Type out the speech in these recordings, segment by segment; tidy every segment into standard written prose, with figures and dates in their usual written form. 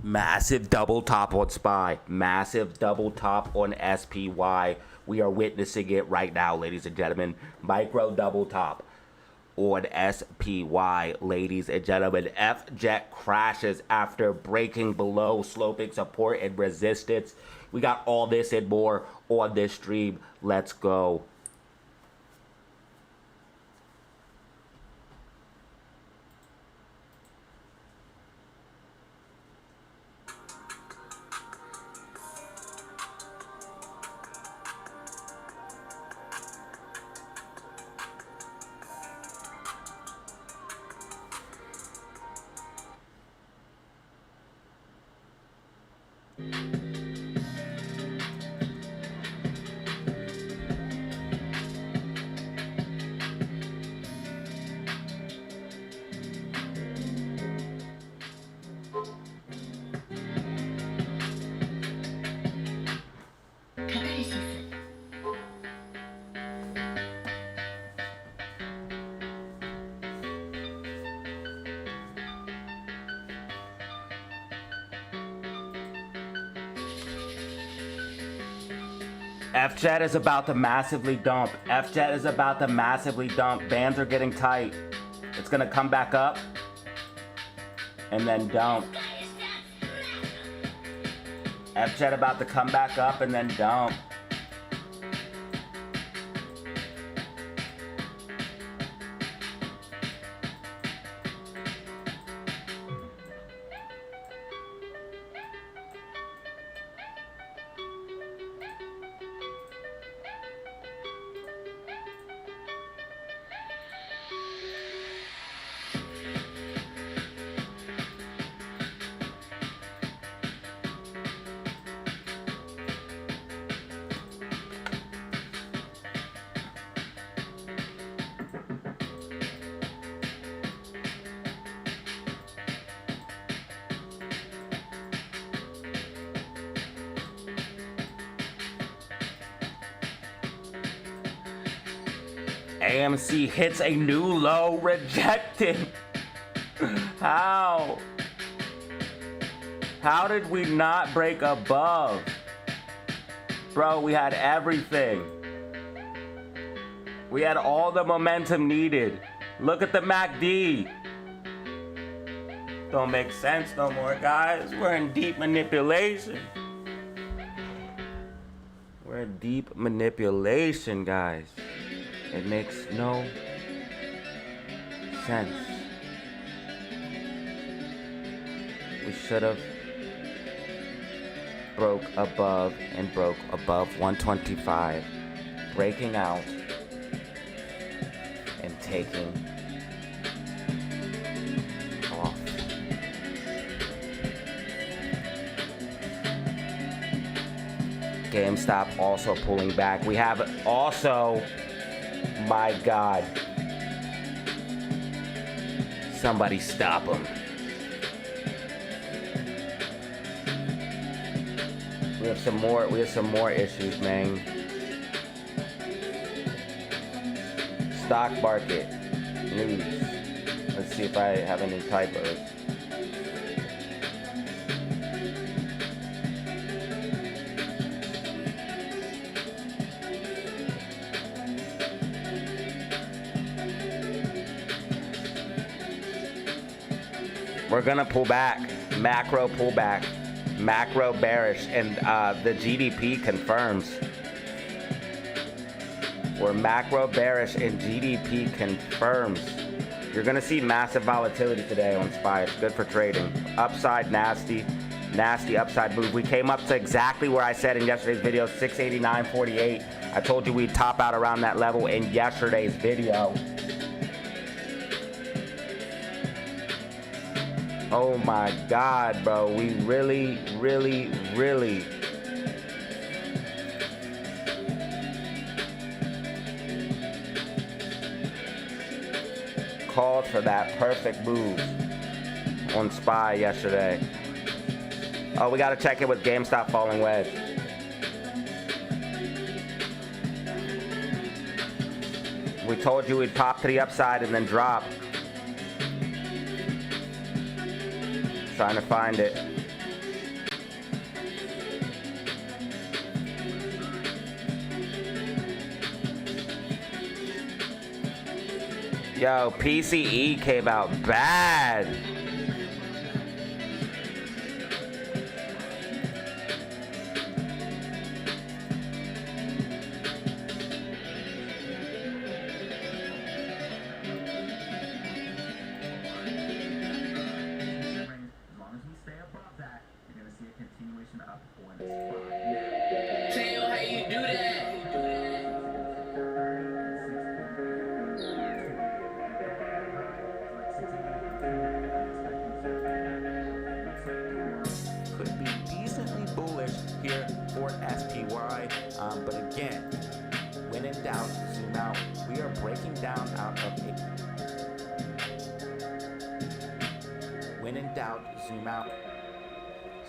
Massive double top on SPY. Massive double top on SPY. We are witnessing it right now, ladies and gentlemen. Micro double top on SPY, ladies and gentlemen. FJet crashes after breaking below sloping support and resistance. We got all this and more on this stream. Let's go. FJet is about to massively dump. FJet is about to massively dump. Bands are getting tight. It's gonna come back up and then dump. FJet about to come back up and then dump. AMC hits a new low, rejected. How? How did we not break above? Bro, we had everything. We had all the momentum needed. Look at the MACD. Don't make sense no more, guys. We're in deep manipulation. We're in deep manipulation, guys. It makes no sense. We should have broke above and broke above 125, breaking out and taking off. GameStop also pulling back. We have also, my God, somebody stop him. We have some more issues, man. Stock market news. Let's see if I have any typos. We're gonna pull back, macro pullback, macro bearish, and the GDP confirms. We're macro bearish and GDP confirms. You're gonna see massive volatility today on SPY. It's good for trading. Upside nasty, nasty upside move. We came up to exactly where I said in yesterday's video, 689.48. I told you we'd top out around that level in yesterday's video. Oh my God, bro. We really called for that perfect move on SPY yesterday. Oh, we gotta check it with GameStop falling wedge. We told you we'd pop to the upside and then drop. Trying to find it. Yo, PCE came out bad. Could be decently bullish here for SPY, but again, when in doubt, zoom out. We are breaking down out of it. When in doubt, zoom out.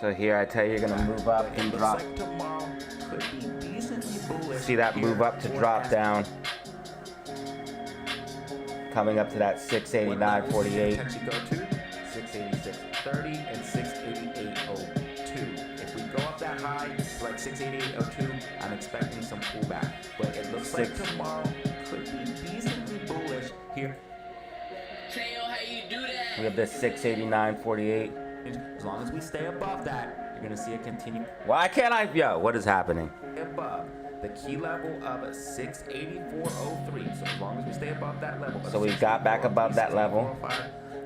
So here I tell you, you're gonna move up and drop. Like tomorrow could be decently bullish. See that move up to drop down. Coming up to that 689.48. 686.30 and 688.02. If we go up that high, like 688.02, I'm expecting some pullback. But it looks like tomorrow could be decently bullish here. We have this 689.48. As long as we stay above that, you're gonna see it continue. Why can't I? Yo, what is happening? Above the key level of 684.03. So as long as we stay above that level. So we got back above that level.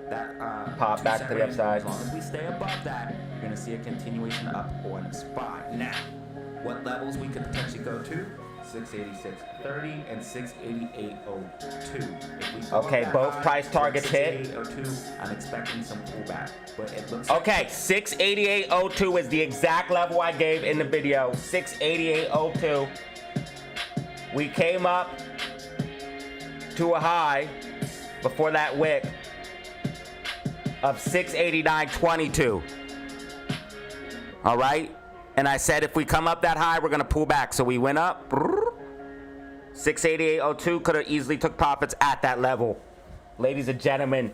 That pop back to the upside. As long as we stay above that, you're gonna see a continuation up on SPY. Now, what levels we could potentially go to? 686.30 and 688.02. Okay, both price targets hit. I'm expecting some pullback, but it looks okay. 688.02 is the exact level I gave in the video. 688.02. We came up to a high before that wick of 689.22. All right. And I said if we come up that high, we're going to pull back. So we went up. 688.02 could have easily took profits at that level. Ladies and gentlemen,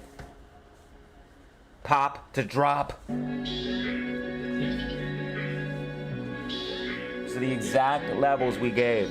pop to drop. So the exact levels we gave.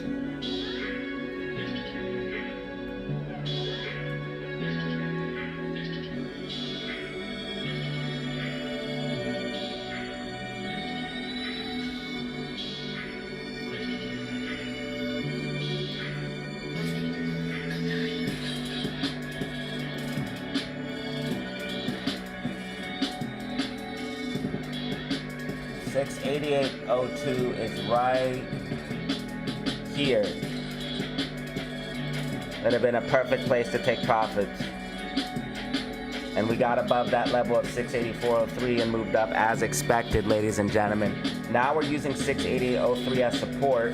$688.02 is right here. That'd have been a perfect place to take profits. And we got above that level of 684.03 and moved up as expected, ladies and gentlemen. Now we're using 688.03 as support.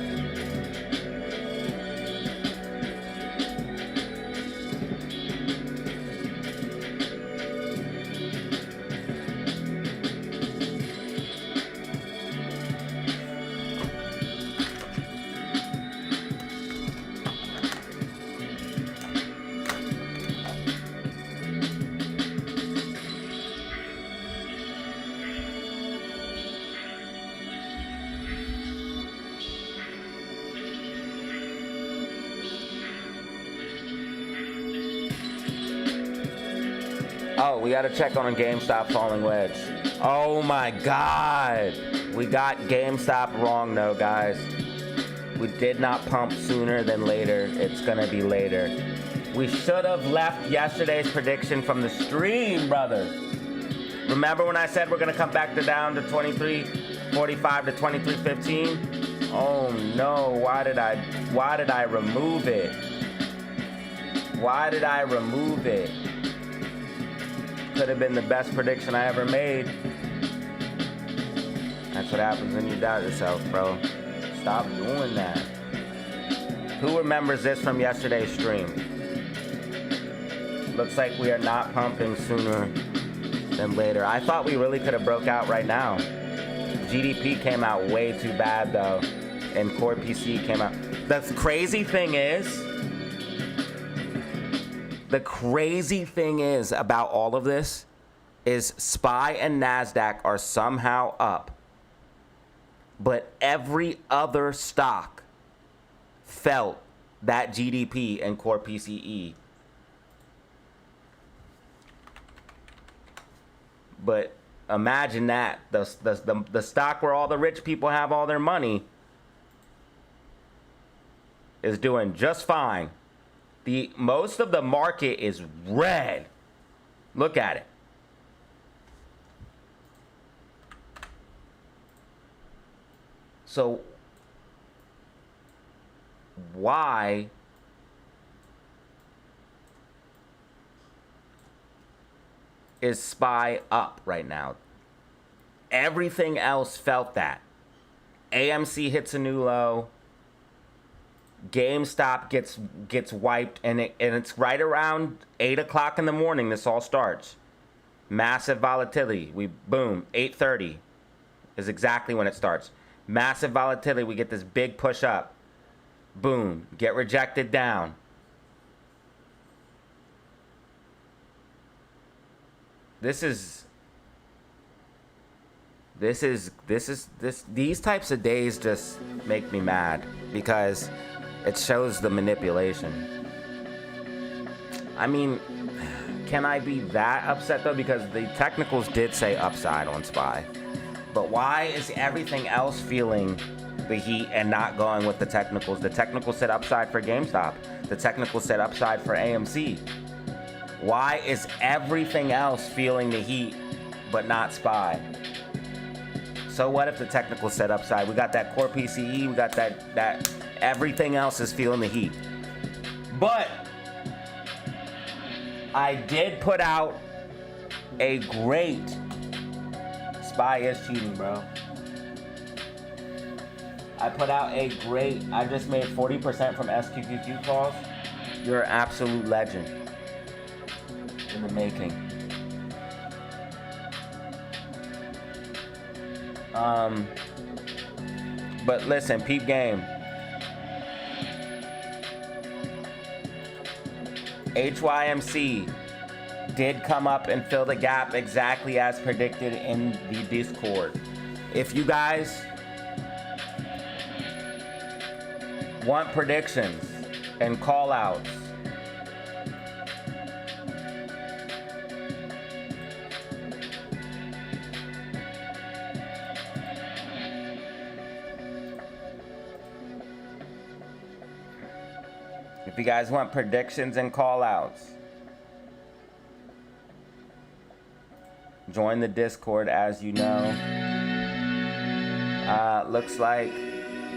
Oh, we got to check on a GameStop falling wedge. Oh my God. We got GameStop wrong though, guys. We did not pump sooner than later. It's going to be later. We should have left yesterday's prediction from the stream, brother. Remember when I said we're going to come back to down to 23.45 to 23.15? Oh no, why did I remove it? Why did I remove it? Could have been the best prediction I ever made. That's what happens when you doubt yourself, bro. Stop doing that. Who remembers this from yesterday's stream? Looks like we are not pumping sooner than later. I thought we really could have broke out right now. GDP came out way too bad though, and core PC came out. The crazy thing is about all of this is SPY and NASDAQ are somehow up, but every other stock felt that GDP and core PCE But imagine that the stock where all the rich people have all their money is doing just fine. Most of the market is red. Look at it. So why is SPY up right now? Everything else felt that. AMC hits a new low. GameStop gets wiped, and it's right around 8 o'clock in the morning. This all starts. Massive volatility. Boom, 8:30 is exactly when it starts. Massive volatility. We get this big push up. Boom, get rejected down. These types of days just make me mad because it shows the manipulation. I mean, can I be that upset though? Because the technicals did say upside on SPY. But why is everything else feeling the heat and not going with the technicals? The technicals said upside for GameStop. The technicals said upside for AMC. Why is everything else feeling the heat but not SPY? So what if the technical set upside? We got that core PCE, we got that everything else is feeling the heat. But I did put out a great SPY is cheating, bro. I put out a great, I just made 40% from SQQQ calls. You're an absolute legend in the making. But listen, peep game. HYMC did come up and fill the gap exactly as predicted in the Discord. If you guys want predictions and call outs, if you guys want predictions and call outs, join the Discord. As you know, looks like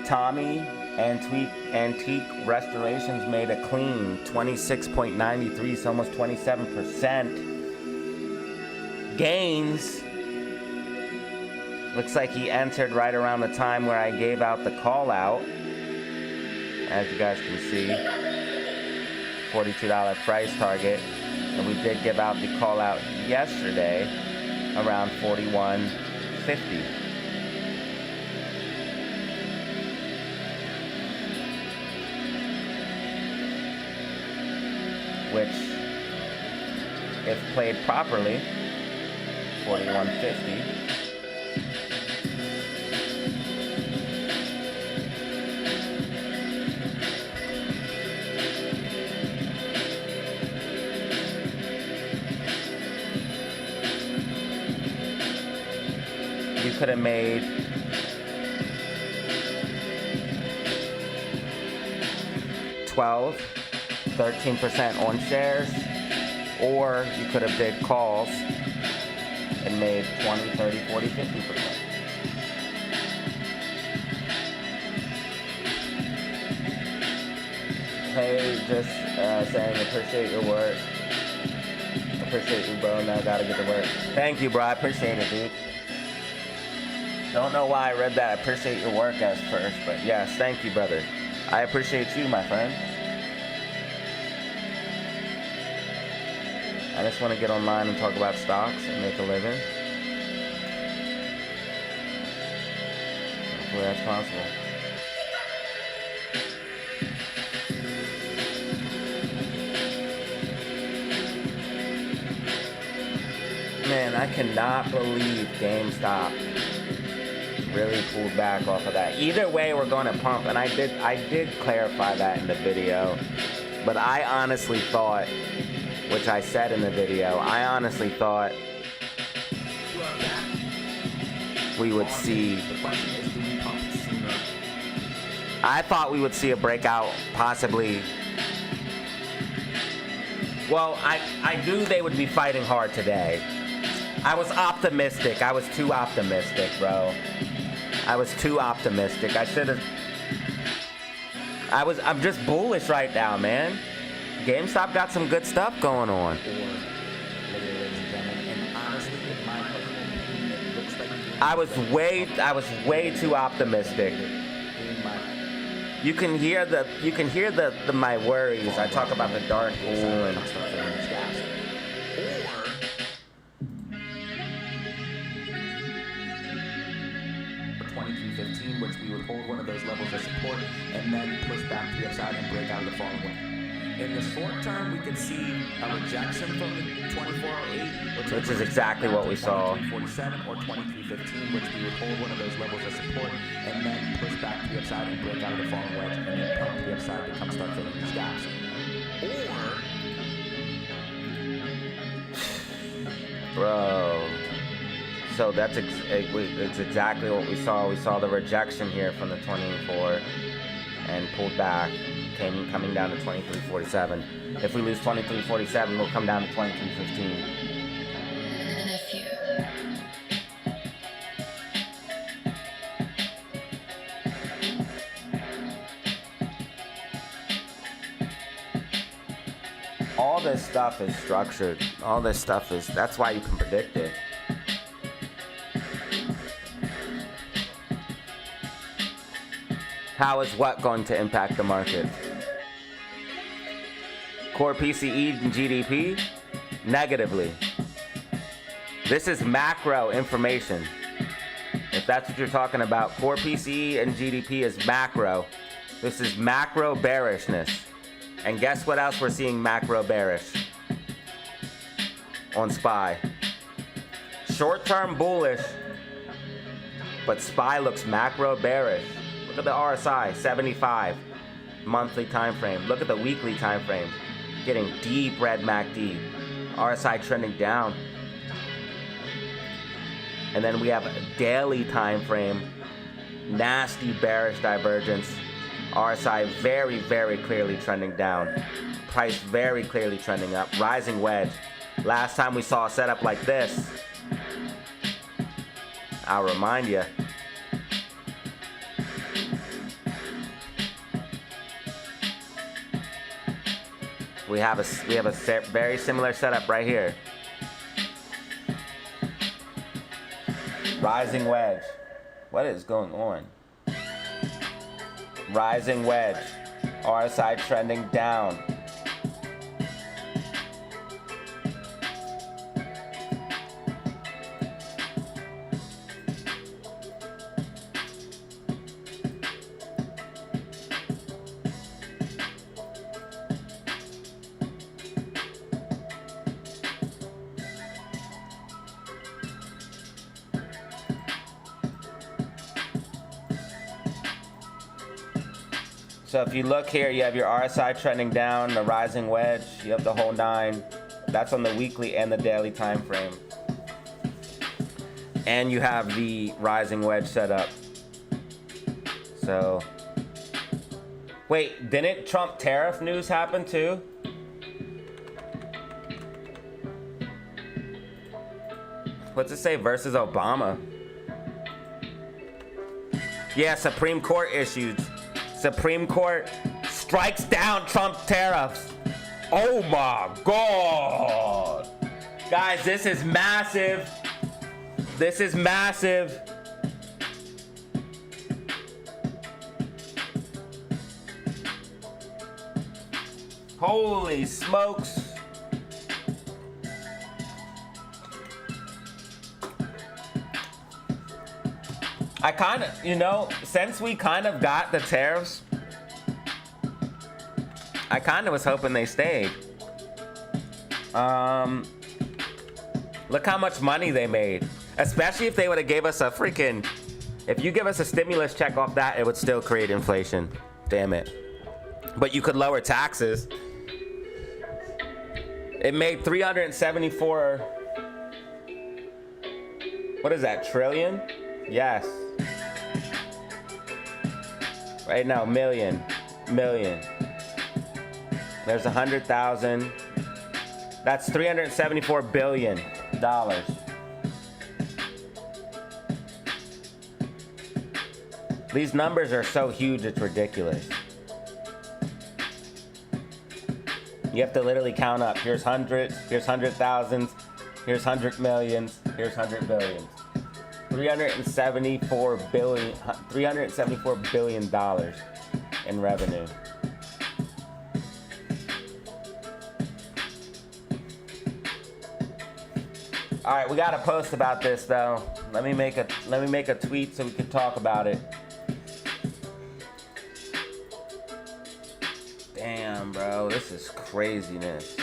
Tommy Antique Restorations made a clean 26.93, so almost 27% gains. Looks like he entered right around the time where I gave out the call out. As you guys can see, $42 price target, and we did give out the call out yesterday around $41.50. Which, if played properly, $41.50. You could have made 13% on shares, or you could have did calls and made 20, 30, 40, 50%. Hey, just saying appreciate your work. Appreciate you, bro. Now gotta get to work. Thank you, bro. I appreciate it, dude. Don't know why I read that. I appreciate your work as first, but yes, thank you, brother. I appreciate you, my friend. I just want to get online and talk about stocks and make a living. Hopefully that's possible. Man, I cannot believe GameStop really pulled back off of that. Either way, we're going to pump, and I did clarify that in the video. But I honestly thought, which I said in the video, I honestly thought we would see. The question is, do we pump sooner? I thought we would see a breakout, possibly. Well, I knew they would be fighting hard today. I was optimistic. I was too optimistic, bro. I was too optimistic. I should have. I'm just bullish right now, man. GameStop got some good stuff going on. I was way too optimistic. You can hear my worries. I talk about the dark pool and or 2315, which we would hold one of those levels of support and then push back to the upside and break out of the falling wedge. In the short term, we could see a rejection from the 2408, which is exactly what we saw. 2347 or 2315, which we would hold one of those levels of support and then push back to the upside and break out of the falling wedge and then pump to the upside to come start filling these gaps. Bro. So that's it's exactly what we saw. We saw the rejection here from the 24 and pulled back. Coming down to 2347. If we lose 2347, we'll come down to 2315. All this stuff is structured. All this stuff is, that's why you can predict it. How is what going to impact the market? Core PCE and GDP? Negatively. This is macro information. If that's what you're talking about, core PCE and GDP is macro. This is macro bearishness. And guess what else we're seeing macro bearish? On SPY. Short-term bullish, but SPY looks macro bearish. Look at the RSI, 75 monthly time frame. Look at the weekly time frame. Getting deep red MACD. RSI trending down. And then we have a daily time frame. Nasty bearish divergence. RSI very, very clearly trending down. Price very clearly trending up. Rising wedge. Last time we saw a setup like this, I'll remind you. We have a very similar setup right here. Rising wedge. What is going on? Rising wedge. RSI trending down. So if you look here, you have your RSI trending down, the rising wedge, you have the whole nine. That's on the weekly and the daily time frame. And you have the rising wedge set up. So, wait, didn't Trump tariff news happen too? What's it say versus Obama? Yeah, Supreme Court issued. Supreme Court strikes down Trump tariffs. Oh my God. Guys, this is massive. This is massive. Holy smokes. I kind of, since we kind of got the tariffs, I kind of was hoping they stayed. Look how much money they made. Especially if they would have gave us a freaking, if you give us a stimulus check off that, it would still create inflation. Damn it. But you could lower taxes. It made 374 What is that, trillion? Yes. Right now, million. There's 100,000. That's $374 billion. These numbers are so huge, it's ridiculous. You have to literally count up. Here's hundreds, here's 100,000s, here's 100 millions, here's 100 billions. $374 billion in revenue. All right, we got to post about this though. Let me make a tweet so we can talk about it. Damn, bro, this is craziness.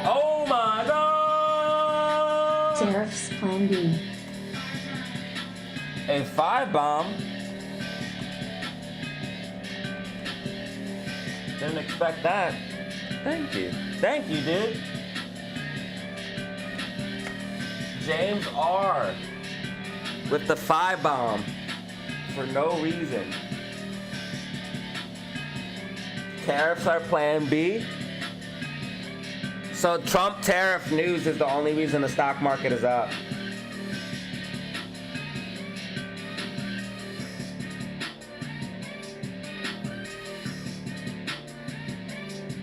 Oh my God! Tariffs Plan B. A 5-bomb? Didn't expect that. Thank you, dude. James R. with the 5-bomb for no reason. Tariffs are Plan B. So Trump tariff news is the only reason the stock market is up.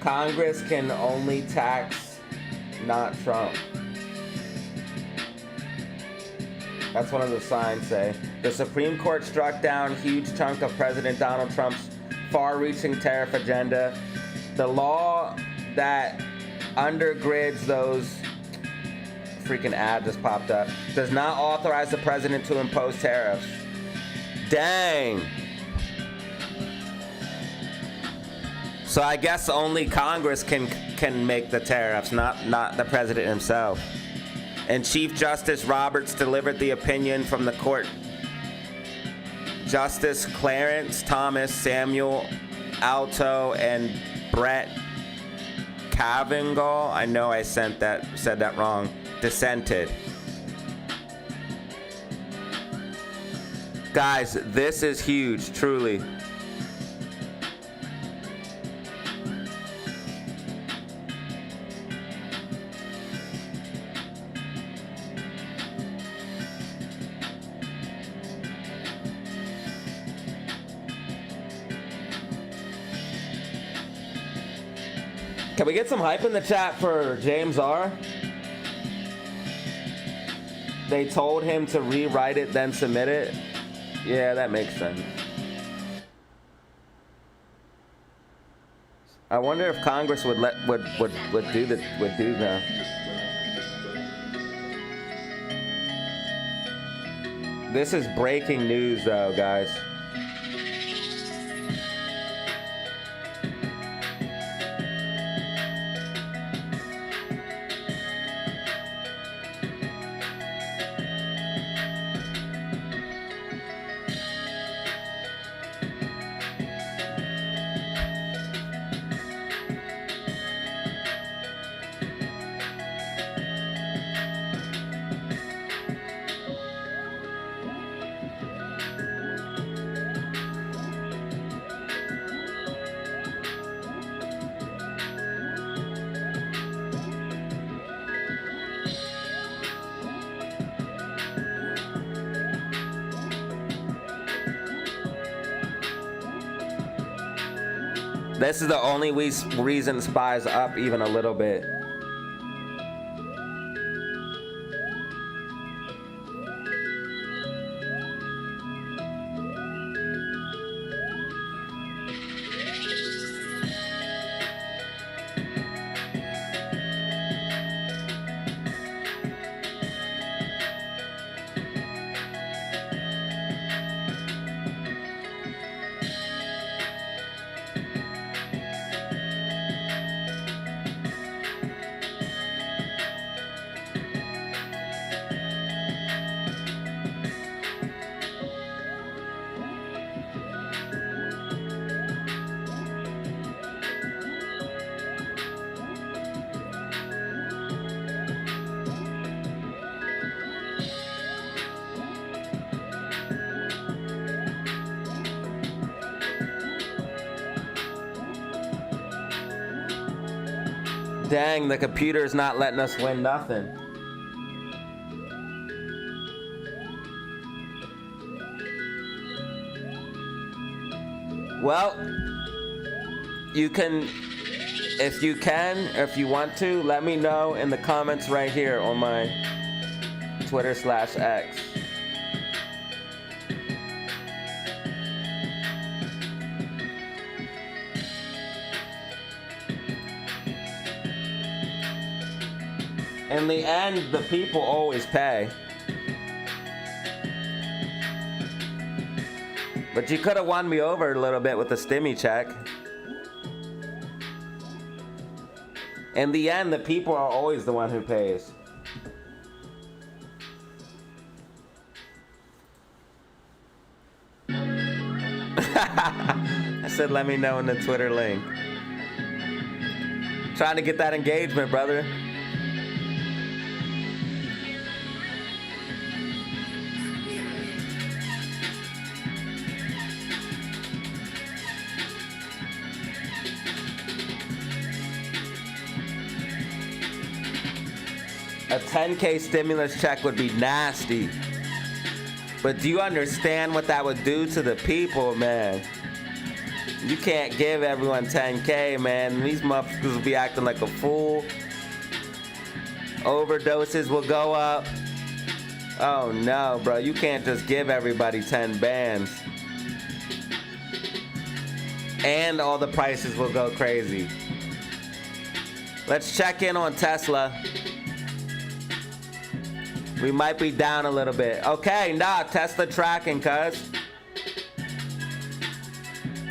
Congress can only tax, not Trump. That's one of the signs say. The Supreme Court struck down huge chunk of President Donald Trump's far-reaching tariff agenda. The law that undergrids those freaking ad just popped up does not authorize the president to impose tariffs. Dang. So I guess only Congress can make the tariffs, not the president himself. And Chief Justice Roberts delivered the opinion from the court. Justice Clarence Thomas, Samuel Alito, and Brett Kavanaugh, I know I said that wrong, dissented. Guys, this is huge, truly. Can we get some hype in the chat for James R? They told him to rewrite it, then submit it. Yeah, that makes sense. I wonder if Congress would do that. This is breaking news, though, guys. This is the only reason SPY's up even a little bit. Dang, the computer's not letting us win nothing. Well, you can, if you want to, let me know in the comments right here on my Twitter/X. In the end, the people always pay. But you could have won me over a little bit with the stimmy check. In the end, the people are always the one who pays. I said, let me know in the Twitter link. Trying to get that engagement, brother. A 10K stimulus check would be nasty. But do you understand what that would do to the people, man? You can't give everyone 10K, man. These motherfuckers will be acting like a fool. Overdoses will go up. Oh no, bro. You can't just give everybody 10 bands. And all the prices will go crazy. Let's check in on Tesla. We might be down a little bit. Okay, nah, Tesla tracking, cuz.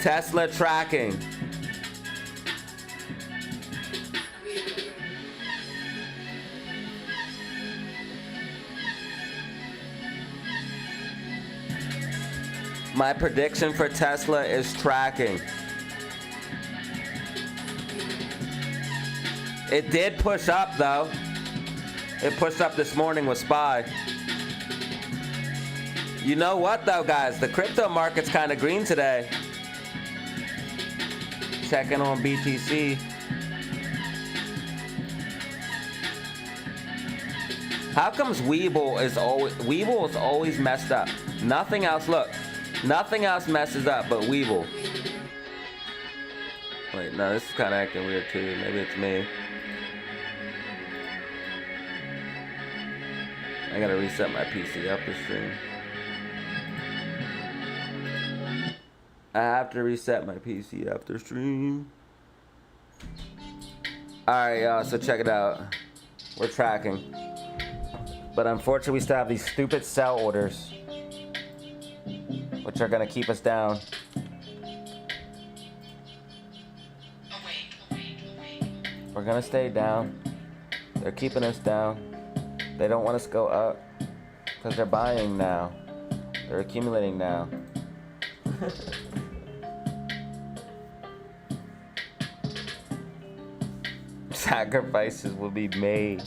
Tesla tracking. My prediction for Tesla is tracking. It did push up though. It pushed up this morning with SPY. You know what though, guys? The crypto market's kind of green today. Checking on BTC. How comes Webull is always messed up? Nothing else, look. Nothing else messes up but Webull. Wait, no, this is kind of acting weird too. Maybe it's me. I gotta reset my PC after stream. I have to reset my PC after stream. Alright, y'all, so check it out. We're tracking. But unfortunately, we still have these stupid sell orders, which are gonna keep us down. We're gonna stay down. They're keeping us down. They don't want us to go up because they're buying now. They're accumulating now. Sacrifices will be made.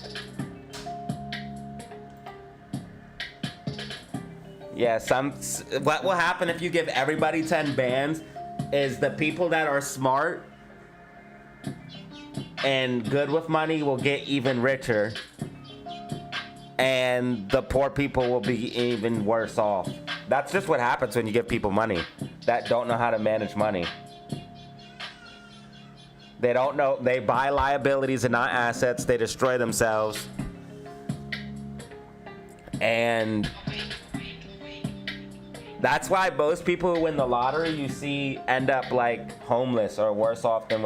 Yeah, what will happen if you give everybody 10 bands is the people that are smart and good with money will get even richer. And the poor people will be even worse off. That's just what happens when you give people money that don't know how to manage money. They don't know. They buy liabilities and not assets. They destroy themselves. And that's why most people who win the lottery you see end up like homeless or worse off than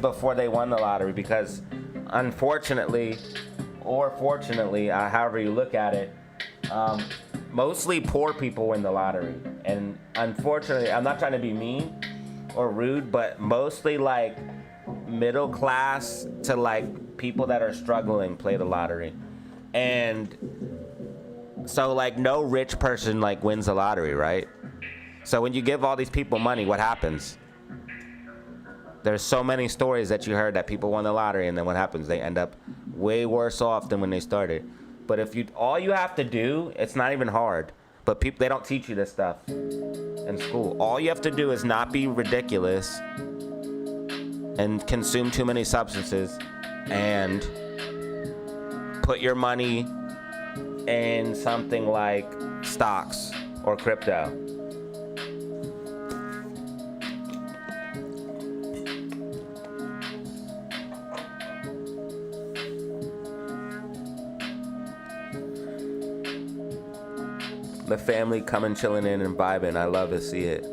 before they won the lottery, because unfortunately, or fortunately, however you look at it, mostly poor people win the lottery. And unfortunately, I'm not trying to be mean or rude, but mostly like middle class to like people that are struggling play the lottery. And so like no rich person like wins the lottery, right? So when you give all these people money, what happens? There's so many stories that you heard that people won the lottery, and then what happens? They end up way worse off than when they started. But if all you have to do, it's not even hard, but they don't teach you this stuff in school. All you have to do is not be ridiculous and consume too many substances and put your money in something like stocks or crypto. The family coming, chilling in and vibing. I love to see it.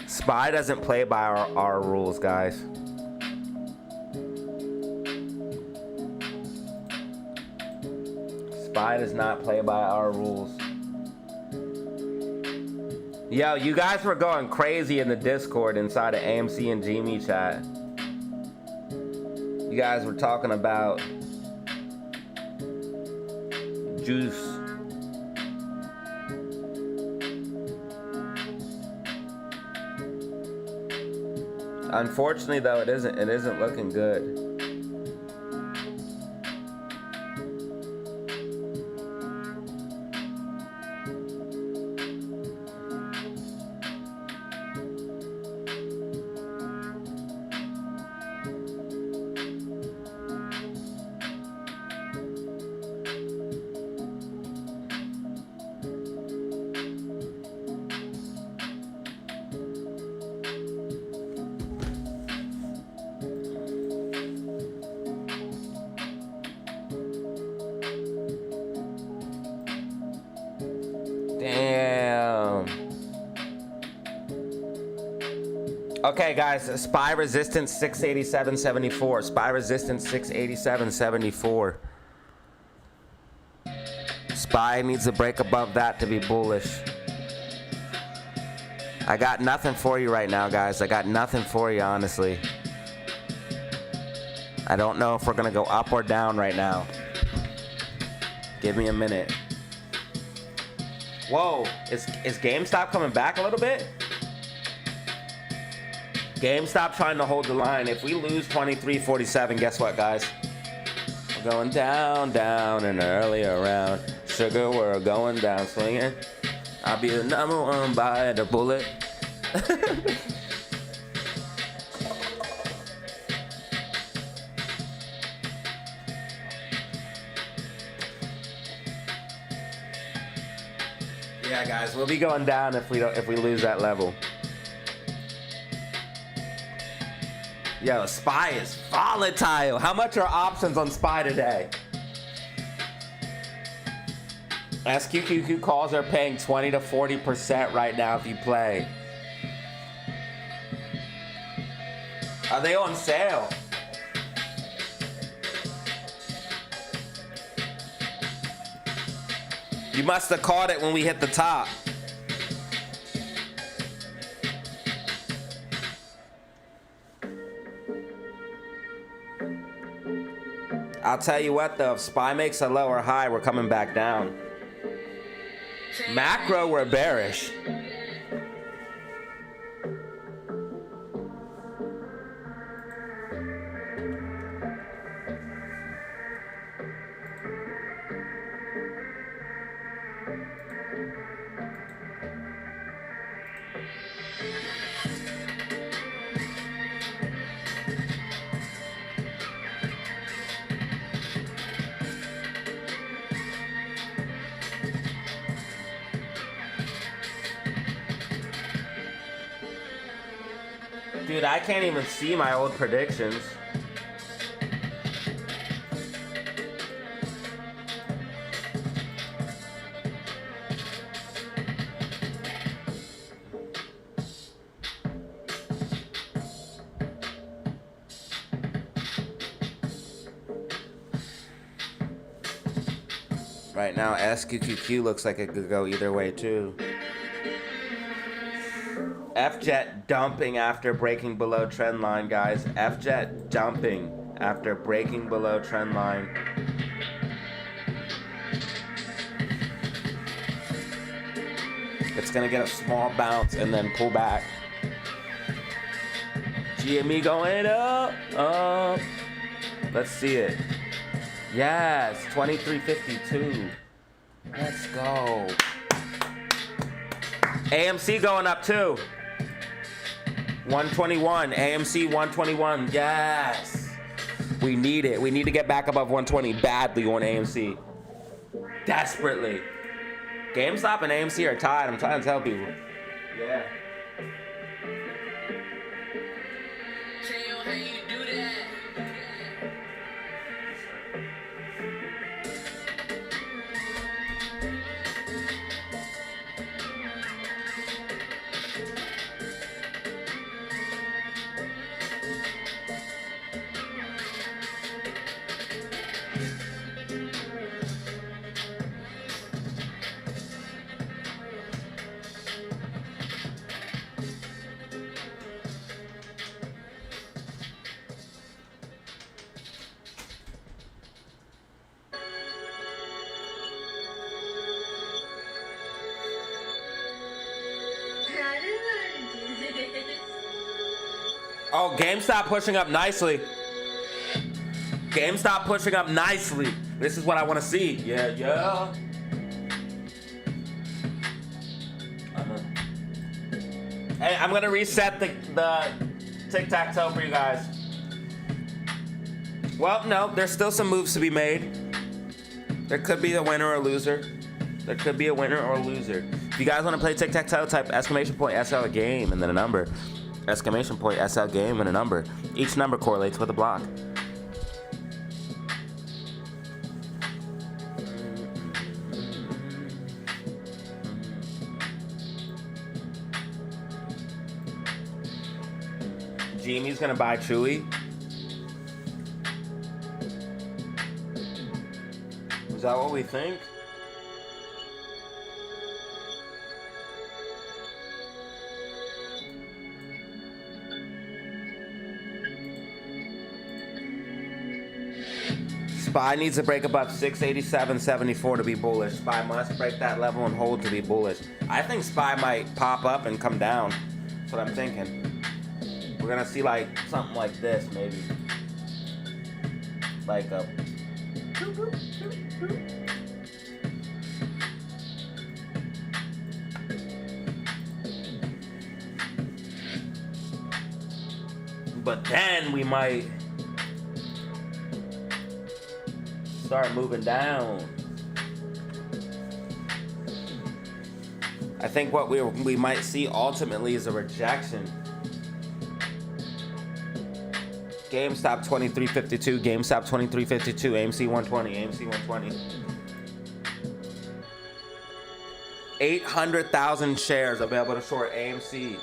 SPY doesn't play by our rules, guys. SPY does not play by our rules. Yo, you guys were going crazy in the Discord inside of AMC and GME chat. You guys were talking about juice. Unfortunately, though, it isn't looking good. Okay, guys, SPY resistance 687.74. SPY resistance 687.74. SPY needs to break above that to be bullish. I got nothing for you right now, guys. I got nothing for you, honestly. I don't know if we're gonna go up or down right now. Give me a minute. Whoa, is GameStop coming back a little bit? GameStop trying to hold the line. If we lose 23.47, guess what, guys? We're going down, down, and early around. Sugar, we're going down swinging. I'll be the number one by the bullet. Yeah, guys, we'll be going down if we lose that level. Yo, SPY is volatile. How much are options on SPY today? SQQQ calls are paying 20 to 40% right now if you play. Are they on sale? You must have caught it when we hit the top. I'll tell you what though, if SPY makes a lower high, we're coming back down. Macro, we're bearish. Dude, I can't even see my old predictions. Right now, SQQQ looks like it could go either way too. FJet dumping after breaking below trend line, guys. FJet dumping after breaking below trend line. It's gonna get a small bounce and then pull back. GME going up, up. Let's see it. Yes, 23.52. Let's go. AMC going up too. 121. AMC 121. Yes. We need it. We need to get back above 120 badly on AMC. Desperately. GameStop and AMC are tied. I'm trying to tell people. Yeah. Oh, GameStop pushing up nicely. GameStop pushing up nicely. This is what I want to see. Yeah, yeah. Hey, I'm gonna reset the tic-tac-toe for you guys. Well, no, there's still some moves to be made. There could be a winner or a loser. There could be a winner or a loser. If you guys want to play tic-tac-toe, type !SL game and then a number. !SL game and a number. Each number correlates with a block. GME's gonna buy Chewy. Is that what we think? SPY needs to break above 687.74 to be bullish. SPY must break that level and hold to be bullish. I think SPY might pop up and come down. That's what I'm thinking. We're gonna see like something like this, maybe. Like a. But then we might start moving down. I think what we might see ultimately is a rejection. GameStop 2352, GameStop 2352, AMC 120, AMC 120. 800,000 shares available to short AMC.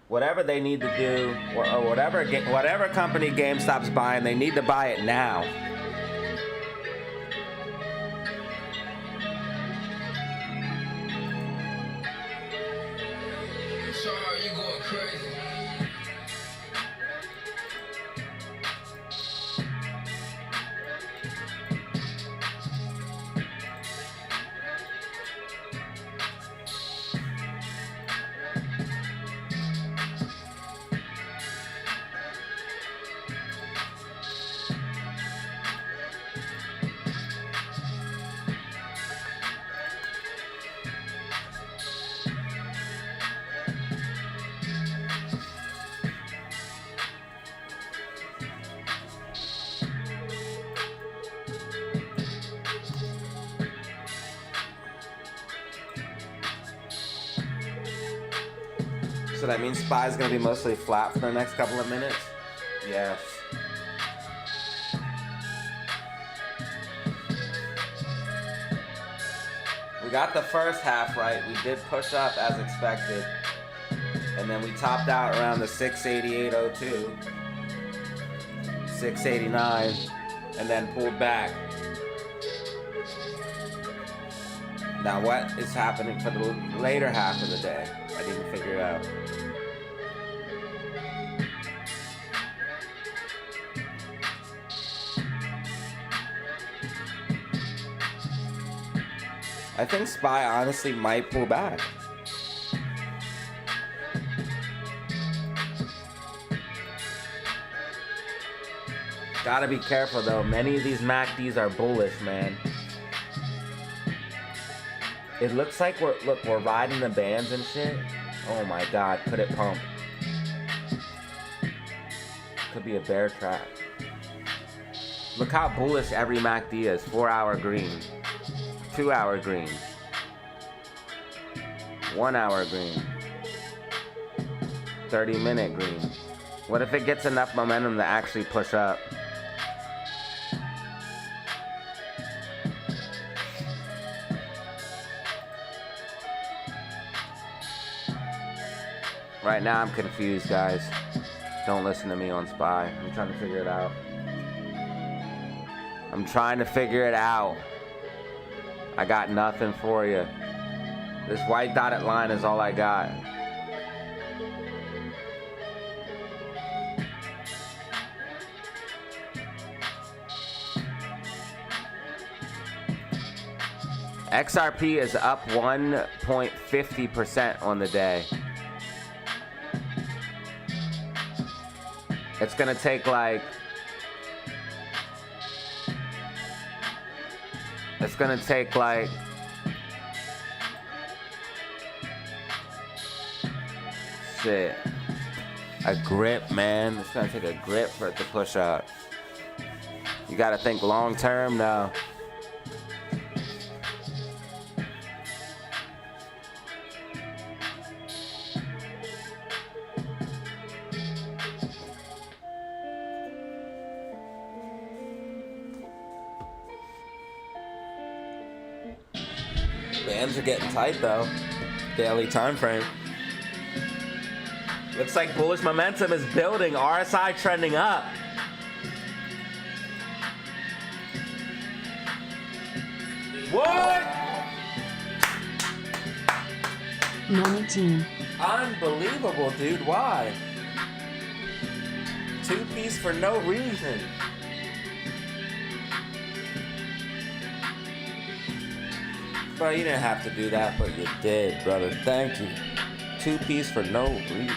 Whatever they need to do, or whatever company GameStop's buying, they need to buy it now. Sorry, you going crazy. So that means SPY is going to be mostly flat for the next couple of minutes? Yes. We got the first half right. We did push up as expected. And then we topped out around the 688.02. 689. And then pulled back. Now what is happening for the later half of the day? I didn't figure it out. I think SPY honestly might pull back. Gotta be careful though. Many of these MACDs are bullish, man. It looks like we're riding the bands and shit. Oh my god, could it pump? Could be a bear trap. Look how bullish every MACD is. 4-hour green. 2-hour green. 1-hour green. 30-minute green. What if it gets enough momentum to actually push up? Right now I'm confused, guys. Don't listen to me on SPY. I'm trying to figure it out. I'm trying to figure it out. I got nothing for you. This white dotted line is all I got. XRP is up 1.50% on the day. It's gonna take like... It's gonna take like... Shit. A grip, man. It's gonna take a grip for it to push up. You gotta think long term now. Bands are getting tight though. Daily time frame. Looks like bullish momentum is building. RSI trending up. What? Money team. Unbelievable, dude. Why? 2-piece for no reason. Bro, you didn't have to do that, but you did, brother. Thank you. 2-piece for no reason.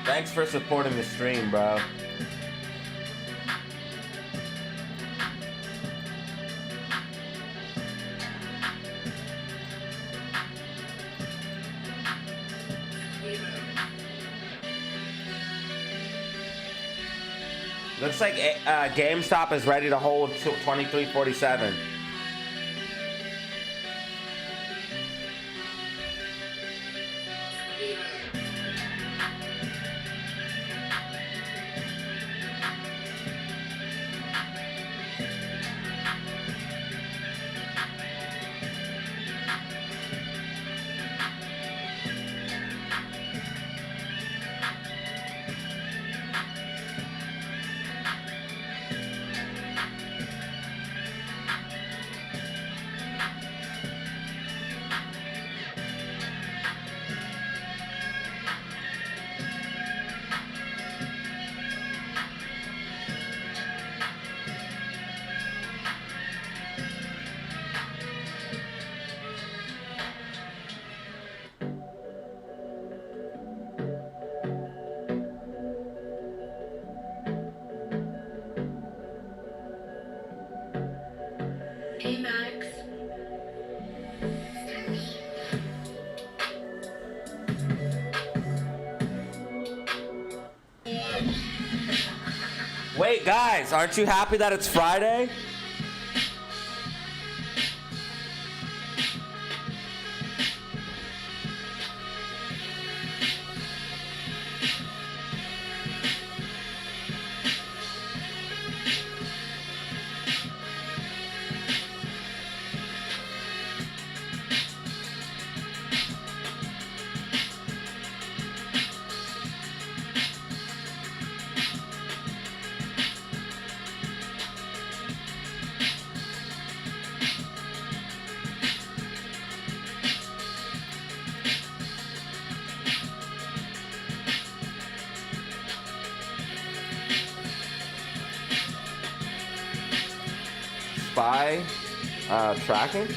Thanks for supporting the stream, bro. Looks like GameStop is ready to hold 23.47. Hey Max. Wait, guys, aren't you happy that it's Friday? SPY tracking.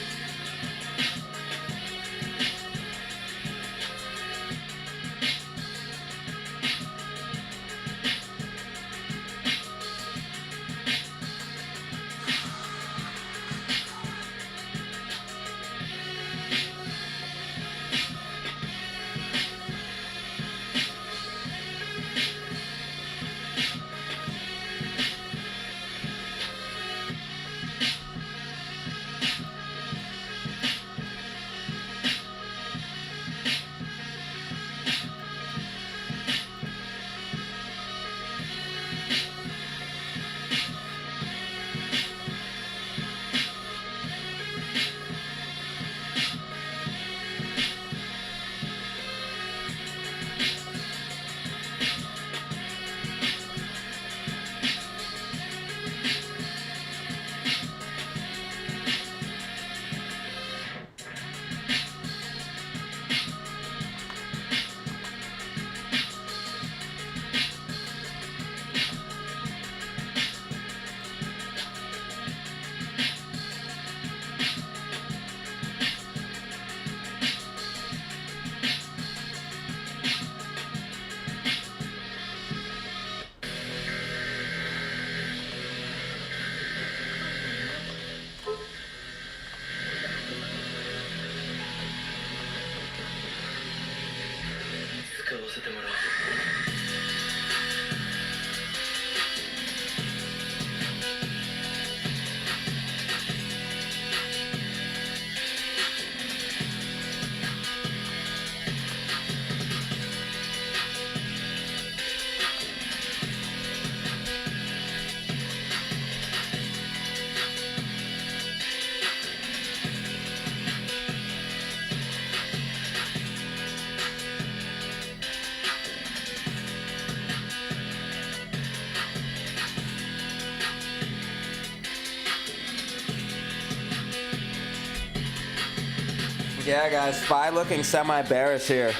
Yeah, guys, SPY looking semi-bearish here.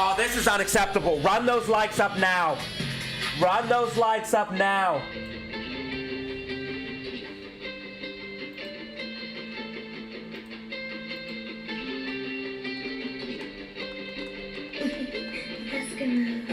Oh, this is unacceptable. Run those likes up now. Run those likes up now. That's good news.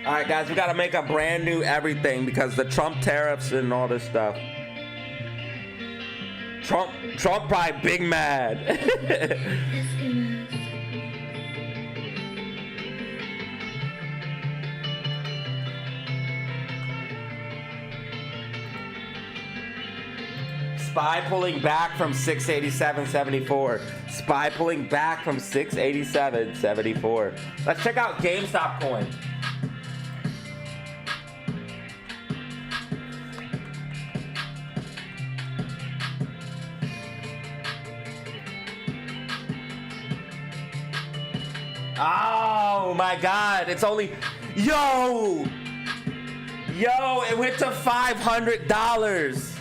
All right, guys, we got to make a brand new everything because the Trump tariffs and all this stuff. Trump probably big mad. SPY pulling back from 687.74. SPY pulling back from 687.74. Let's check out GameStop coin. Oh my God, it's only, yo, it went to $500.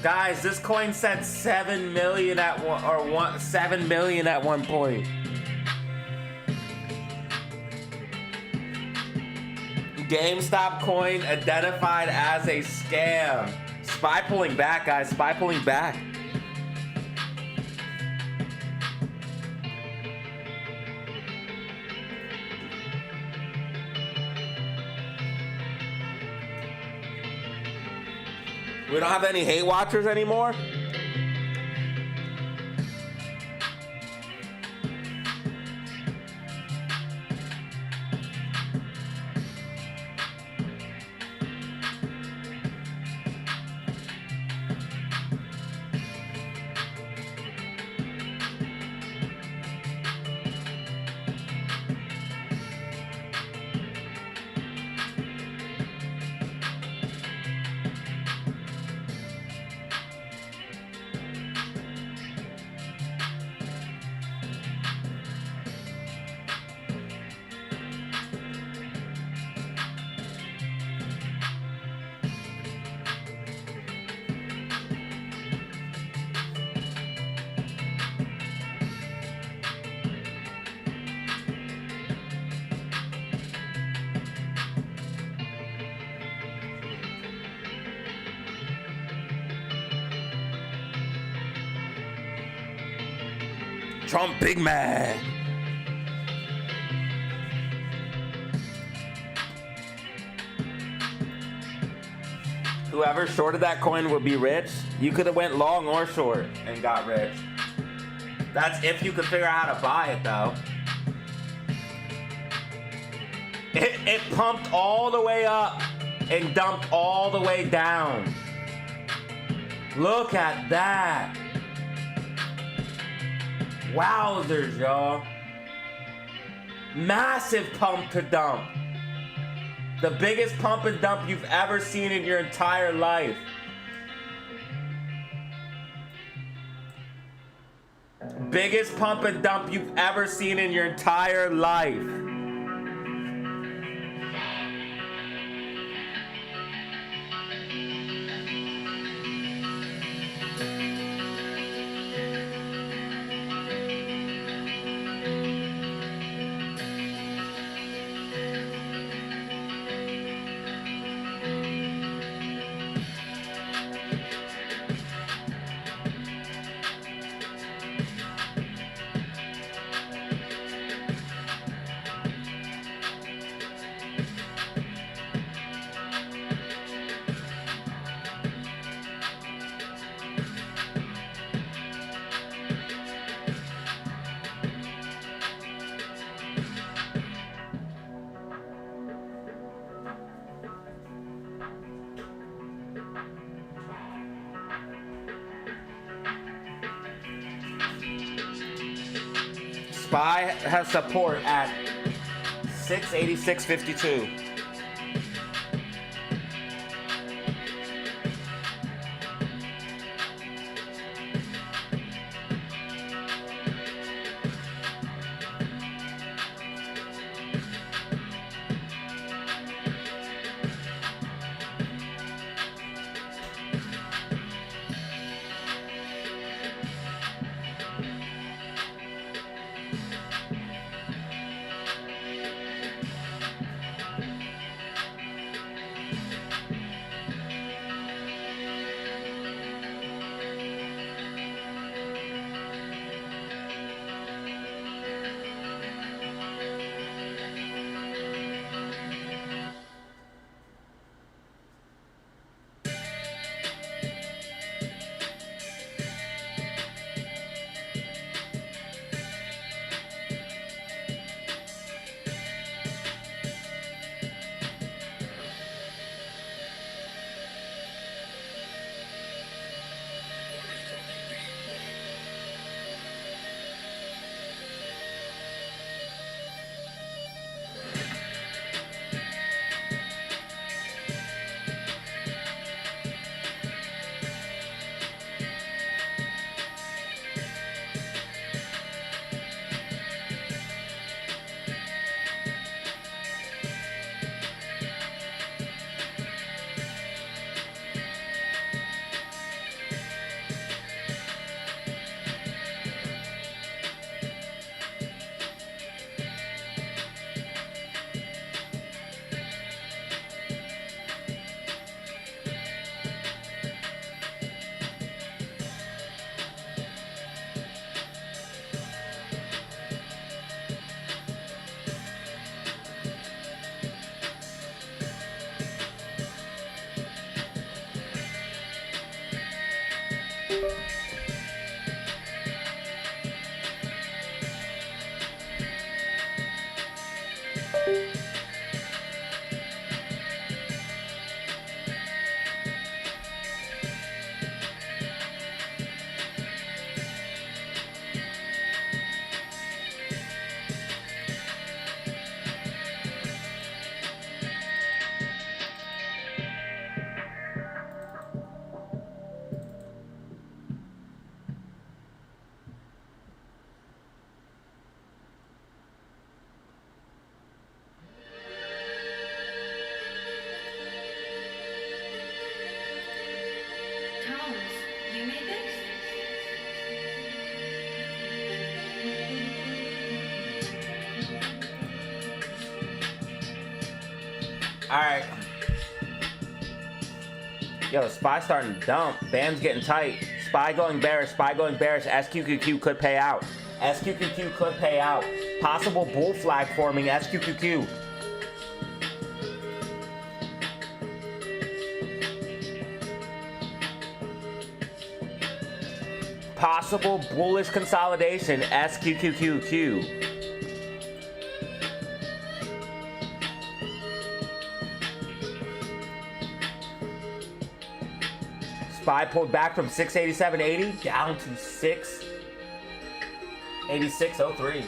Guys, this coin said 7 million at one, 7 million at one point. GameStop coin identified as a scam. SPY pulling back, guys. SPY pulling back. We don't have any hate watchers anymore? Trump big mad. Whoever shorted that coin would be rich. You could have went long or short and got rich. That's if you could figure out how to buy it though. It pumped all the way up and dumped all the way down. Look at that. Wowzers, y'all. Massive pump to dump. The biggest pump and dump you've ever seen in your entire life. Biggest pump and dump you've ever seen in your entire life. SPY has support at 686.52. Thomas, you made this? Alright. Yo, SPY starting to dump. BAM's getting tight. SPY going bearish. SPY going bearish. SQQQ could pay out. SQQQ could pay out. Possible bull flag forming. SQQQ. Possible bullish consolidation. SQQQQ. SPY pulled back from 687.80 down to 686.03.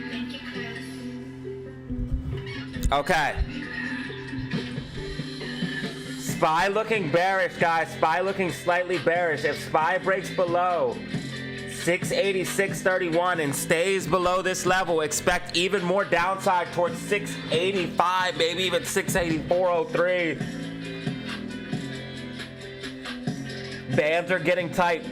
Thank you, Chris. Okay. SPY looking bearish, guys. SPY looking slightly bearish. If SPY breaks below 686.31 and stays below this level, expect even more downside towards 685, maybe even 684.03. Bands are getting tight.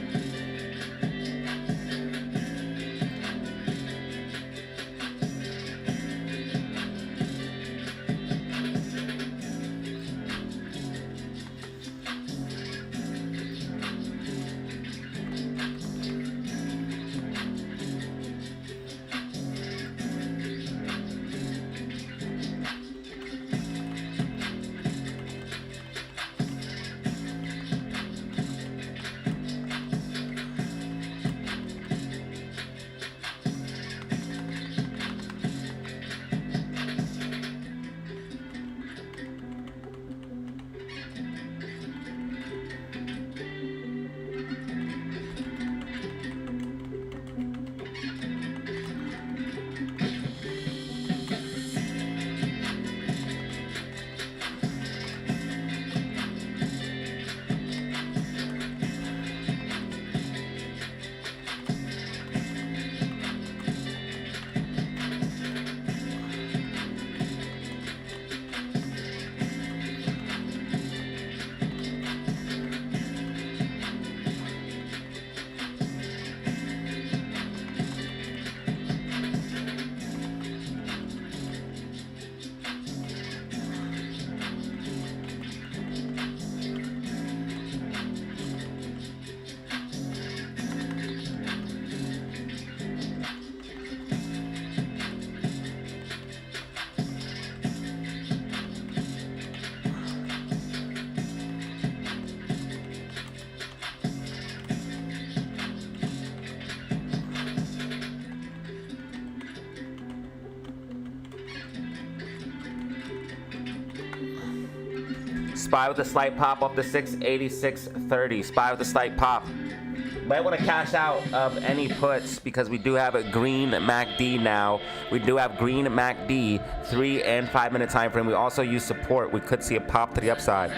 SPY with a slight pop off the 686.30. SPY with a slight pop. Might want to cash out of any puts because we do have a green MACD now. We do have green MACD, 3 and 5 minute time frame. We also use support. We could see a pop to the upside.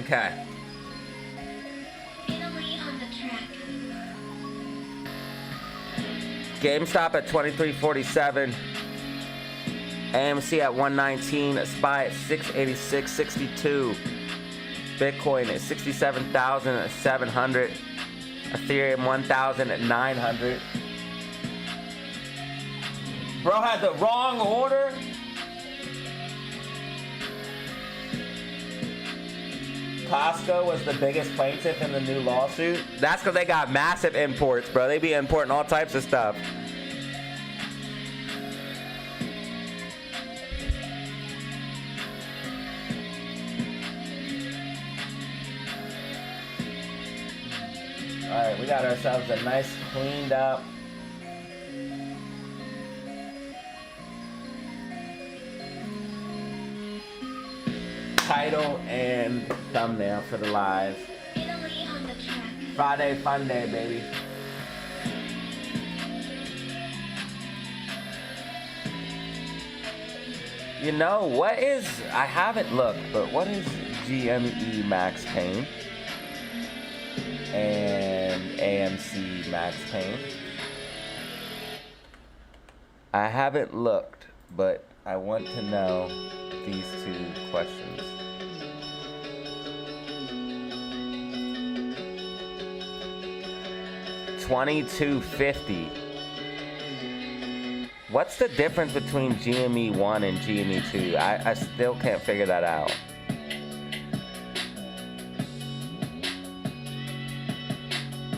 Okay. Italy on the track. GameStop at 23.47. AMC at 119. SPY at 686.62. Bitcoin at 67,700. Ethereum 1,900. Bro had the wrong order. Costco was the biggest plaintiff in the new lawsuit. That's because they got massive imports, bro. They be importing all types of stuff. All right, we got ourselves a nice cleaned up title and thumbnail for the live. Italy on the track. Friday fun day, baby. You know, what is, I haven't looked, but what is GME Max Pain and AMC Max Pain? I haven't looked, but I want to know these two questions. $22.50. What's the difference between GME 1 and GME 2? I still can't figure that out.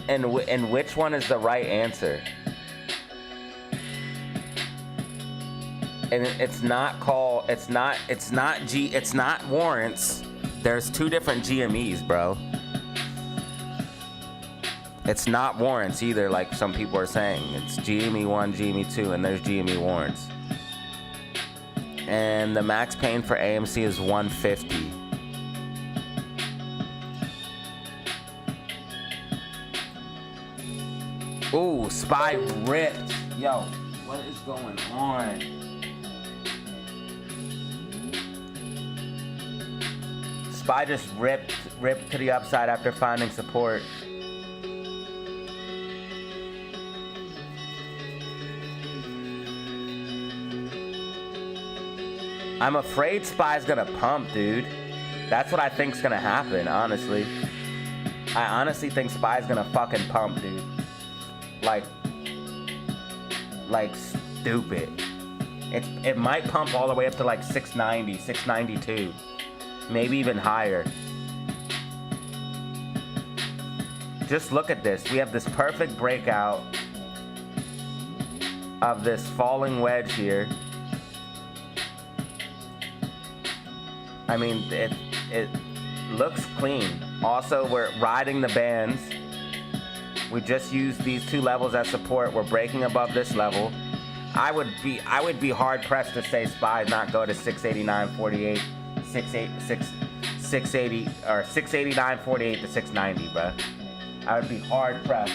And which one is the right answer? And it's not warrants. There's two different GMEs, bro. It's not warrants either, like some people are saying. It's GME 1, GME 2, and there's GME warrants. And the max pain for AMC is 150. Ooh, SPY ripped. Yo, what is going on? SPY just ripped to the upside after finding support. I'm afraid SPY's gonna pump, dude. That's what I think's gonna happen, honestly. I honestly think SPY's gonna fucking pump, dude. Like stupid. It might pump all the way up to like 690, 692. Maybe even higher. Just look at this. We have this perfect breakout of this falling wedge here. I mean, it looks clean. Also, we're riding the bands. We just used these two levels as support. We're breaking above this level. I would be hard pressed to say SPY not go to 689.48, 680 or 689.48 to 690, bro. I would be hard pressed.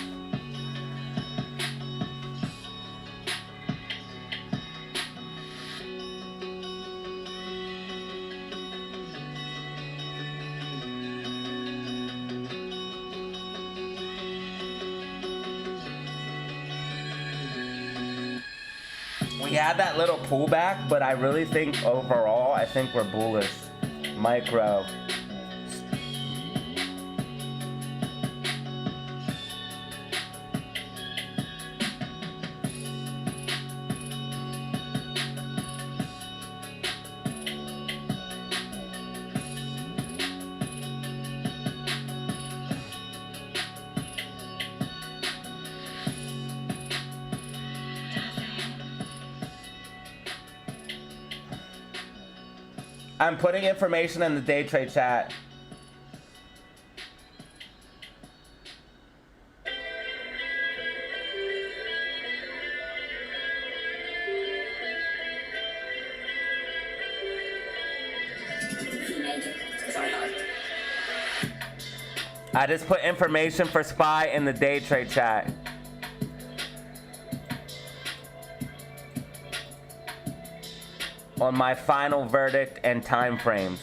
We had that little pullback, but I really think overall, I think we're bullish. Micro. I'm putting information in the day trade chat. I just put information for SPY in the day trade chat. On my final verdict and time frames.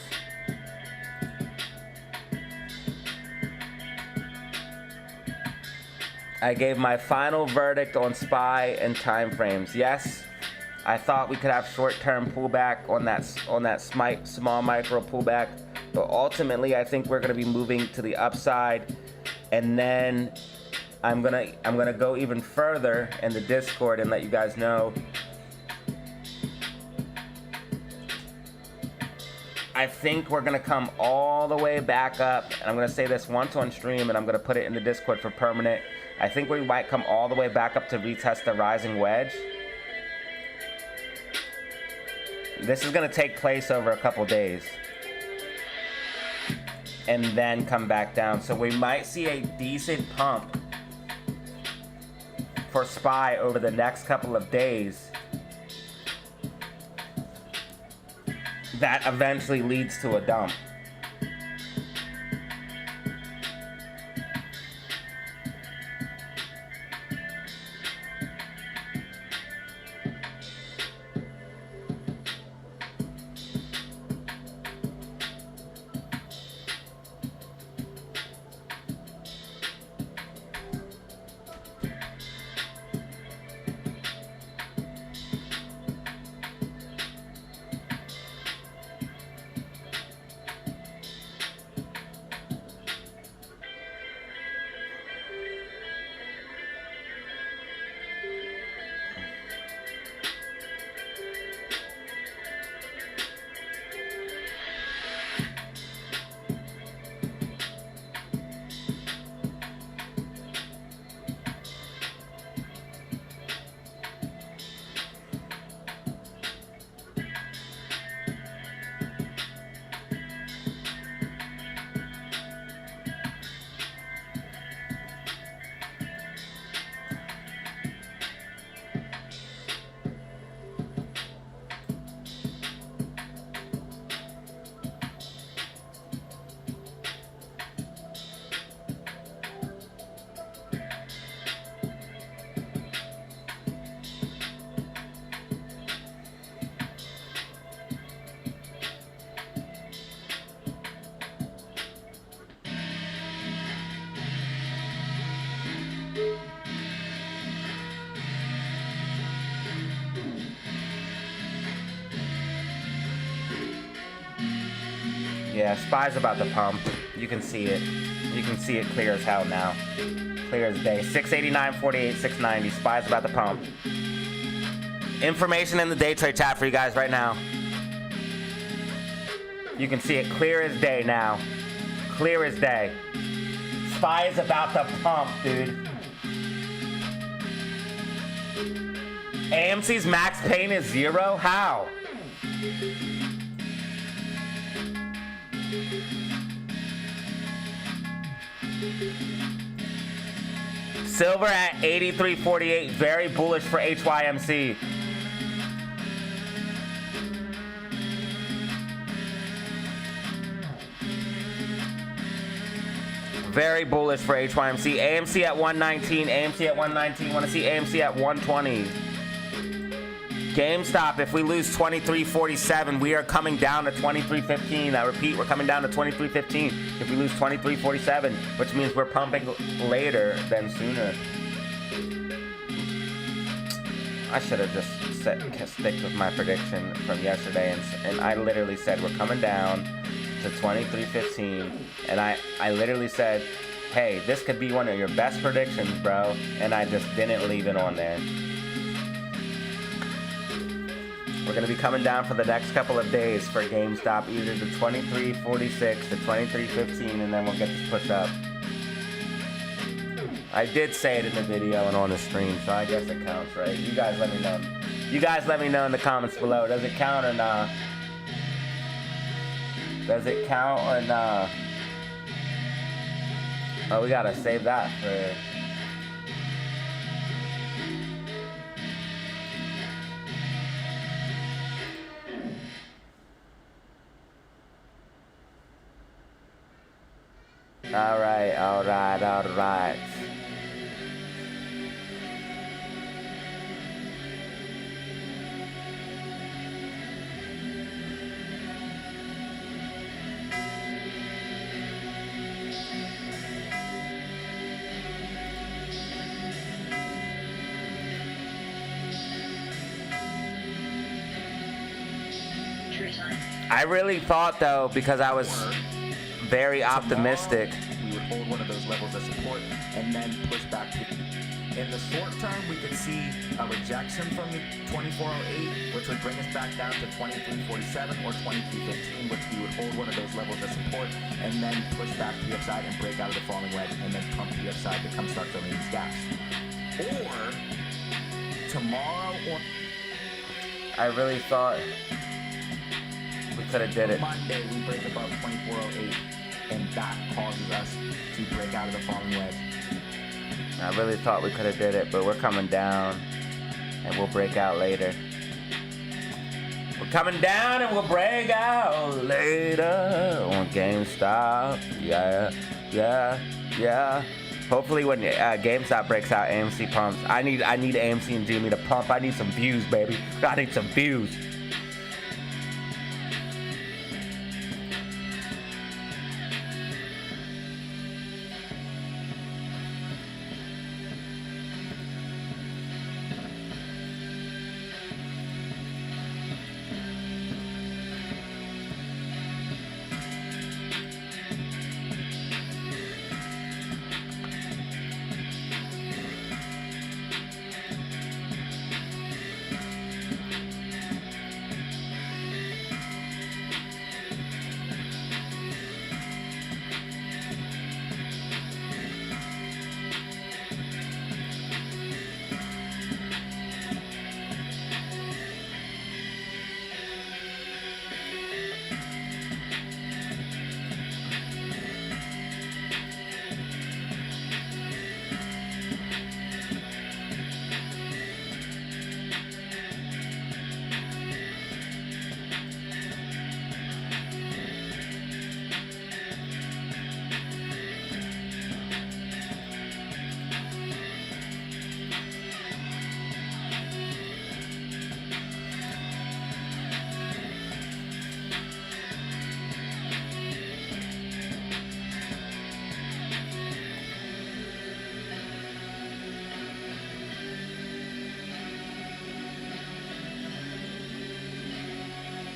I gave my final verdict on SPY and time frames. Yes, I thought we could have short-term pullback on that small micro pullback, but ultimately I think we're going to be moving to the upside, and then I'm gonna go even further in the Discord and let you guys know. I think we're gonna come all the way back up, and I'm gonna say this once on stream, and I'm gonna put it in the Discord for permanent. I think we might come all the way back up to retest the rising wedge. This is gonna take place over a couple days, and then come back down. So we might see a decent pump for SPY over the next couple of days. That eventually leads to a dump. Yeah, SPY's about to pump. You can see it. You can see it clear as hell now. Clear as day. 689.48, 690. SPY's about to pump. Information in the day trade chat for you guys right now. You can see it clear as day now. Clear as day. SPY is about to pump, dude. AMC's max pain is 0? How? Silver at 83.48, very bullish for HYMC. Very bullish for HYMC. AMC at 119, AMC at 119. Want to see AMC at 120. GameStop, if we lose 23.47, we are coming down to 23.15. I repeat, we're coming down to 23.15 if we lose 23.47, which means we're pumping later than sooner. I should have just stick with my prediction from yesterday, and I literally said we're coming down to 23.15, and I literally said, hey, this could be one of your best predictions, bro, and I just didn't leave it on there. We're going to be coming down for the next couple of days for GameStop, either to 23.46 to 23.15, and then we'll get this push up. I did say it in the video and on the stream, so I guess it counts, right? You guys let me know. You guys let me know in the comments below. Does it count or not? Does it count or not? Oh, we got to save that for... Alright, alright, alright. resign. I really thought, though, because I was very optimistic. Tomorrow, we would hold one of those levels of support and then push back to. In the short term, we could see a rejection from the 2408, which would bring us back down to 2347 or 2315, which we would hold one of those levels of support and then push back to the upside and break out of the falling wedge and then pump to the upside to come start filling these gaps. Or tomorrow or I really thought we could have did it. Monday, we break above 2408, and that causes us to break out of the falling wedge. I really thought we could have did it, but we're coming down, and we'll break out later. We're coming down, and we'll break out later on GameStop. Yeah, yeah, yeah. Hopefully, when GameStop breaks out, AMC pumps. I need AMC and GME to pump. I need some views, baby. I need some views.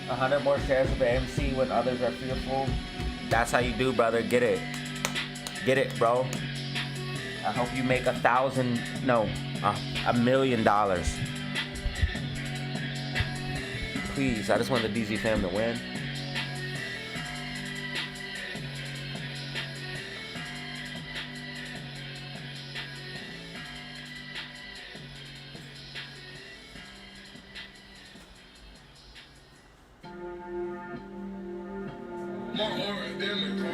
A 100 more shares of AMC when others are fearful. That's how you do, brother. Get it. Get it, bro. I hope you make $1 million. Please, I just want the DZ fam to win. My heart, damn it, bro.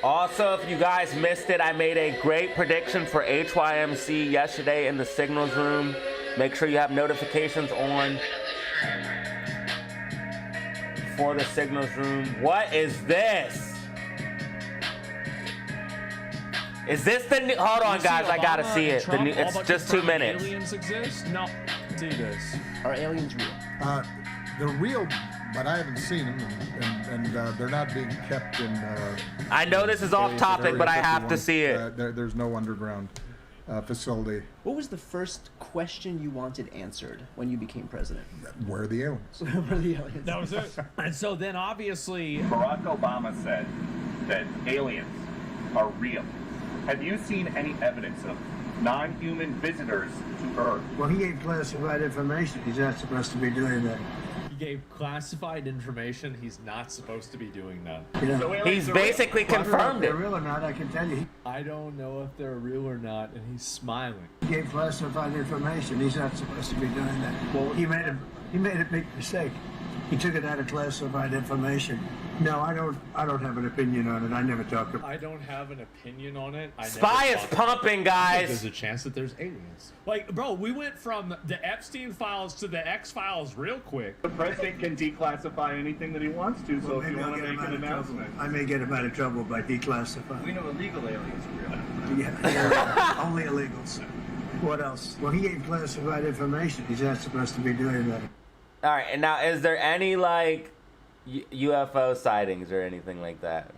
Also, if you guys missed it, I made a great prediction for HYMC yesterday in the signals room. Make sure you have notifications on for the signals room. What is this? Is this the new? Hold on, guys. I gotta see it. The new, it's just 2 minutes. Aliens exist? No. See this. Are aliens real? They're real, but I haven't seen them, and they're not being kept in. I know this is off topic, but I have to see it. There's no underground facility. What was the first question you wanted answered when you became president? Where are the aliens? Where are the aliens? That was it. And so then obviously Barack Obama said that aliens are real. Have you seen any evidence of non-human visitors to Earth? Well, he gave classified information. He's not supposed to be doing that. he gave classified information. He's not supposed to be doing that. You know, So aliens He's are real. basically well, I don't know if confirmed they're it. real or not, I can tell you. I don't know if they're real or not, and he's smiling. He gave classified information. He's not supposed to be doing that. Well, he made a big mistake. He took it out of classified information. No, I don't have an opinion on it. I never talk about it. I don't have an opinion on it. I Spy never is thought- pumping, There's guys. a chance that there's aliens. Like, bro, we went from the Epstein files to the X files real quick. The president can declassify anything that he wants to, so Well, if you maybe I'll want to get him make out an of trouble. announcement. I may get him out of trouble by declassifying. We know illegal aliens are real. Yeah, only illegals. What else? Well, he gave classified information. He's not supposed to be doing that. All right, and now is there any like UFO sightings or anything like that?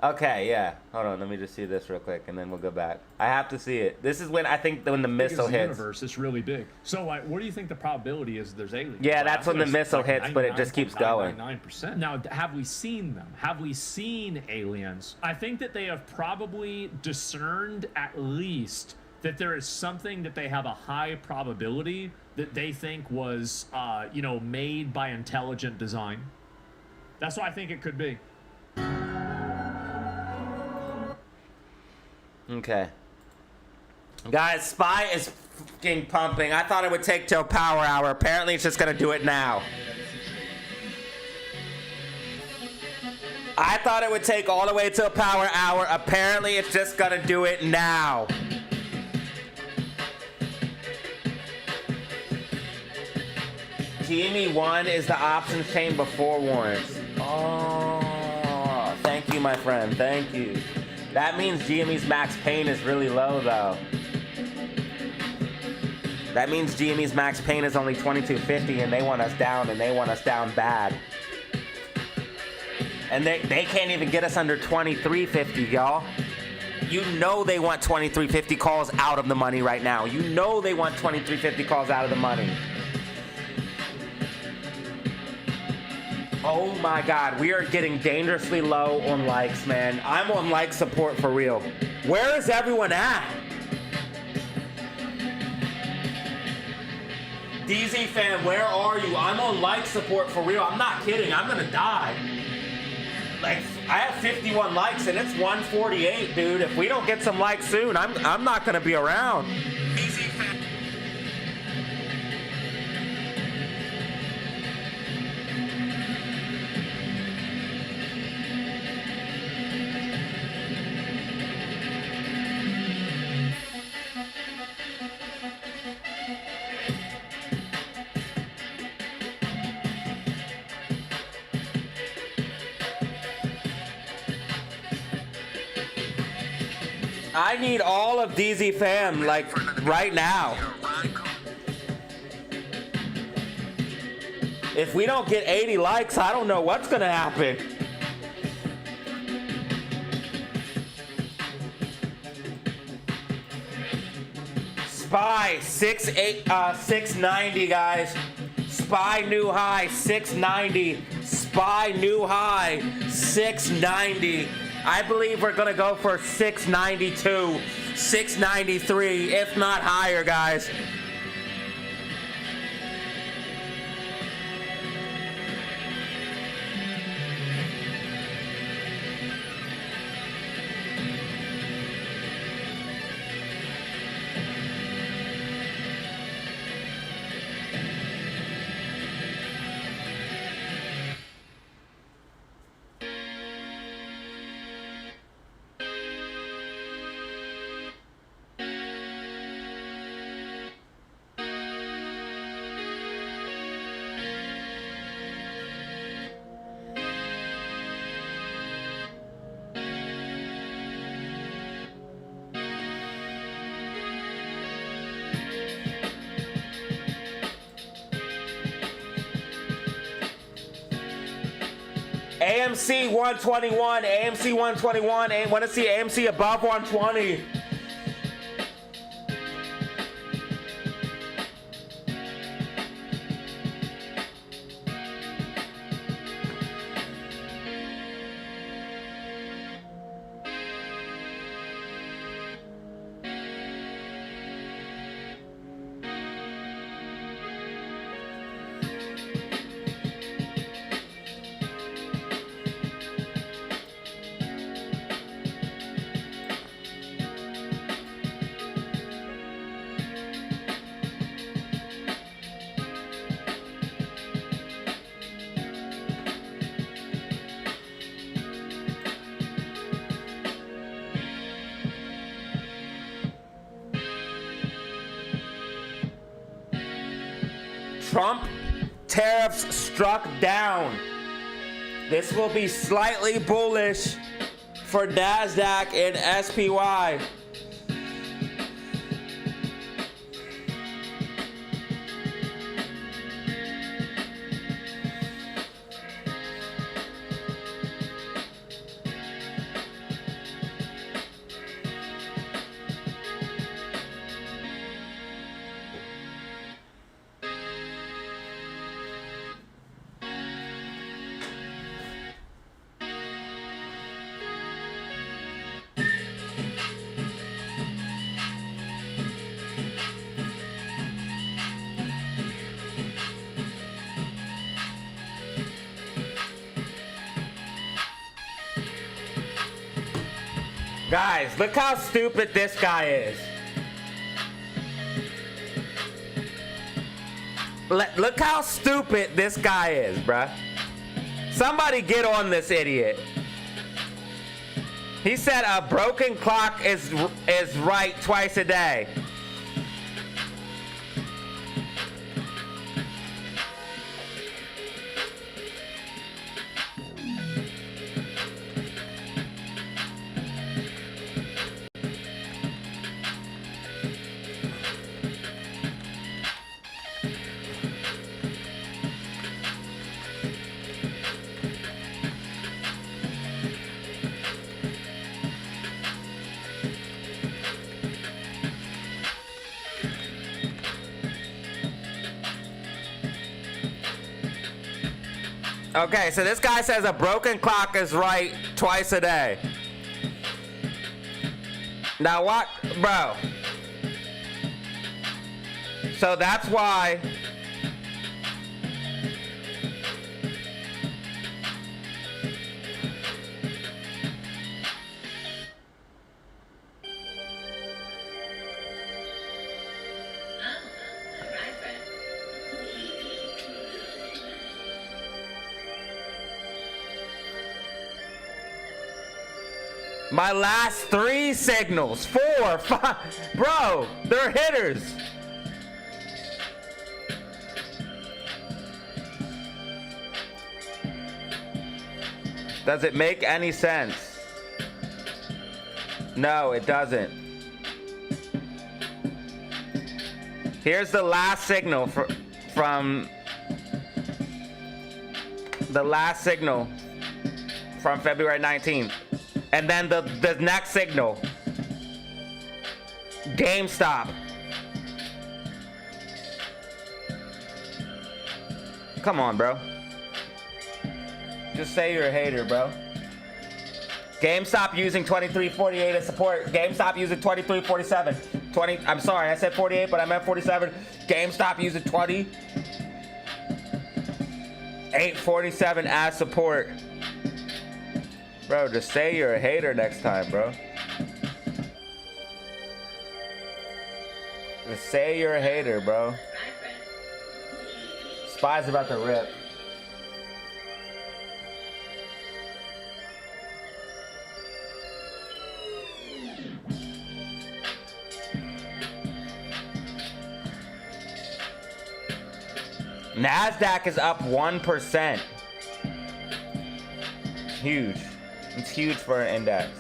Okay, yeah. Hold on, let me just see this real quick, and then we'll go back. I have to see it. This is when I think when the missile the hits. Universe is really big. So, like, what do you think the probability is there's aliens? Yeah, that's when the missile hits, but it just keeps going. 99%. Now, have we seen them? Have we seen aliens? I think that they have probably discerned at least that there is something that they have a high probability that they think was, made by intelligent design. That's what I think it could be. Okay. Guys, SPY is fucking pumping. I thought it would take till power hour. Apparently, it's just gonna do it now. I thought it would take all the way till power hour. Apparently, it's just gonna do it now. GME 1 is the options chain before warrants. Oh, thank you, my friend. Thank you. That means GME's max pain is really low, though. That means GME's max pain is only 2250, and they want us down, and they want us down bad. And they can't even get us under 2350, y'all. You know they want 2350 calls out of the money right now. You know they want 2350 calls out of the money. Oh my God, we are getting dangerously low on likes, man. I'm on like support for real. Where is everyone at? DZ fam, where are you? I'm on like support for real. I'm not kidding, I'm gonna die. Like, I have 51 likes and it's 148, dude. If we don't get some likes soon, I'm not gonna be around. I need all of DZ fam, like, right now. If we don't get 80 likes, I don't know what's gonna happen. SPY 690, guys. SPY new high 690. SPY new high 690. I believe we're gonna go for 692, 693, if not higher, guys. AMC 121, AMC 121, I want to see AMC above 120. Trump tariffs struck down. This will be slightly bullish for NASDAQ and SPY. Guys, look how stupid this guy is. Look how stupid this guy is, bruh. Somebody get on this idiot. He said a broken clock is right twice a day. Okay, so this guy says a broken clock is right twice a day. Now what, bro? So that's why. My last 3 signals, 4, 5, bro, they're hitters. Does it make any sense? No, it doesn't. Here's the last signal from February 19th. And then the next signal. GameStop. Come on, bro. Just say you're a hater, bro. GameStop using 2348 as support. GameStop using 2347. I'm sorry, I said 48, but I meant 47. GameStop using 2847 as support. Bro, just say you're a hater next time, bro. Just say you're a hater, bro. Spy's about to rip. NASDAQ is up 1%. Huge. It's huge for an index.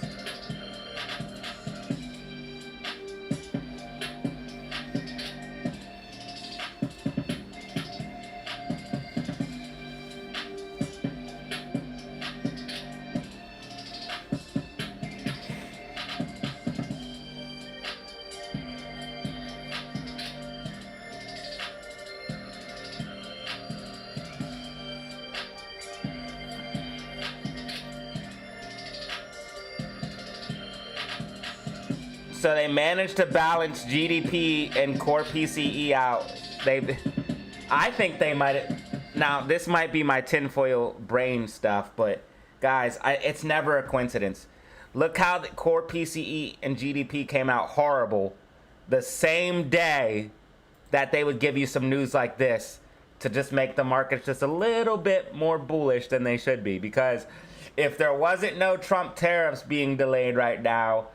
So they managed to balance GDP and core PCE out. I think they might. Now this might be my tinfoil brain stuff, but guys, it's never a coincidence. Look how the core PCE and GDP came out horrible the same day that they would give you some news like this to just make the markets just a little bit more bullish than they should be. Because if there wasn't no Trump tariffs being delayed right now,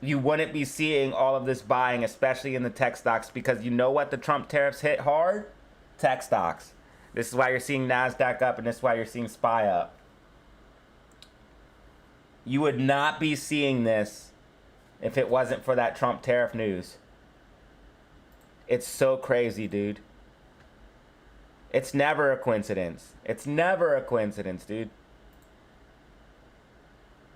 you wouldn't be seeing all of this buying, especially in the tech stocks, because you know what the Trump tariffs hit hard? Tech stocks. This is why you're seeing NASDAQ up, and this is why you're seeing SPY up. You would not be seeing this if it wasn't for that Trump tariff news. It's so crazy, dude. It's never a coincidence. It's never a coincidence, dude.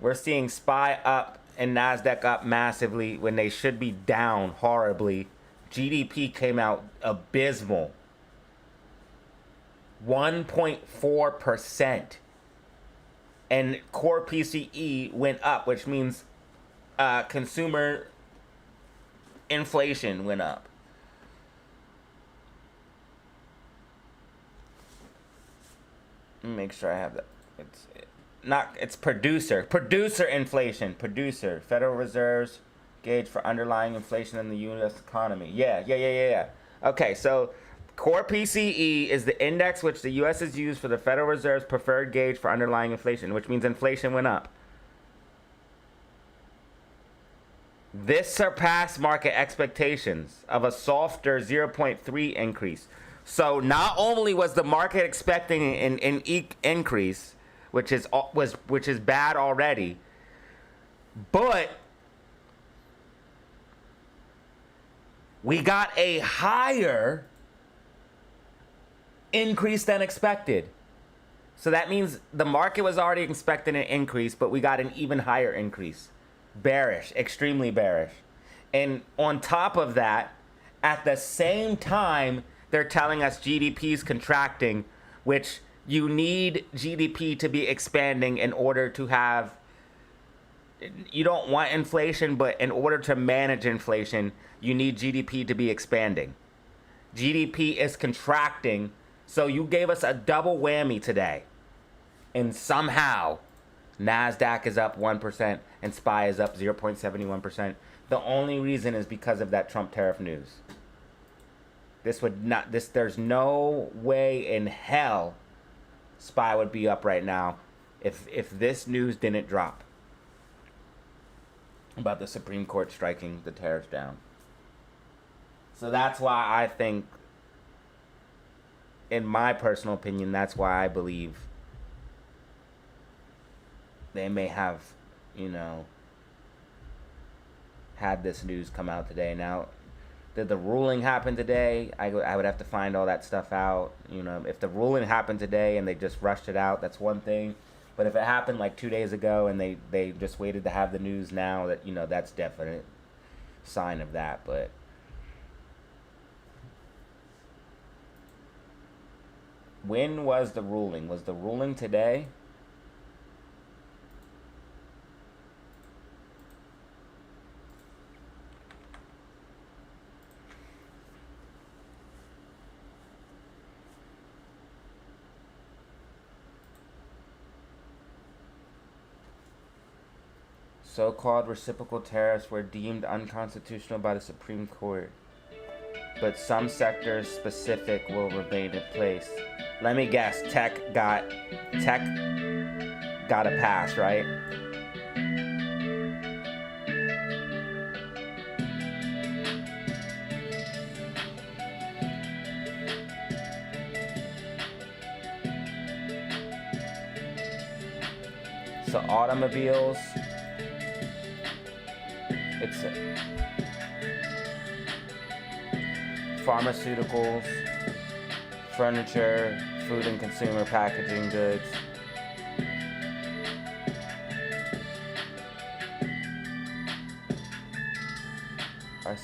We're seeing SPY up and NASDAQ up massively when they should be down horribly. GDP came out abysmal. 1.4%. And core PCE went up, which means consumer inflation went up. Let me make sure I have that. It's not, it's producer. Producer inflation. Producer. Federal Reserve's gauge for underlying inflation in the U.S. economy. Yeah. Okay, so core PCE is the index which the U.S. has used for the Federal Reserve's preferred gauge for underlying inflation, which means inflation went up. This surpassed market expectations of a softer 0.3 increase. So not only was the market expecting an increase, which is bad already, but we got a higher increase than expected. So that means the market was already expecting an increase, but we got an even higher increase. Bearish, extremely bearish. And on top of that, at the same time, they're telling us GDP is contracting, which you need GDP to be expanding in order to have, you don't want inflation, but in order to manage inflation, you need GDP to be expanding. GDP is contracting, so you gave us a double whammy today. And somehow, NASDAQ is up 1% and SPY is up 0.71%. The only reason is because of that Trump tariff news. There's no way in hell SPY would be up right now if this news didn't drop about the Supreme Court striking the tariffs down. So that's why I think, in my personal opinion, that's why I believe they may have, had this news come out today. Now, did the ruling happen today? I would have to find all that stuff out. If the ruling happened today and they just rushed it out, that's one thing. But if it happened like 2 days ago and they just waited to have the news now, that's definite sign of that. But when was the ruling? Was the ruling today? So-called reciprocal tariffs were deemed unconstitutional by the Supreme Court, but some sectors specific will remain in place. Let me guess, tech got a pass, right? So automobiles, it's pharmaceuticals, furniture, food and consumer packaging goods, are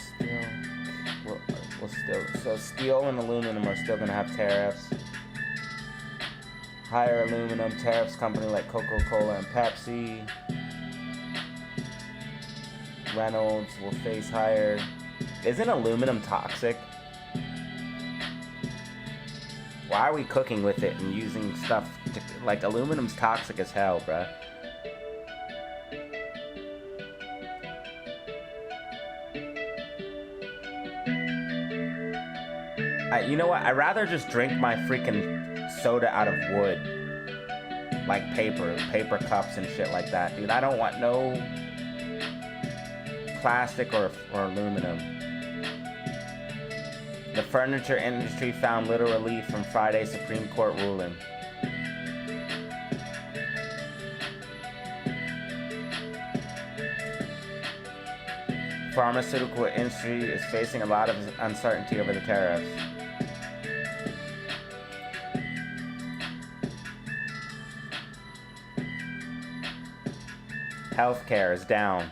still, so steel and aluminum are still going to have tariffs. Higher aluminum tariffs, company like Coca-Cola and Pepsi. Reynolds will face higher. Isn't aluminum toxic? Why are we cooking with it and using stuff like aluminum's toxic as hell, bruh? You know what? I'd rather just drink my freaking soda out of wood. Like paper cups and shit like that, dude. I don't want no plastic or aluminum. The furniture industry found little relief from Friday's Supreme Court ruling. Pharmaceutical industry is facing a lot of uncertainty over the tariffs. Healthcare is down.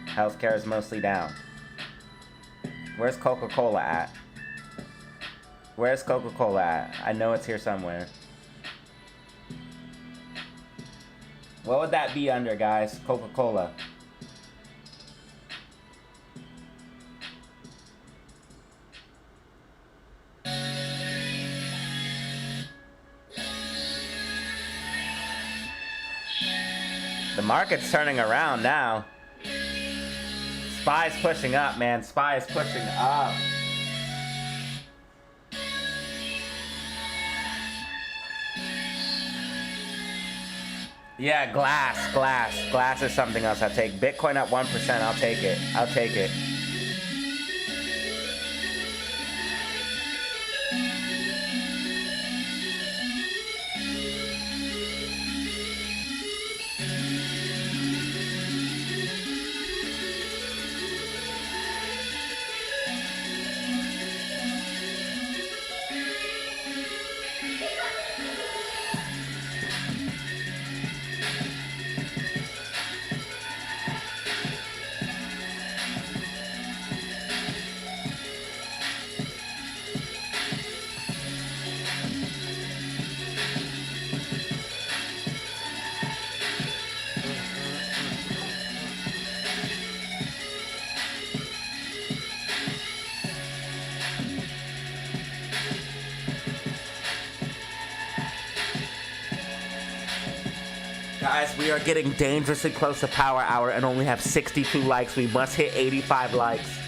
Healthcare is mostly down. Where's Coca-Cola at? Where's Coca-Cola at? I know it's here somewhere. What would that be under, guys? Coca-Cola. market's turning around now. SPY's pushing up, man. SPY is pushing up. Yeah, glass is something else I'll take. Bitcoin up 1%, I'll take it. I'll take it. Guys, we are getting dangerously close to Power Hour and only have 62 likes. We must hit 85 likes.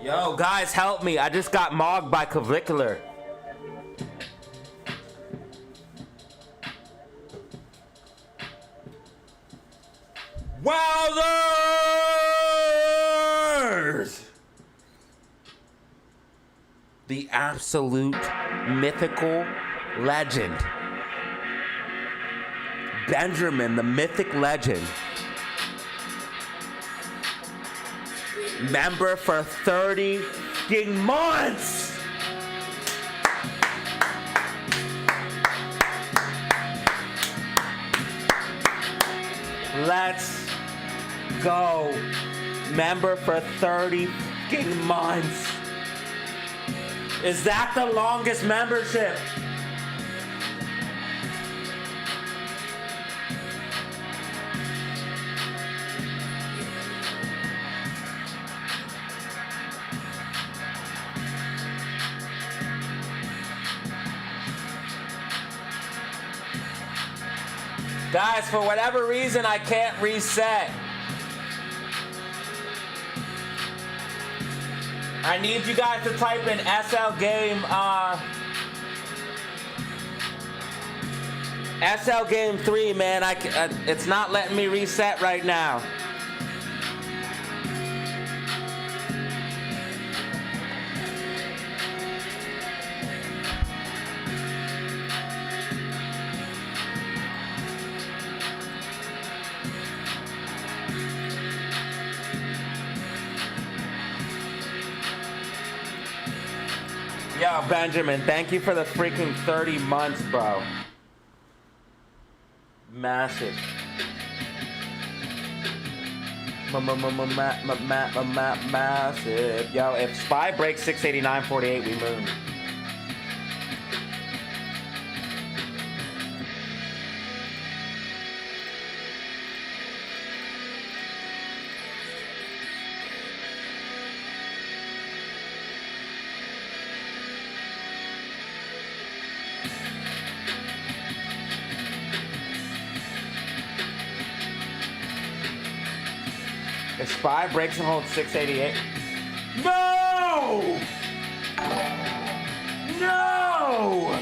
Yo, guys, help me. I just got mogged by Clavicular. Wowzers! The absolute mythical legend. Benjamin, the mythic legend. Member for 30 fucking months. Let's go. Member for 30 fucking months. Is that the longest membership? Guys, for whatever reason, I can't reset. I need you guys to type in SL Game, SL Game 3, man. It's not letting me reset right now. Yo, Benjamin, thank you for the freaking 30 months, bro. Massive. Massive. Yo, if Spy breaks 689.48, we move. If Spy breaks and holds 688. No! No!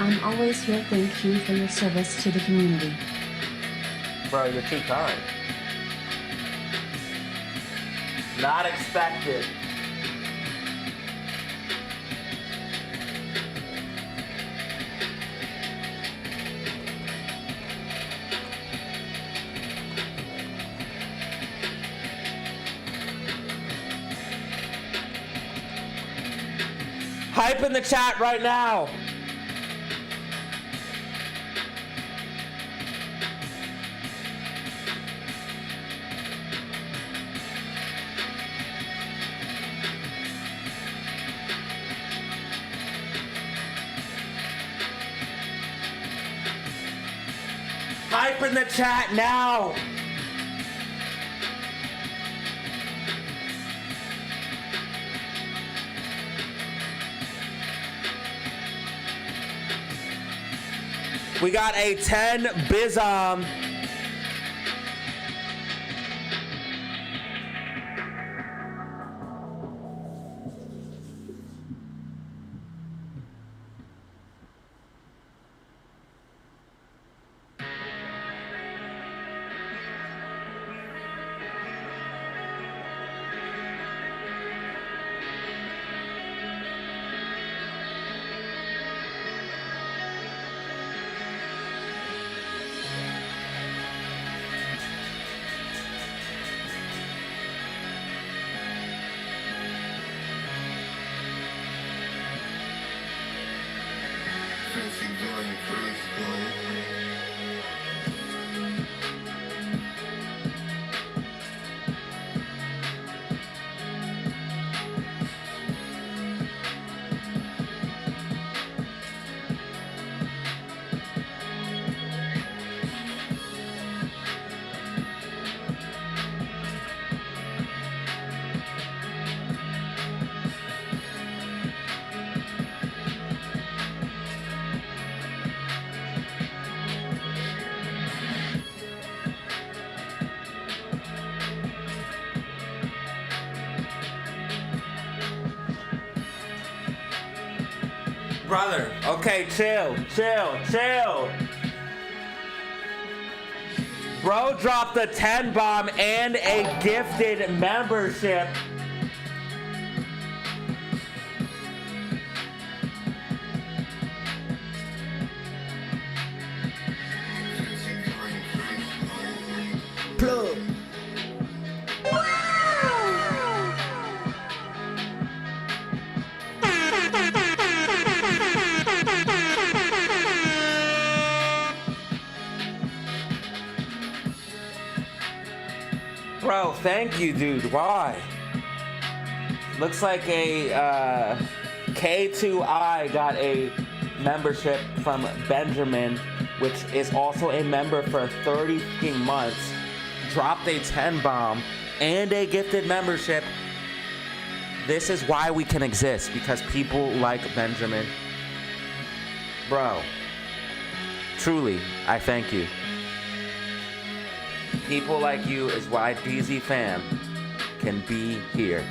I'm always here. Thank you for your service to the community. Bro, you're too kind. Not expected. Hype in the chat right now. Hype in the chat now. We got a 10 Bizom. Brother, okay, chill. Bro dropped a 10 bomb and a gifted membership. Plug. Bro, thank you, dude. Why? Looks like a K2I got a membership from Benjamin, which is also a member for 30 months. Dropped a 10 bomb and a gifted membership. This is why we can exist, because people like Benjamin. Bro, truly, I thank you. People like you is why DZ fam can be here.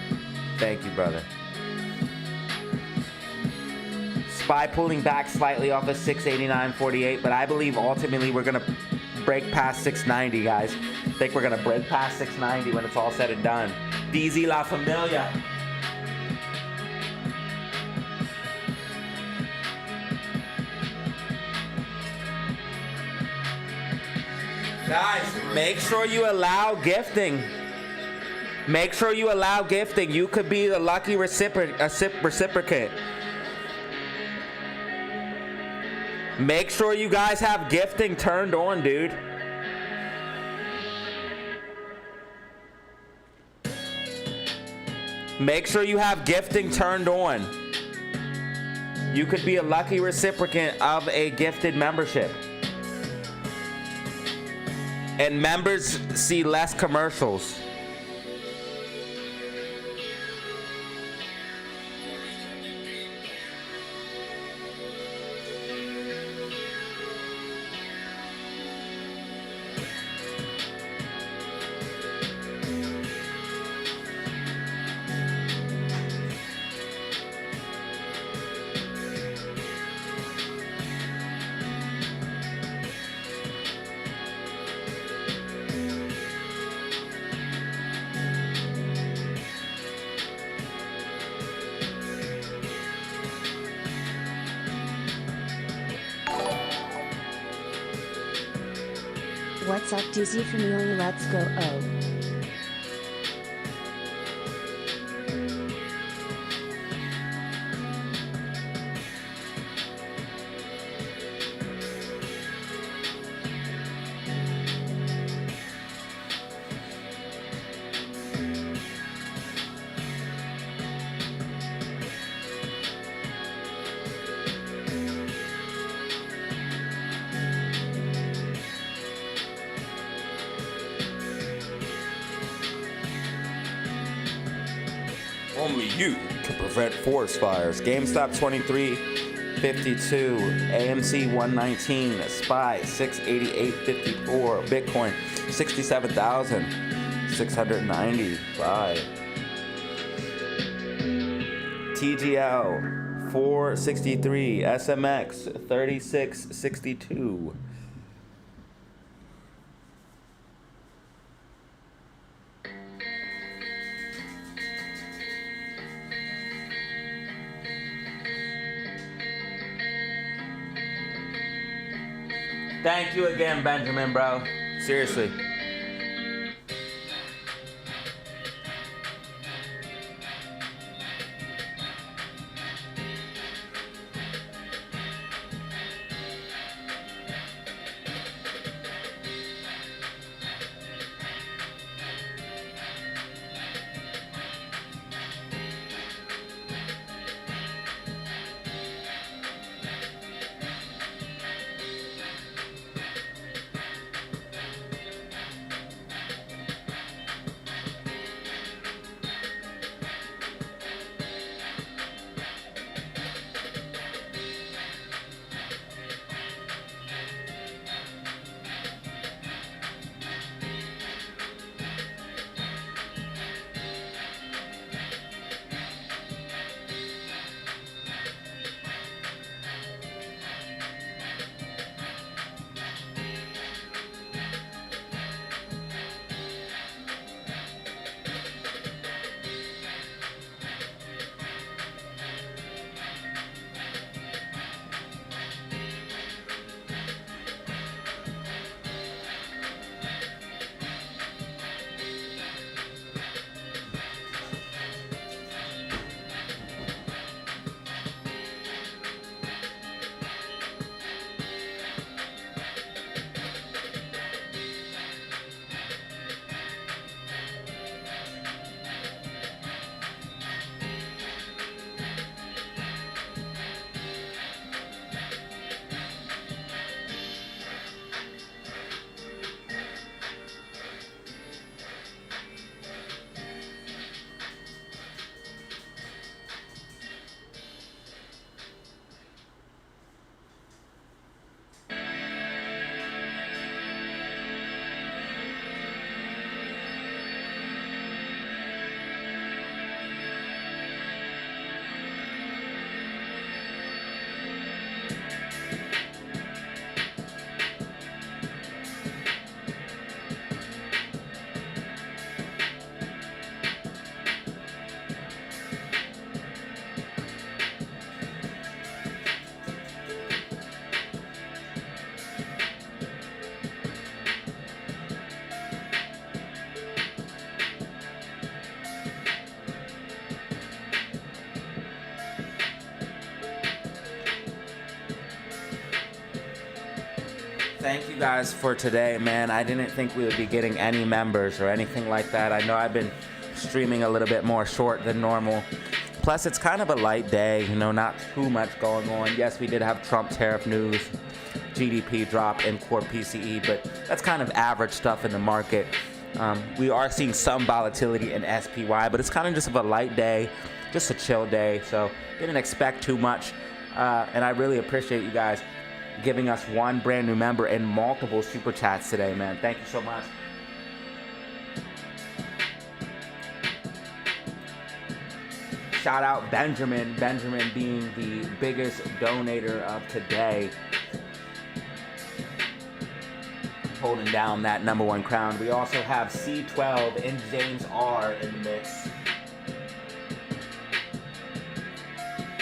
Thank you, brother. Spy pulling back slightly off of 689.48, but I believe ultimately we're gonna break past 690, guys. I think we're gonna break past 690 when it's all said and done. DZ La Familia. Guys, make sure you allow gifting. Make sure you allow gifting. You could be the lucky reciprocate. Make sure you guys have gifting turned on, dude. Make sure you have gifting turned on. You could be a lucky recipient of a gifted membership. And members see less commercials. What's up, DZ Family? Let's go. Oh. Only you can prevent forest fires. GameStop 2352, AMC 119, SPY 688.54, Bitcoin 67,695, TGL 463, SMX 3662. Thank you again, Benjamin, bro. Seriously. thank you guys for today, man. I didn't think we would be getting any members or anything like that. I know I've been streaming a little bit more short than normal. Plus, it's kind of a light day, you know, not too much going on. Yes, we did have Trump tariff news, GDP drop, and core PCE, but that's kind of average stuff in the market. We are seeing some volatility in SPY, but it's kind of just of a light day, just a chill day, so didn't expect too much. And I really appreciate you guys giving us one brand new member and multiple super chats today, man. Thank you so much. Shout out Benjamin. Benjamin being the biggest donator of today, holding down that #1 crown. We also have C12 and James R in the mix.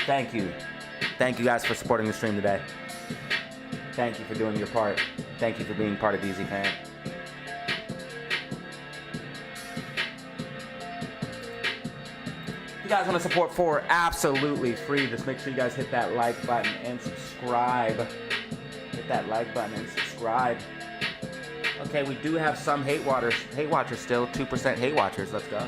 Thank you. Thank you guys for supporting the stream today. Thank you for doing your part. Thank you for being part of DZ Fan. If you guys want to support for absolutely free, just make sure you guys hit that like button and subscribe. Hit that like button and subscribe. Okay, we do have some hate watchers still. 2% hate watchers. Let's go.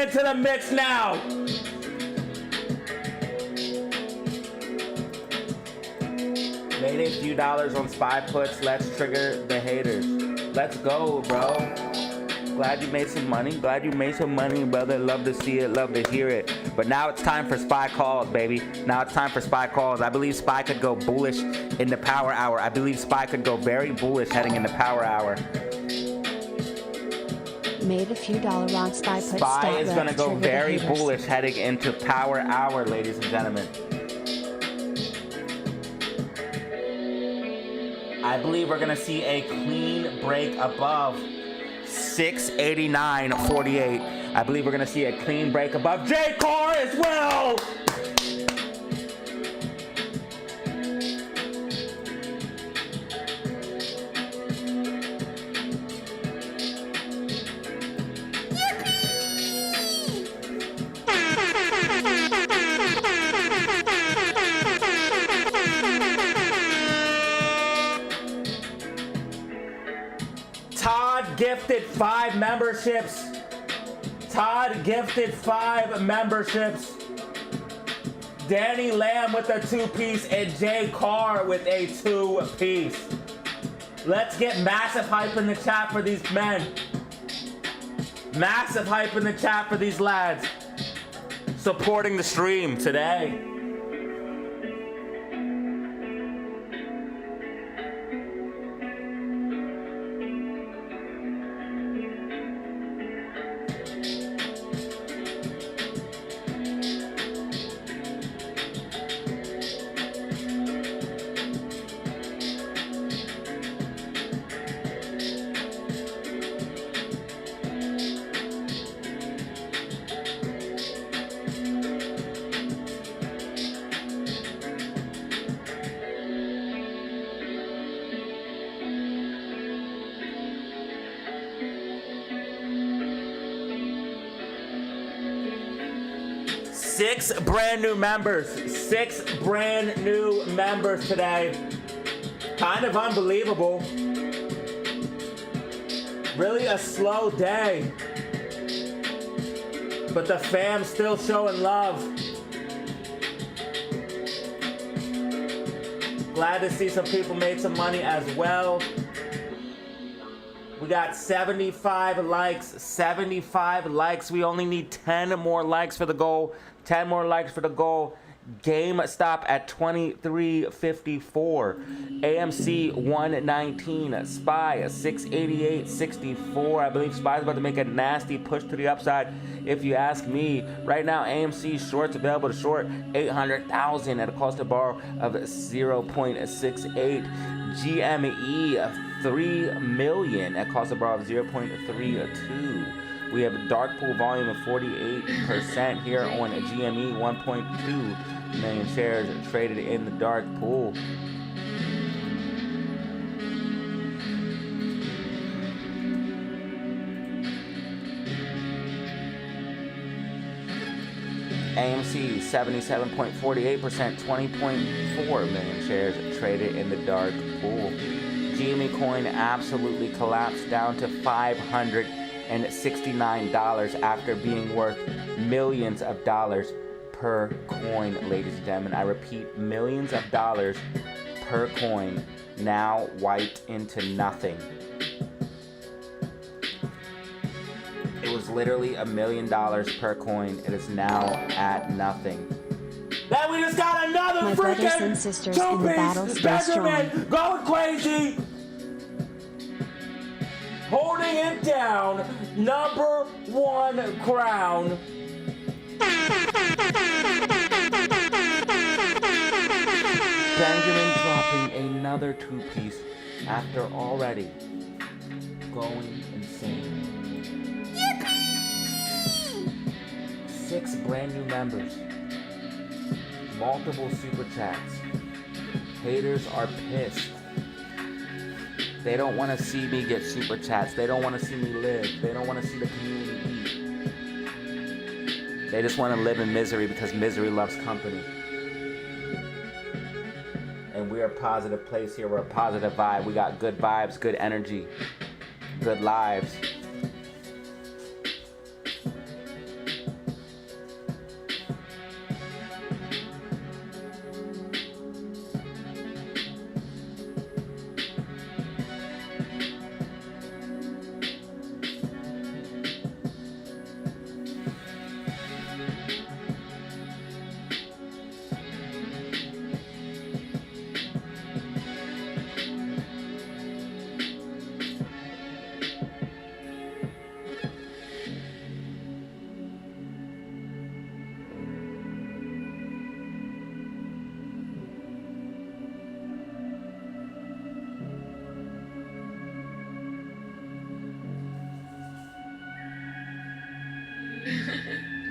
To the mix now. Made a few dollars on SPY puts. Let's trigger the haters. Let's go, bro. Glad you made some money. Glad you made some money, brother. Love to see it. Love to hear it. But now it's time for SPY calls, baby. Now it's time for SPY calls. I believe SPY could go bullish in the power hour. I believe SPY could go very bullish heading in the power hour. Made a few dollar on SPY puts. SPY is going to go very bullish heading into power hour, ladies and gentlemen. I believe we're going to see a clean break above 689.48. I believe we're going to see a clean break above J Car as well. Gifted 5 memberships. Todd gifted 5 memberships. Danny Lamb with a 2-piece and Jay Carr with a 2-piece. Let's get massive hype in the chat for these men. Massive hype in the chat for these lads supporting the stream today. 6 brand new members. 6 brand new members today. Kind of unbelievable. Really a slow day. But the fam's still showing love. Glad to see some people made some money as well. We got 75 likes. 75 likes. We only need 10 more likes for the goal. 10 more likes for the goal. GameStop at 23.54. AMC 119. SPY 688.64. I believe SPY is about to make a nasty push to the upside. If you ask me, right now AMC shorts available to short 800,000 at a cost to borrow of 0.68. GME 3 million at cost of borrow of 0.32. We have a dark pool volume of 48% here on GME. 1.2 million shares traded in the dark pool. AMC 77.48%, 20.4 million shares traded in the dark pool. GME coin absolutely collapsed down to $569 after being worth millions of dollars per coin, ladies and gentlemen. I repeat, millions of dollars per coin, now wiped into nothing. It was literally $1 million per coin. It is now at nothing. Then we just got another My brothers and freaking sisters in the battle stay Benjamin strong. going crazy. Holding it down, #1 crown. Benjamin dropping another 2-piece after already going insane. 6 brand new members. Multiple super chats. Haters are pissed. They don't want to see me get super chats. They don't want to see me live. They don't want to see the community eat. They just want to live in misery because misery loves company. And we're a positive place here. We're a positive vibe. We got good vibes, good energy, good lives.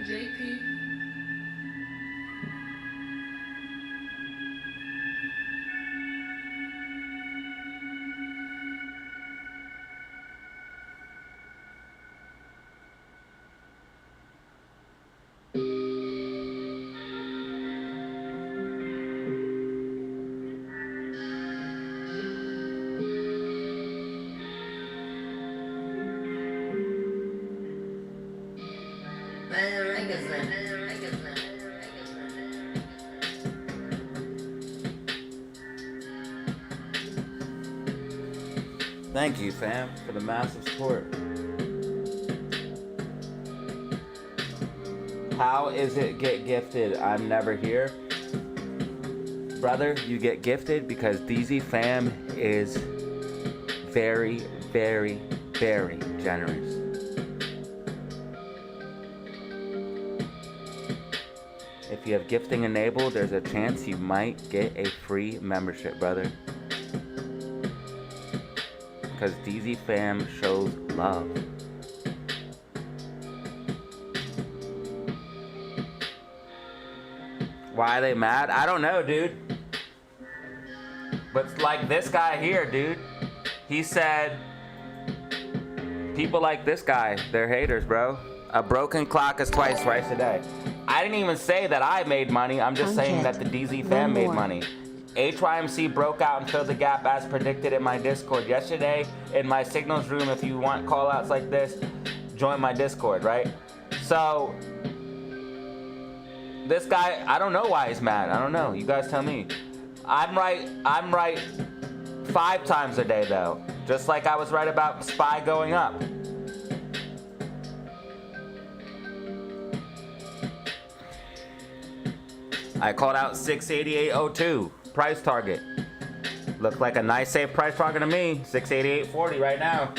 JP. Thank you, fam, for the massive support. How is it get gifted? I'm never here. Brother, you get gifted because DZ fam is very, very, very generous. If you have gifting enabled, there's a chance you might get a free membership, brother. Because DZ fam shows love. Why are they mad? I don't know, dude. But like this guy here, dude. He said, people like this guy, they're haters, bro. A broken clock is twice a day. I didn't even say that I made money. I'm just saying that the DZ fam made money. HYMC broke out and filled the gap as predicted in my Discord yesterday in my signals room. If you want call outs like this, join my Discord, right? So this guy, I don't know why he's mad. I don't know. You guys tell me. I'm right 5 times a day though. Just like I was right about SPY going up. I called out 688.02 price target. Looked like a nice safe price target to me. 688.40 right now.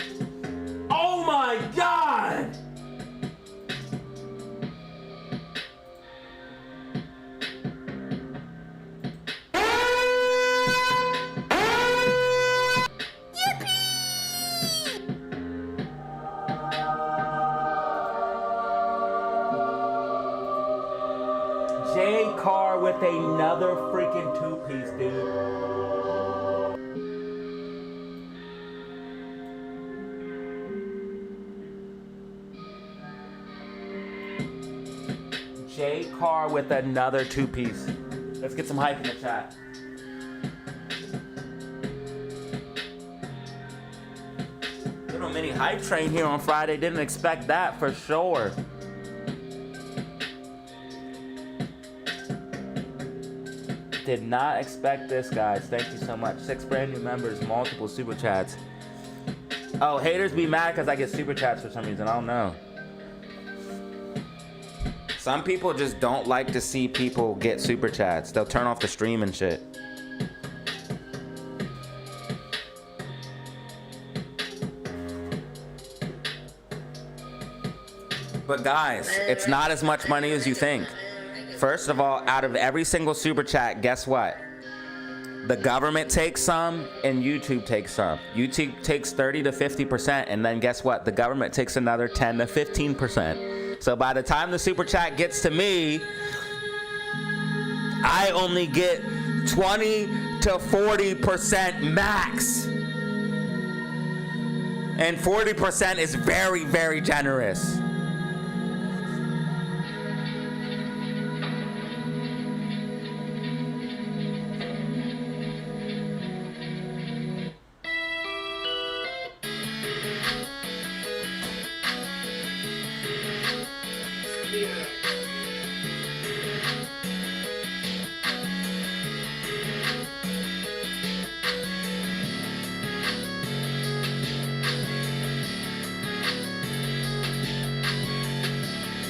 Oh my God! J Car with another freaking 2-piece, dude. J Car with another 2-piece. Let's get some hype in the chat. Little mini hype train here on Friday. Didn't expect that for sure. Did not expect this, guys. Thank you so much. 6 brand new members, multiple super chats. Oh, haters be mad because I get super chats for some reason. I don't know. Some people just don't like to see people get super chats. They'll turn off the stream and shit. But guys, it's not as much money as you think. First of all, out of every single super chat, guess what? The government takes some and YouTube takes some. YouTube takes 30 to 50%, and then guess what? The government takes another 10 to 15%. So by the time the super chat gets to me, I only get 20 to 40% max. And 40% is very, very generous.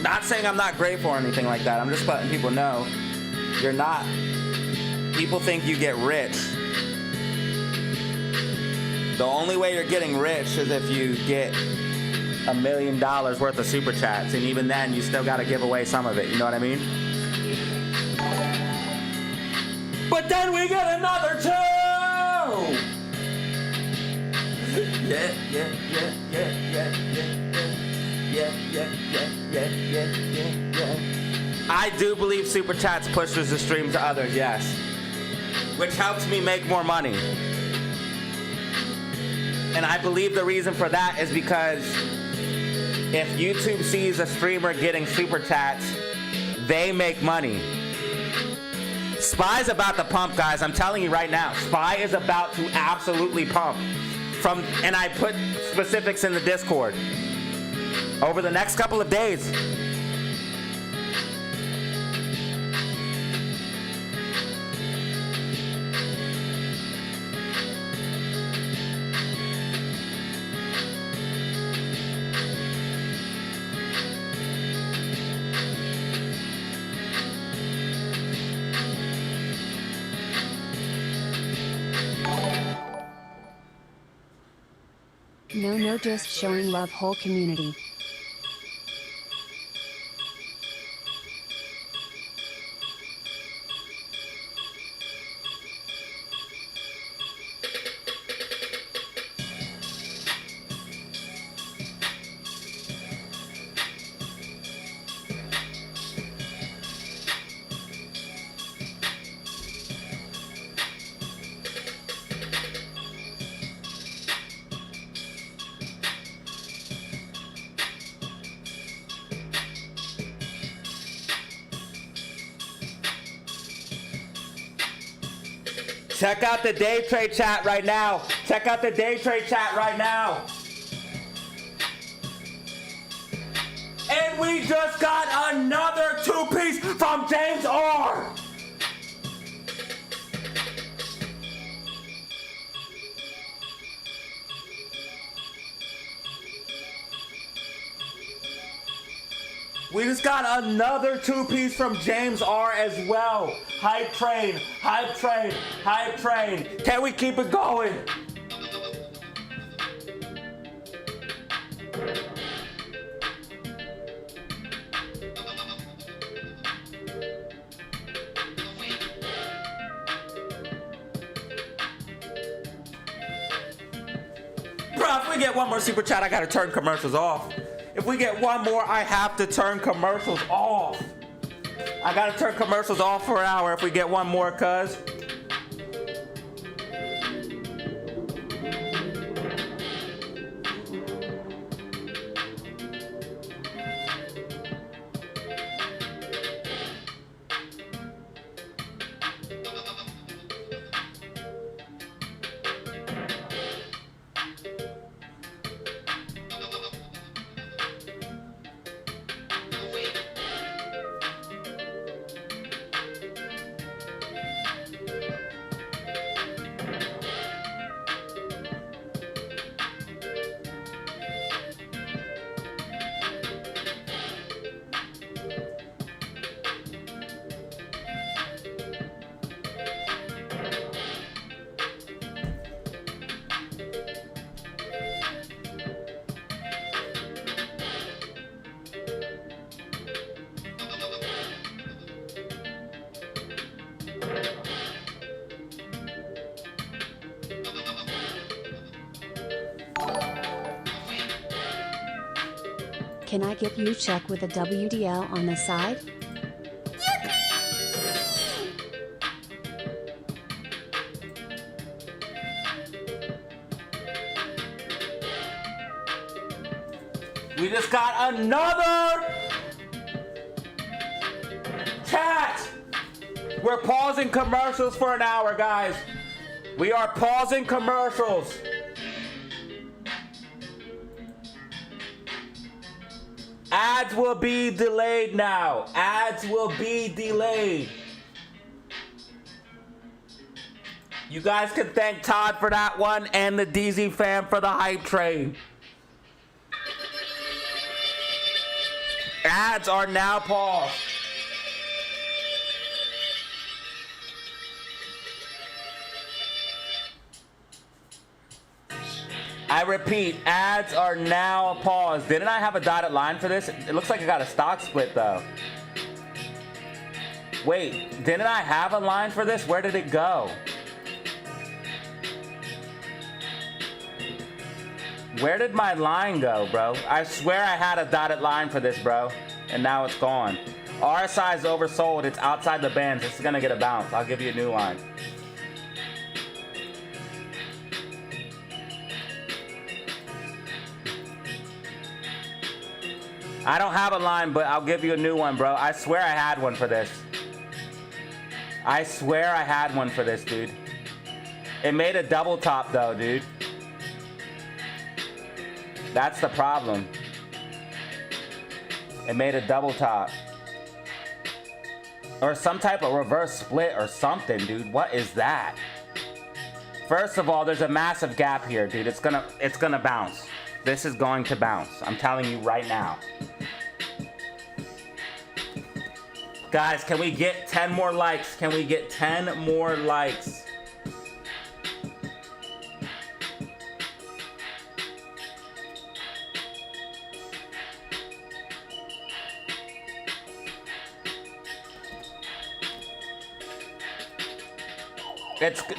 Not saying I'm not grateful or anything like that. I'm just letting people know you're not. People think you get rich. The only way you're getting rich is if you get $1 million worth of super chats, and even then you still got to give away some of it. You know what I mean? But then we get another 2! Yeah. I do believe super chats pushes the stream to others, yes. Which helps me make more money. And I believe the reason for that is because if YouTube sees a streamer getting super chats, they make money. SPY's about to pump, guys. I'm telling you right now, SPY is about to absolutely pump. And I put specifics in the Discord. Over the next couple of days. No, just showing love whole community. Check out the day trade chat right now. Check out the day trade chat right now. And we just got another two-piece from James R. We just got another two-piece from James R as well. Hype train, hype train, hype train. Can we keep it going? Bro, if we get one more super chat, I gotta turn commercials off. If we get one more, I have to turn commercials off. I gotta turn commercials off for an hour if we get one more, cuz. Can I get you check with a WDL on the side? We just got another chat. We're pausing commercials for an hour, guys. We are pausing commercials. Ads will be delayed now. Ads will be delayed. You guys can thank Todd for that one and the DZ fam for the hype train. Ads are now paused. I repeat, ads are now paused. Didn't I have a dotted line for this? It looks like I got a stock split though. Wait, didn't I have a line for this? Where did it go? Where did my line go, bro? I swear I had a dotted line for this, bro. And now it's gone. RSI is oversold. It's outside the bands. This is gonna get a bounce. I'll give you a new line. I don't have a line, but I'll give you a new one, bro. I swear I had one for this. I swear I had one for this, dude. It made a double top, though, dude. That's the problem. It made a double top. Or some type of reverse split or something, dude. What is that? First of all, there's a massive gap here, dude. It's gonna bounce. This is going to bounce. I'm telling you right now. Guys, can we get 10 more likes? Can we get 10 more likes?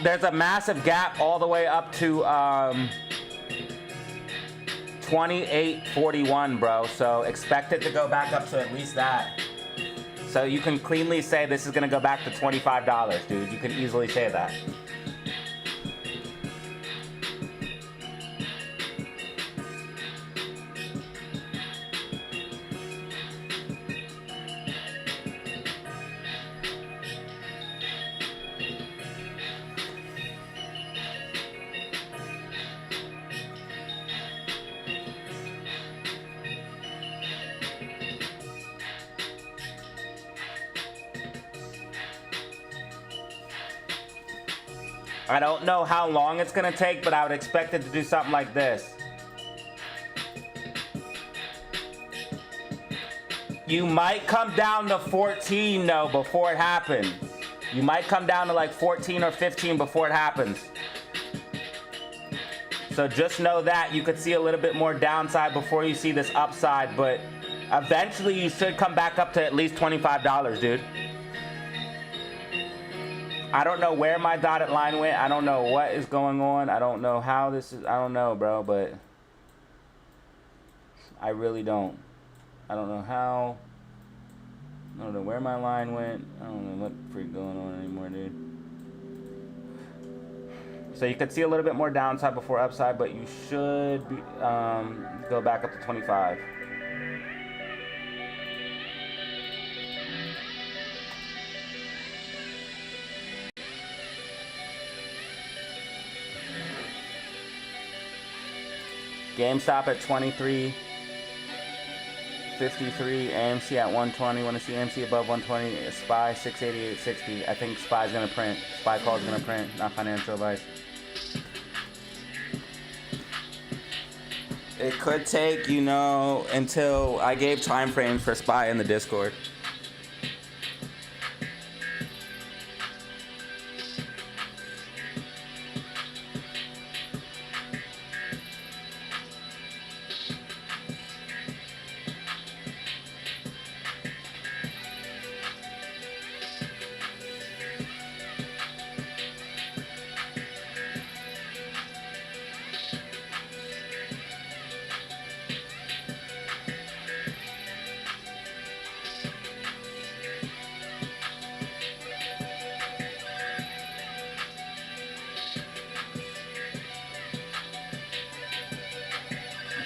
There's a massive gap all the way up to 28.41, bro. So expect it to go back up to at least that. So you can cleanly say this is gonna go back to $25, dude. You can easily say that. I don't know how long it's gonna take, but I would expect it to do something like this. You might come down to 14 though before it happens. You might come down to like 14 or 15 before it happens. So just know that you could see a little bit more downside before you see this upside, but eventually you should come back up to at least $25, dude. I don't know where my dotted line went. I don't know what is going on. I don't know how this is. I don't know, bro, but I really don't. I don't know how. I don't know where my line went. I don't know what freak going on anymore, dude. So you could see a little bit more downside before upside, but you should be, go back up to 25. GameStop at 23.53, AMC at 120. Want to see AMC above 120? SPY 688.60. I think SPY's gonna print. SPY call's gonna print. Not financial advice. It could take, you know, until I gave time frames for SPY in the Discord.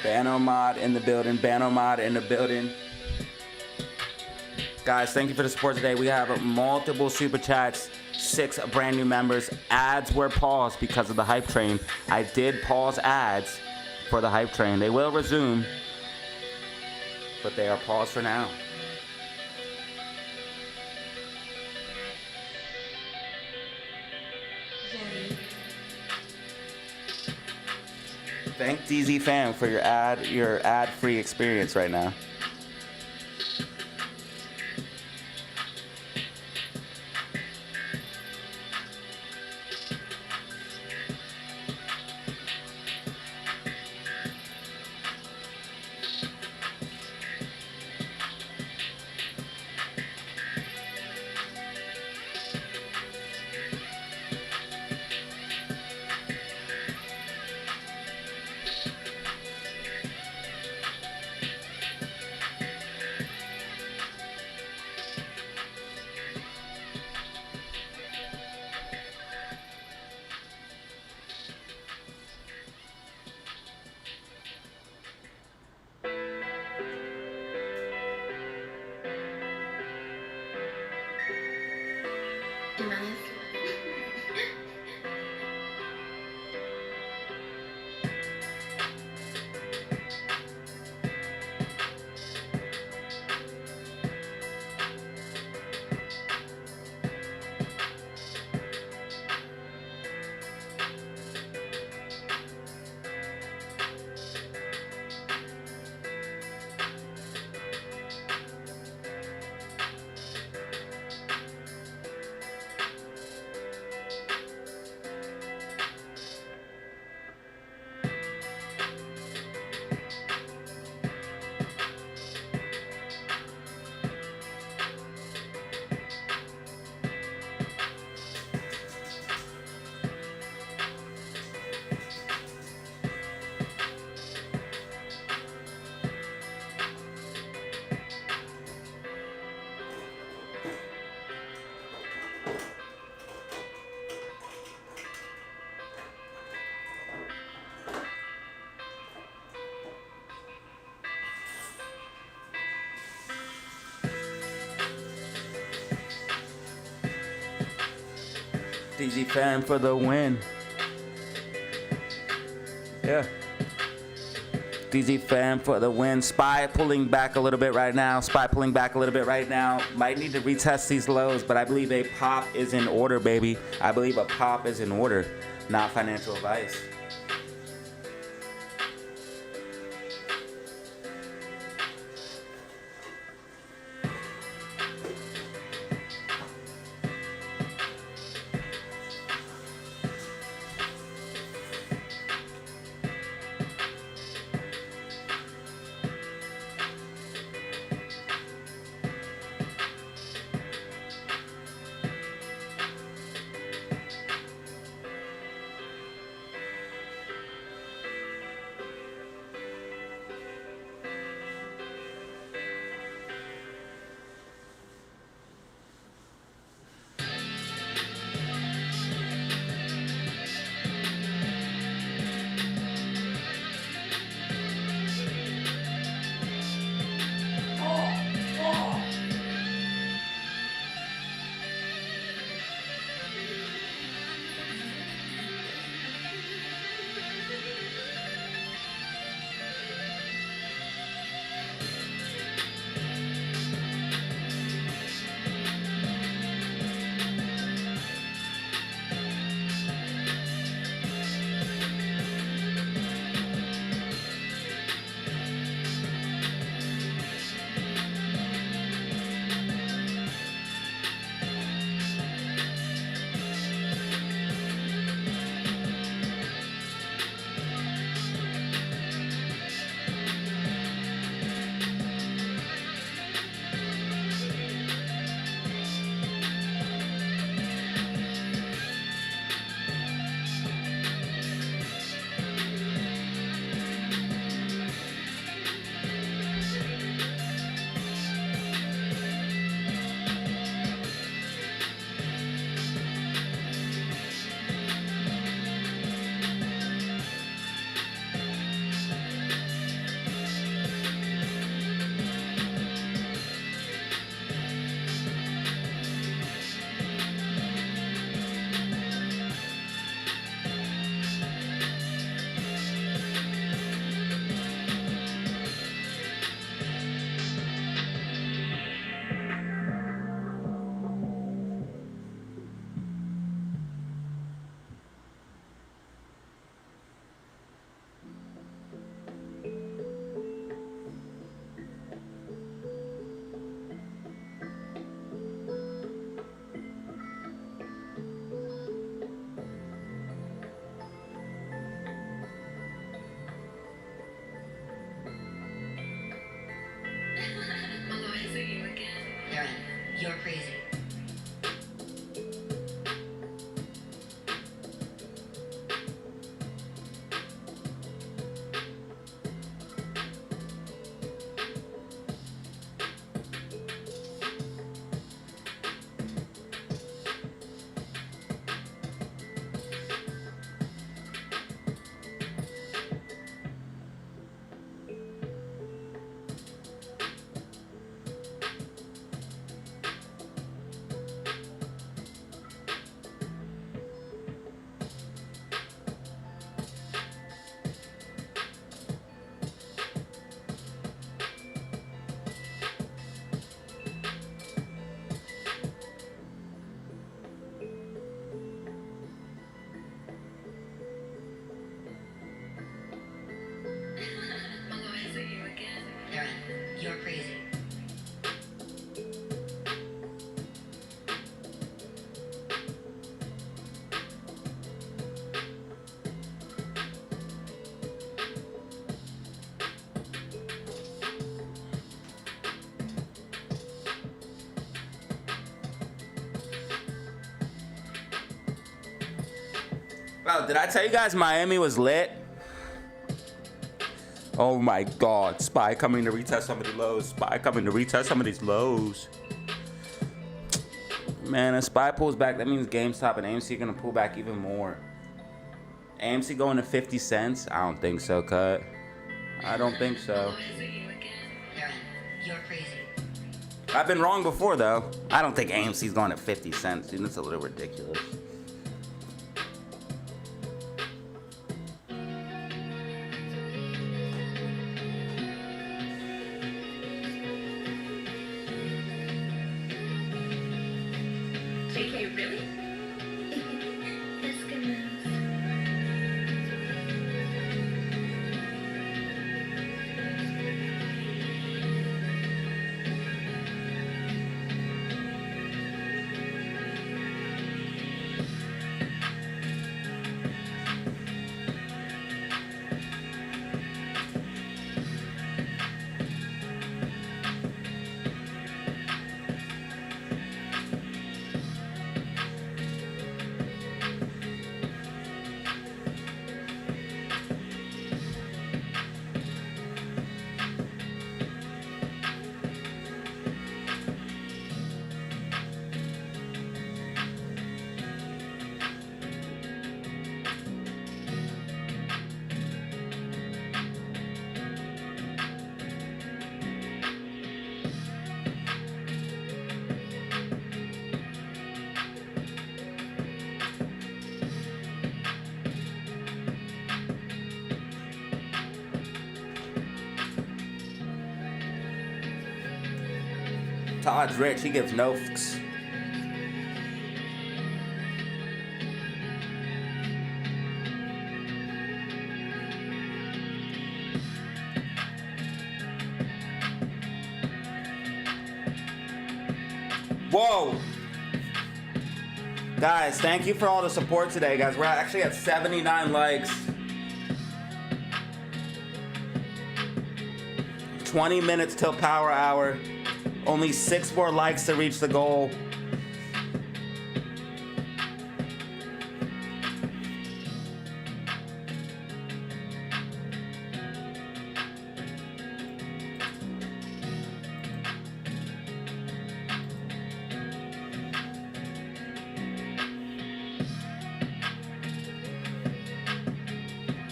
Banomod in the building. Banomod in the building. Guys, thank you for the support today. We have multiple super chats, 6 brand new members. Ads were paused because of the hype train. I did pause ads for the hype train. They will resume, but they are paused for now. Thank DZ Fam for your ad-free experience right now. DZ Fam for the win. Yeah. DZ fan for the win. SPY pulling back a little bit right now. SPY pulling back a little bit right now. Might need to retest these lows, but I believe a pop is in order, baby. I believe a pop is in order, not financial advice. You're crazy. You're crazy. Wow, did I tell you guys Miami was lit? Oh my God, SPY coming to retest some of the lows. SPY coming to retest some of these lows. Man, if SPY pulls back, that means GameStop and AMC are gonna pull back even more. AMC going to 50 cents? I don't think so, cut. I don't think so. You're crazy. I've been wrong before though. I don't think AMC's going to 50 cents, dude. That's a little ridiculous. Todd's rich. He gives no fucks. Whoa! Guys, thank you for all the support today, guys. We're actually at 79 likes. 20 minutes till power hour. Only 6 more likes to reach the goal.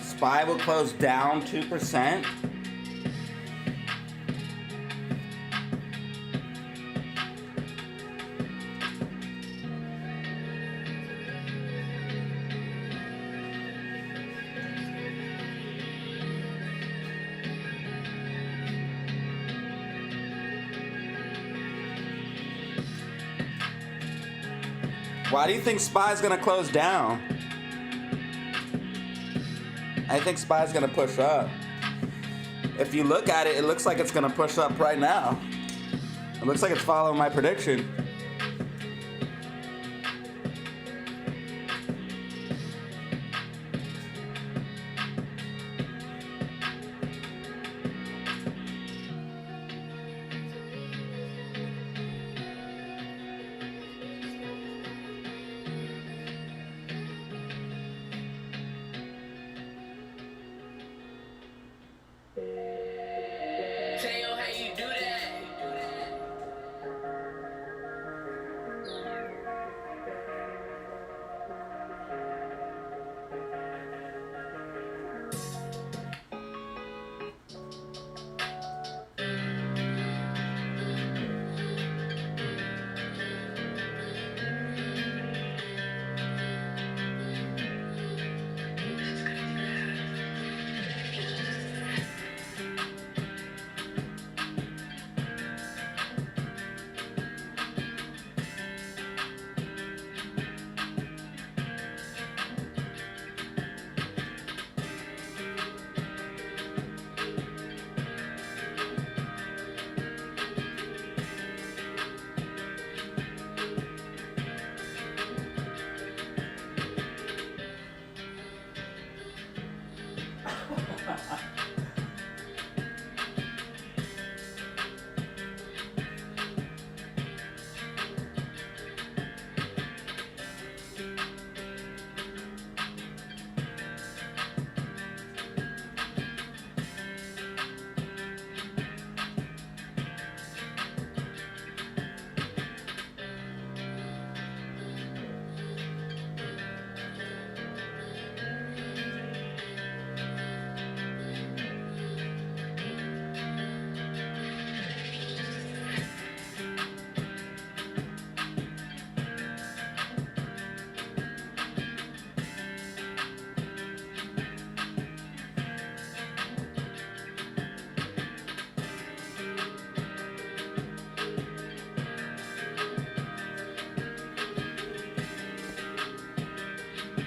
SPY will close down 2%. Why do you think SPY's gonna close down? I think SPY's gonna push up. If you look at it, it looks like it's gonna push up right now. It looks like it's following my prediction.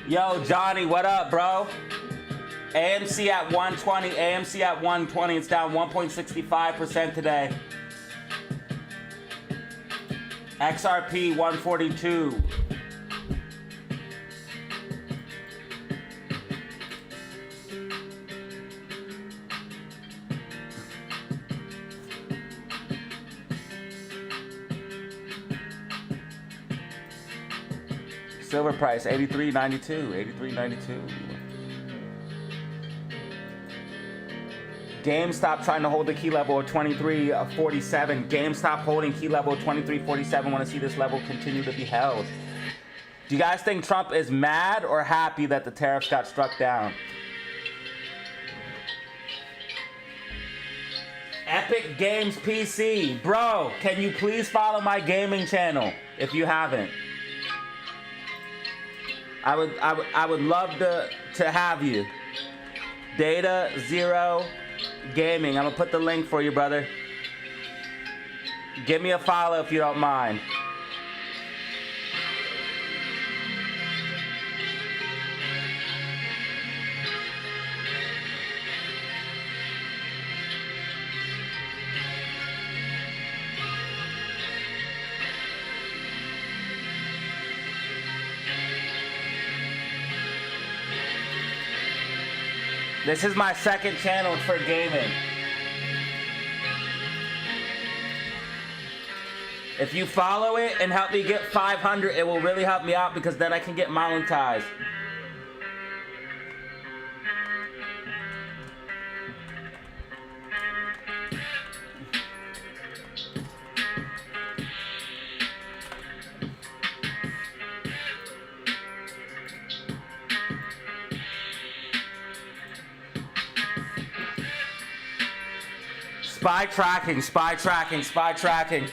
Yo, Johnny, what up, bro? AMC at 120, AMC at 120. It's down 1.65% today. XRP 142. Silver price 83.92, 83.92. GameStop trying to hold the key level of 23.47. GameStop holding key level of 23.47. Want to see this level continue to be held. Do you guys think Trump is mad or happy that the tariffs got struck down? Epic Games PC. Bro, can you please follow my gaming channel if you haven't? I would love to have you. Data Zero Gaming. I'm gonna put the link for you, brother. Give me a follow if you don't mind. This is my second channel for gaming. If you follow it and help me get 500, it will really help me out because then I can get monetized. Spy tracking, spy tracking, spy tracking.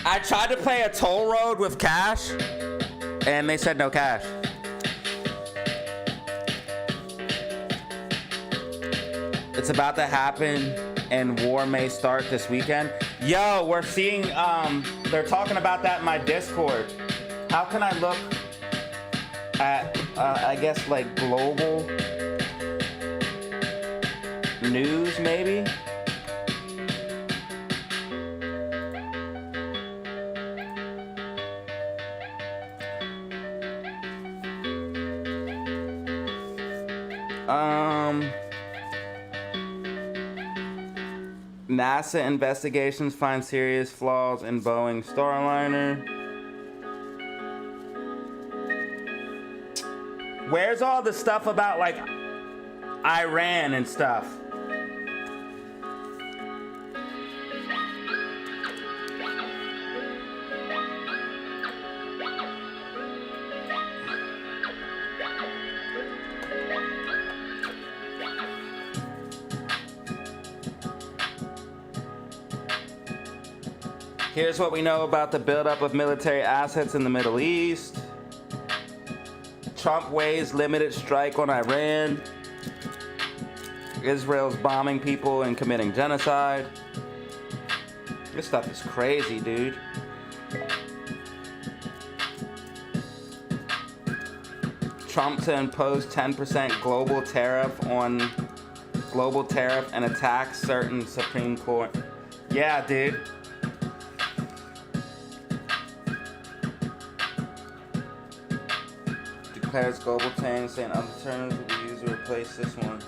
I tried to play a toll road with cash, and they said no cash. It's about to happen, and war may start this weekend. Yo, we're seeing, they're talking about that in my Discord. How can I look at, I guess, like, global news, maybe? NASA investigations find serious flaws in Boeing Starliner. Where's all the stuff about, like, Iran and stuff? Here's what we know about the buildup of military assets in the Middle East. Trump weighs limited strike on Iran. Israel's bombing people and committing genocide. This stuff is crazy, dude. Trump to impose 10% global tariff and attack certain Supreme Court. Yeah, dude. Declares global tanks and alternatives will be used to replace this one.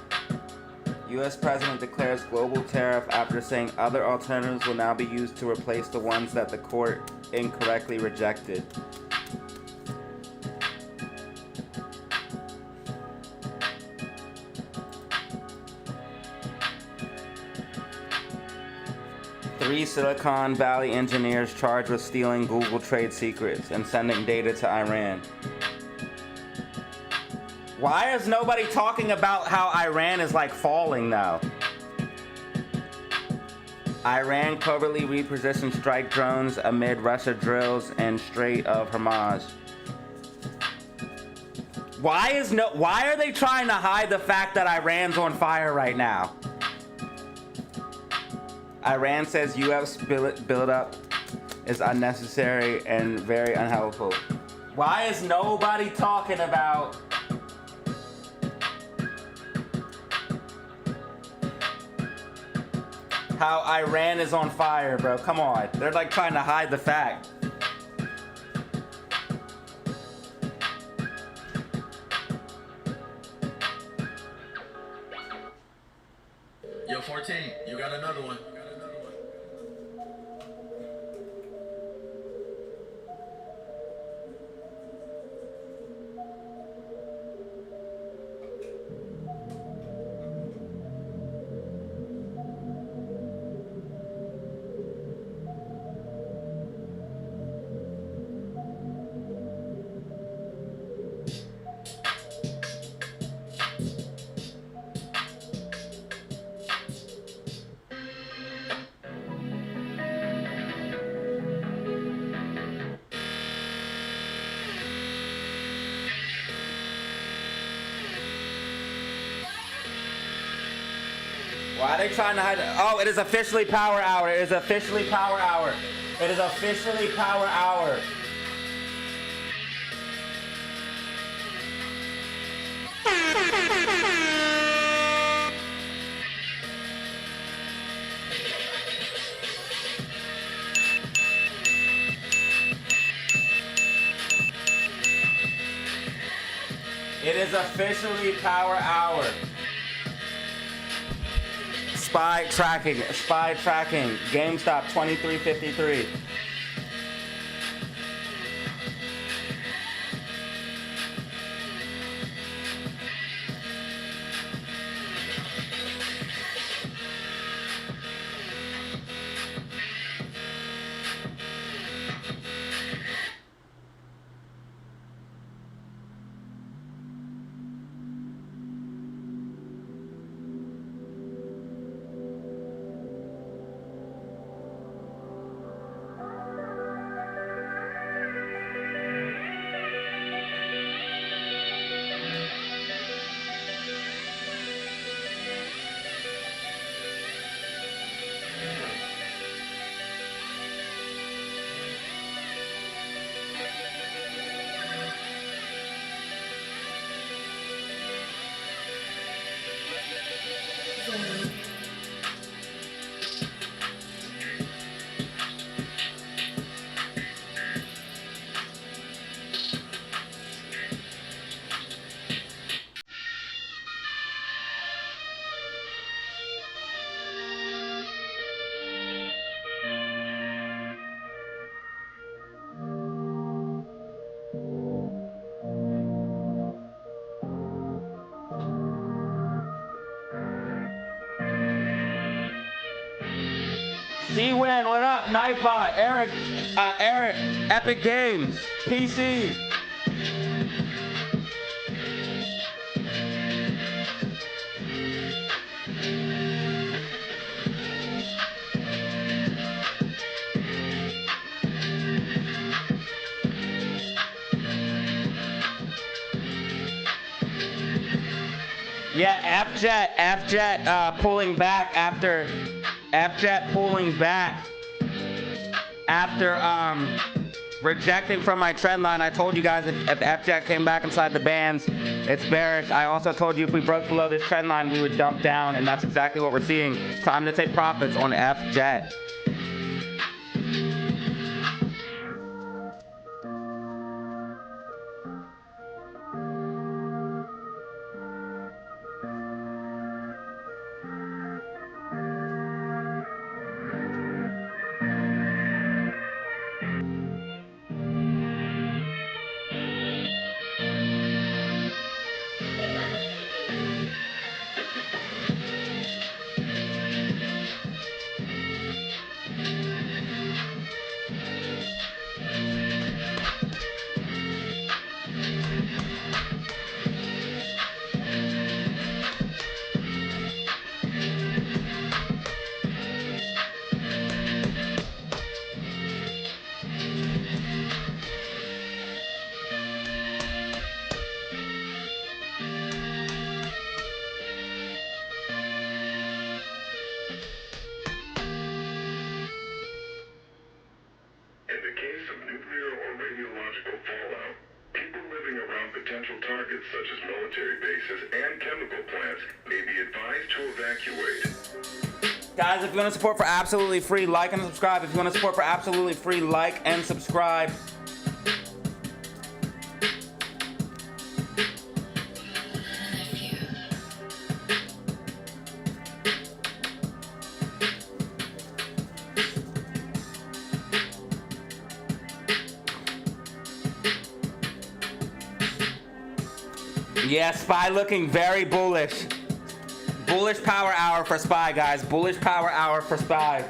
U.S. President declares global tariff after saying other alternatives will now be used to replace the ones that the court incorrectly rejected. Three Silicon Valley engineers charged with stealing Google trade secrets and sending data to Iran. Why is nobody talking about how Iran is like falling now? Iran covertly repositioned strike drones amid Russia drills in Strait of Hormuz. Why are they trying to hide the fact that Iran's on fire right now? Iran says U.S. buildup is unnecessary and very unhelpful. Why is nobody talking about how Iran is on fire, bro? Come on. They're like trying to hide the fact. Yo, 14, you got another one. Why are they trying to hide it? Oh, it is officially power hour. It is officially power hour. It is officially power hour. It is officially power hour. Spy tracking, GameStop 2353. C-Win, what up? Nightbot, Eric, Epic Games, PC. Yeah, F-Jet pulling back after rejecting from my trend line. I told you guys if F-Jet came back inside the bands, it's bearish. I also told you if we broke below this trend line, we would dump down, and that's exactly what we're seeing. Time to take profits on F-Jet. potential targets such as military bases and chemical plants may be advised to evacuate. Guys, if you want to support for absolutely free, like and subscribe. If you want to support for absolutely free, like and subscribe. Yeah, SPY looking very bullish. Bullish power hour for SPY, guys. Bullish power hour for SPY.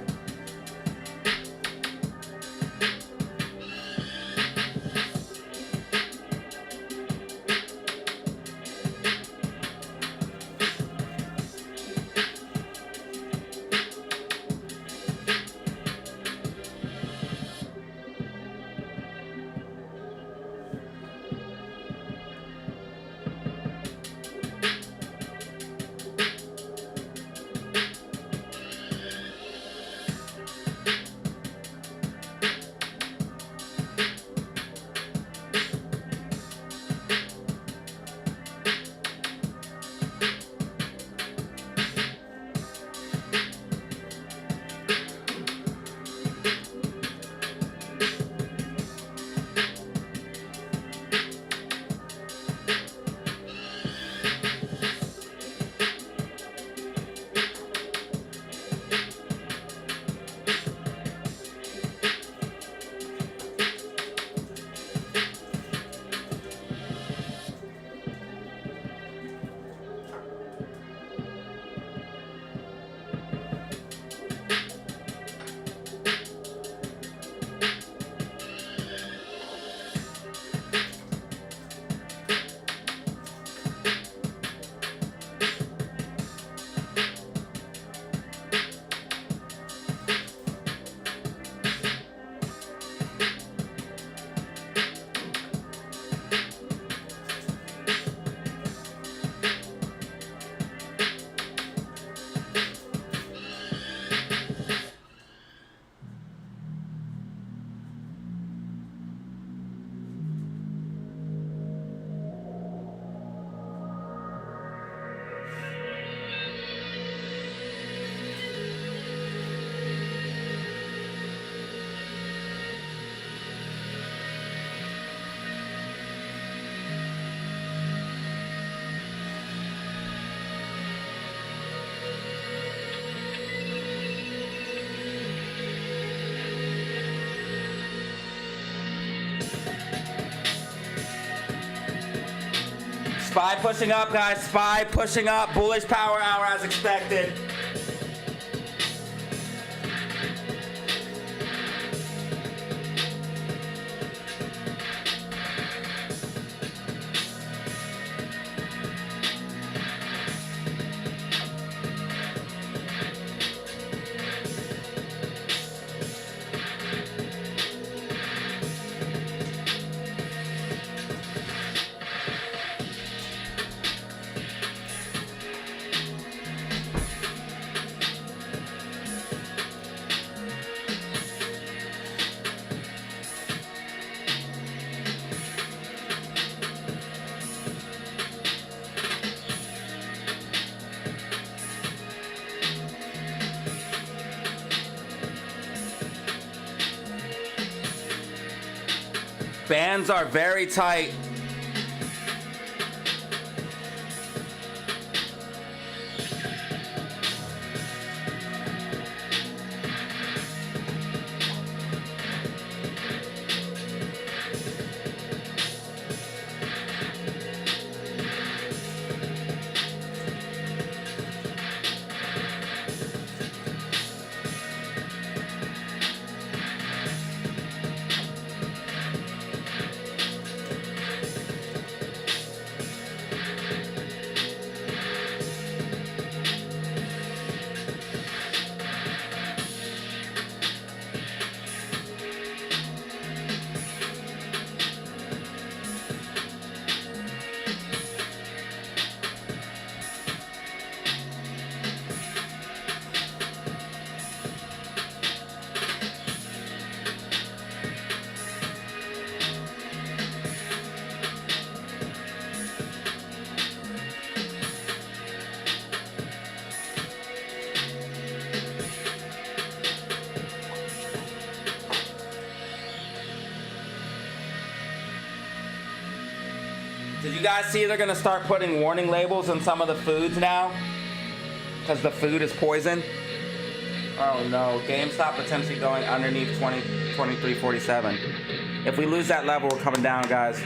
SPY pushing up, guys. SPY pushing up. Bullish power hour as expected. Bands are very tight. Did you guys see they're gonna start putting warning labels on some of the foods now? Because the food is poison? Oh no, GameStop potentially going underneath 23.47. If we lose that level, we're coming down, guys.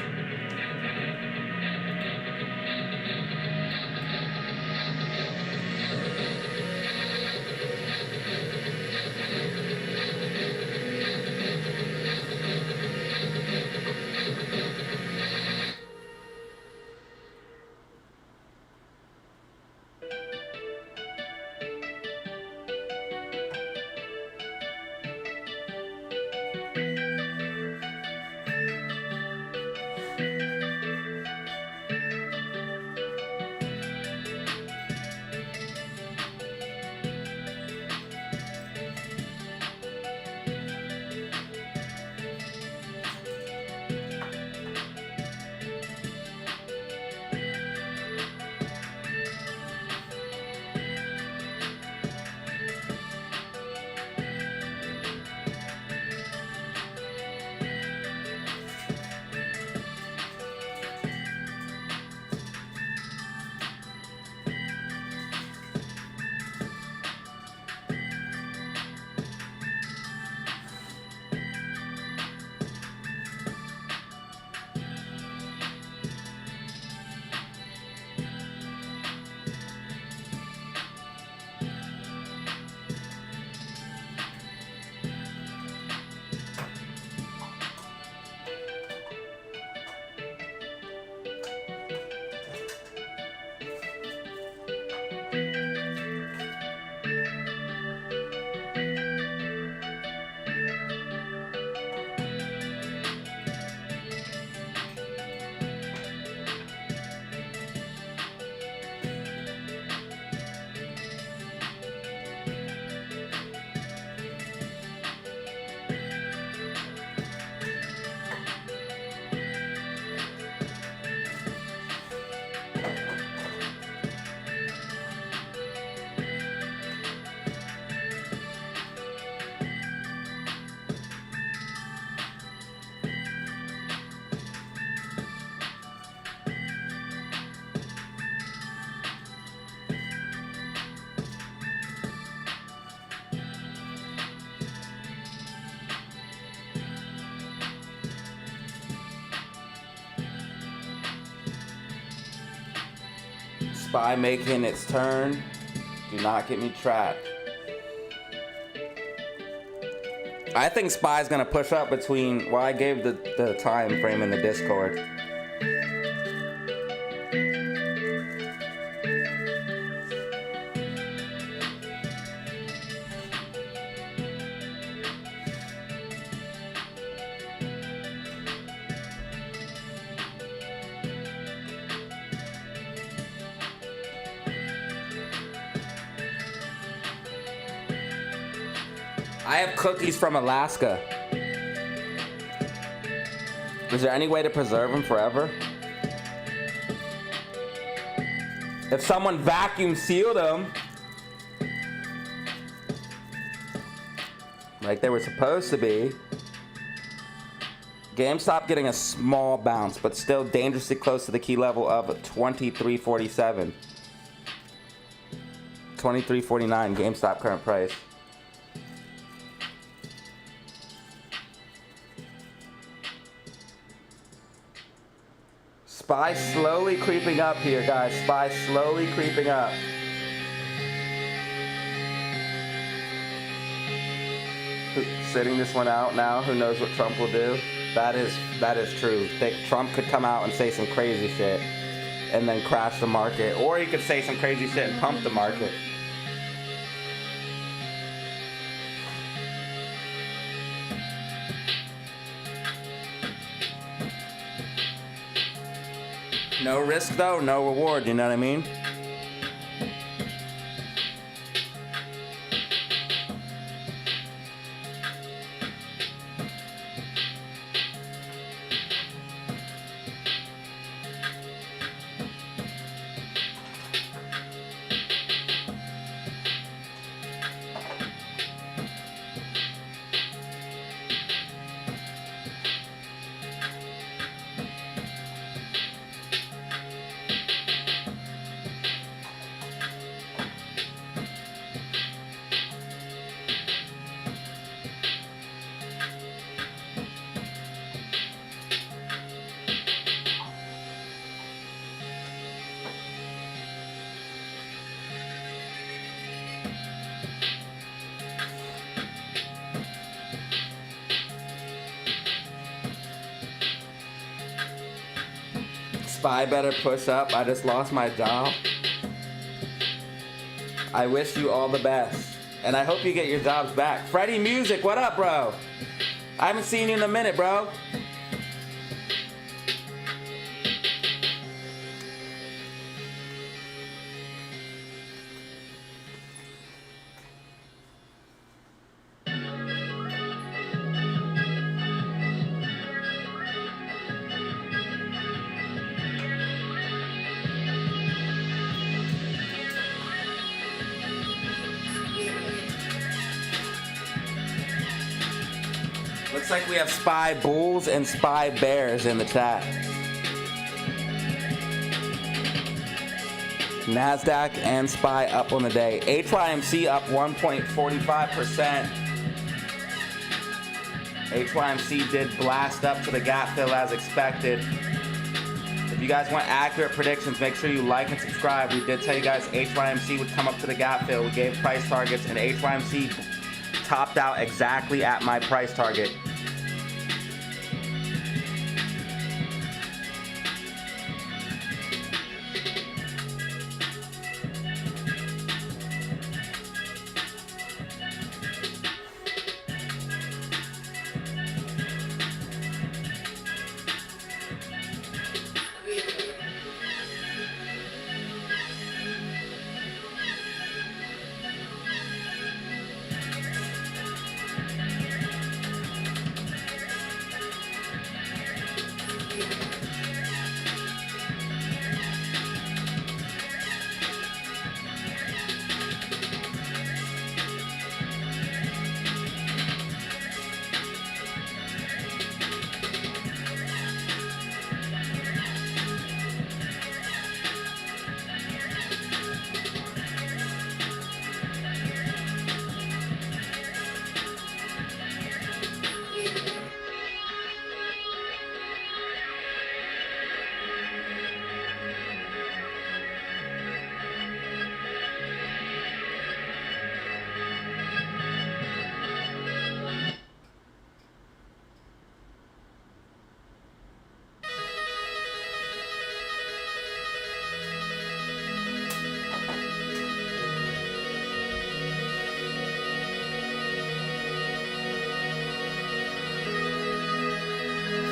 Spy making its turn. Do not get me trapped. I think Spy's gonna push up between, well, I gave the time frame in the Discord. I have cookies from Alaska. Is there any way to preserve them forever? If someone vacuum sealed them, like they were supposed to be. GameStop getting a small bounce, but still dangerously close to the key level of 23.47. 23.49 GameStop current price. Spy slowly creeping up here, guys. Spy slowly creeping up. Sitting this one out now. Who knows what Trump will do? That is true. Trump could come out and say some crazy shit and then crash the market. Or he could say some crazy shit and pump the market. No risk though, no reward, you know what I mean? Spy better push up. I just lost my job. I wish you all the best. And I hope you get your jobs back. Freddie Music, what up, bro? I haven't seen you in a minute, bro. Looks like we have Spy Bulls and Spy Bears in the chat. NASDAQ and Spy up on the day. HYMC up 1.45%. HYMC did blast up to the gap fill as expected. If you guys want accurate predictions, make sure you like and subscribe. We did tell you guys HYMC would come up to the gap fill. We gave price targets, and HYMC topped out exactly at my price target.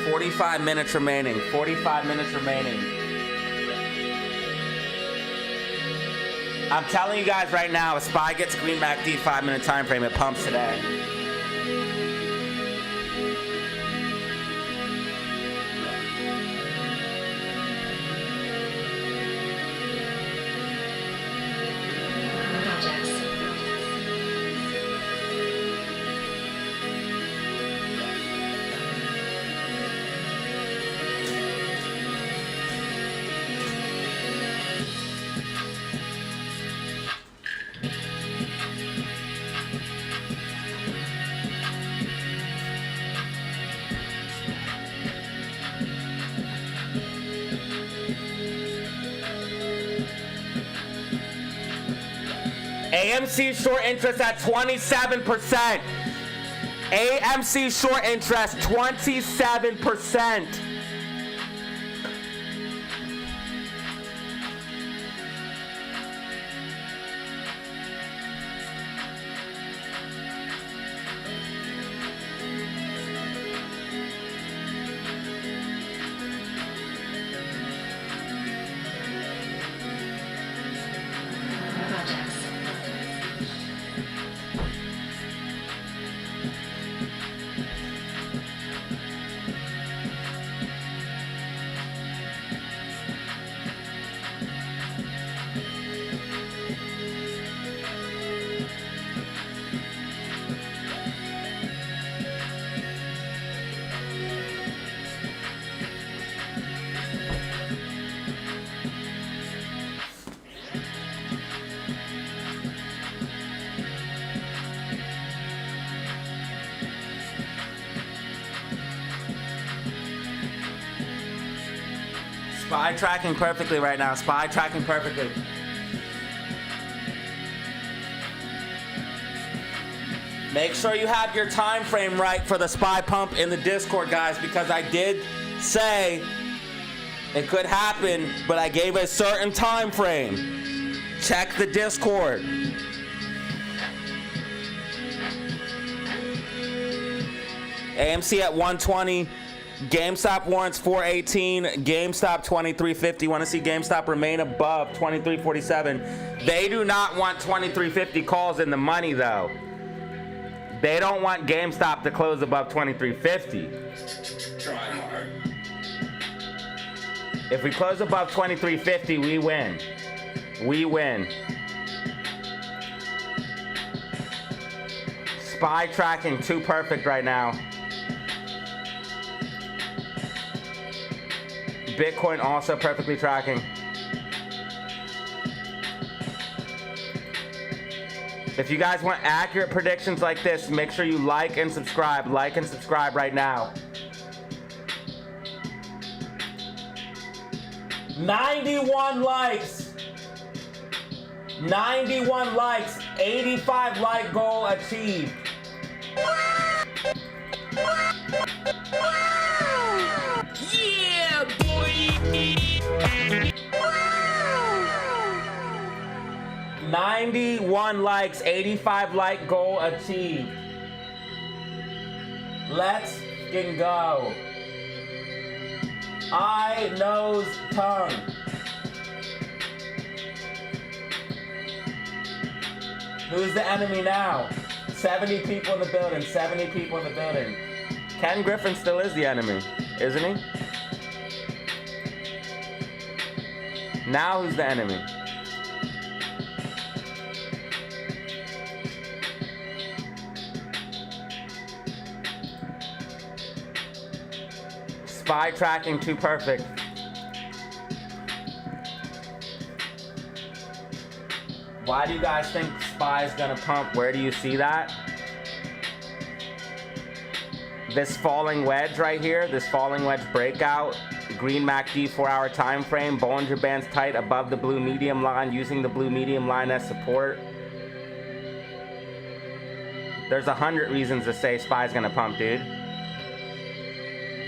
$45 minutes remaining. 45 minutes remaining. I'm telling you guys right now, if Spy gets Green MACD 5-minute time frame, it pumps today. AMC short interest at 27%. AMC short interest 27%. Spy tracking perfectly right now. Spy tracking perfectly. Make sure you have your time frame right for the Spy pump in the Discord, guys, because I did say It could happen, but I gave a certain time frame. Check the Discord. AMC at 120. GameStop warrants 418. GameStop 2350. Want to see GameStop remain above 2347. They do not want 2350 calls in the money though. They don't want GameStop to close above 2350. Try hard. If we close above 2350, we win. We win. SPY tracking too perfect right now. Bitcoin also perfectly tracking. If you guys want accurate predictions like this, make sure you like and subscribe. Like and subscribe right now. 91 likes. 91 likes. 85 like goal achieved. Yeah, boy. 91 likes, 85 like goal achieved. Let's fucking go. Eye, nose, tongue. Who's the enemy now? 70 people in the building, 70 people in the building. Ken Griffin still is the enemy, isn't he? Now who's the enemy? SPY tracking too perfect. Why do you guys think SPY is gonna pump? Where do you see that? This falling wedge right here, this falling wedge breakout, green MACD 4-hour time frame, Bollinger Bands tight above the blue medium line, using the blue medium line as support. There's 100 reasons to say SPY is gonna pump, dude.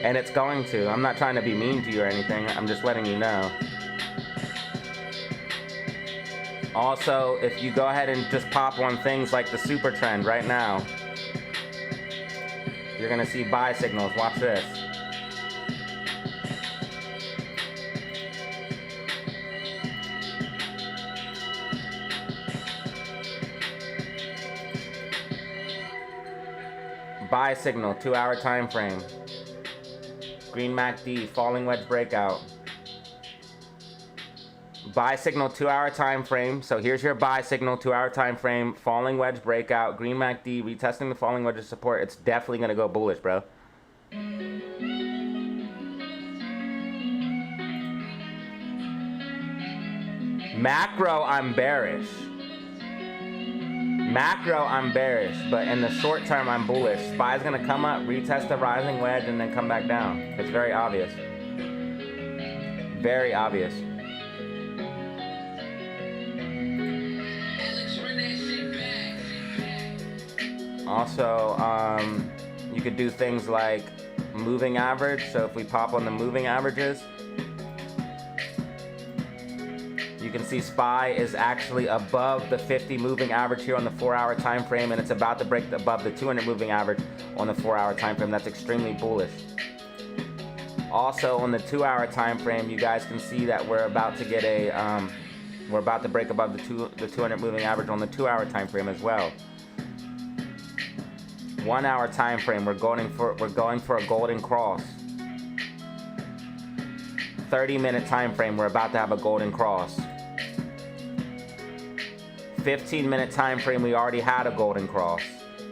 And it's going to. I'm not trying to be mean to you or anything. I'm just letting you know. Also, if you go ahead and just pop on things like the super trend right now, you're gonna see buy signals. Watch this. Buy signal, 2-hour time frame. Green MACD, falling wedge breakout. Buy signal, 2-hour time frame. So here's your buy signal, 2-hour time frame, falling wedge breakout, green MACD, retesting the falling wedge of support. It's definitely gonna go bullish, bro. Macro, I'm bearish. Macro, I'm bearish, but in the short term, I'm bullish. SPY's gonna come up, retest the rising wedge, and then come back down. It's very obvious. Very obvious. Also, you could do things like moving average. So if we pop on the moving averages, you can see SPY is actually above the 50 moving average here on the 4-hour time frame, and it's about to break above the 200 moving average on the 4-hour time frame. That's extremely bullish. Also on the 2-hour time frame, you guys can see that we're about to get a we're about to break above the 200 moving average on the 2-hour time frame as well. 1-hour time frame, we're going for a golden cross. 30-minute time frame, we're about to have a golden cross. 15-minute time frame, we already had a golden cross,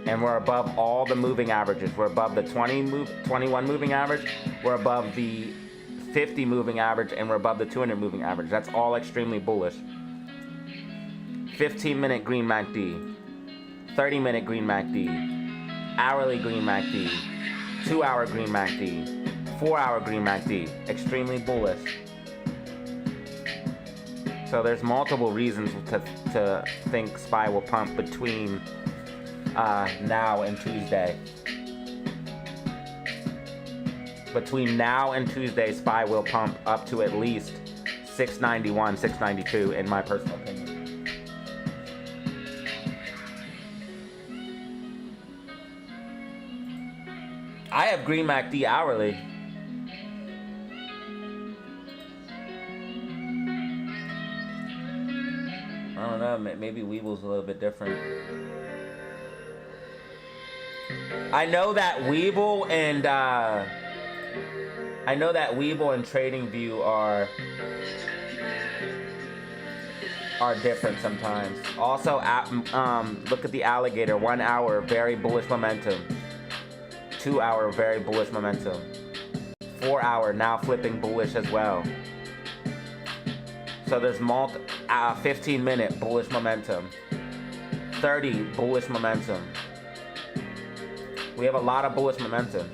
and we're above all the moving averages. We're above the 21 moving average, we're above the 50 moving average, and we're above the 200 moving average. That's all extremely bullish. 15-minute green MACD, 30-minute green MACD, hourly green MACD, 2-hour green MACD, 4-hour green MACD, extremely bullish. So there's multiple reasons to think SPY will pump between now and Tuesday. Between now and Tuesday, SPY will pump up to at least 691, 692 in my personal opinion. I have Green MACD hourly. I don't know, maybe Weeble's a little bit different. I know that Weeble and TradingView are different sometimes. Also, look at the alligator. 1 hour, very bullish momentum. 2 hour, very bullish momentum. 4 hour, now flipping bullish as well. So there's 15-minute bullish momentum. 30 bullish momentum. We have a lot of bullish momentum.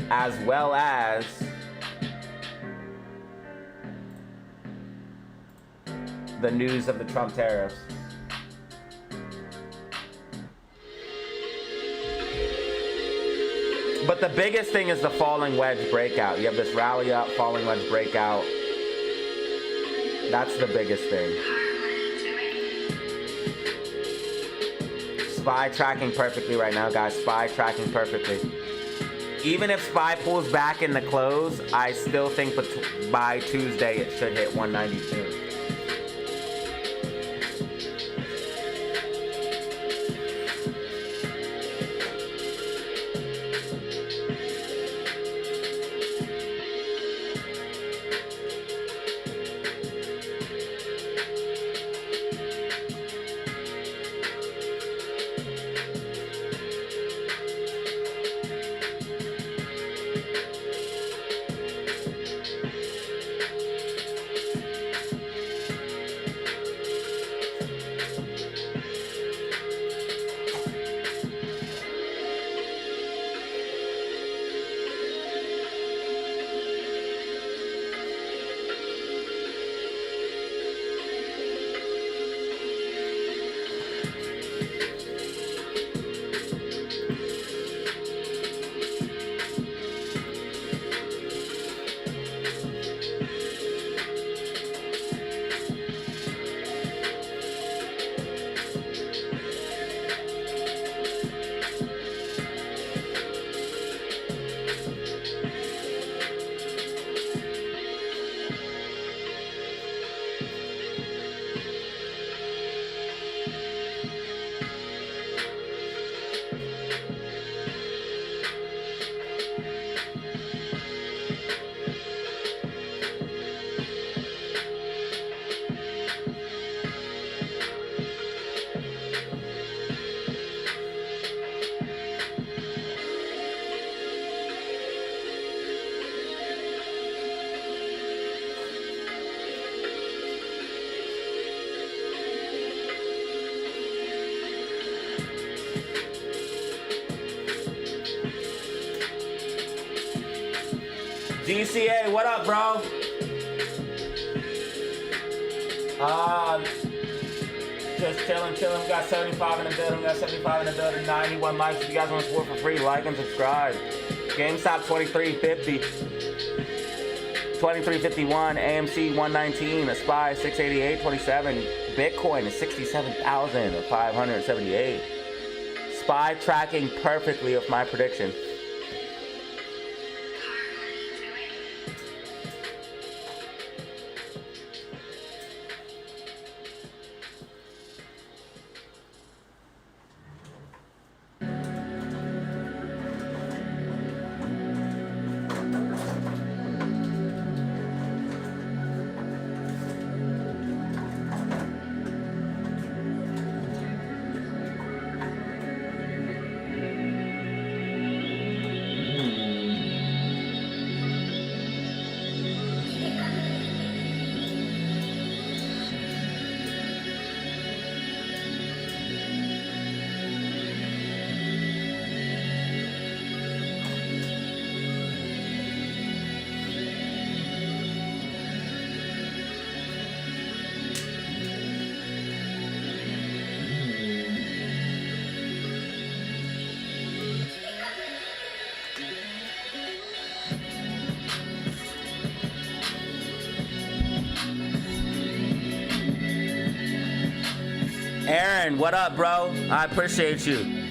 As well as the news of the Trump tariffs. But the biggest thing is the falling wedge breakout. You have this rally up, falling wedge breakout. That's the biggest thing. SPY tracking perfectly right now, guys. SPY tracking perfectly. Even if SPY pulls back in the close, I still think by Tuesday it should hit 192. DCA, what up, bro? Just chilling. We got 75 in the building. 91 likes. If you guys want to support for free, like and subscribe. GameStop 2350. 2351. AMC 119. A SPY 688.27. Bitcoin is 67,578. SPY tracking perfectly with my prediction. Aaron, what up, bro? I appreciate you.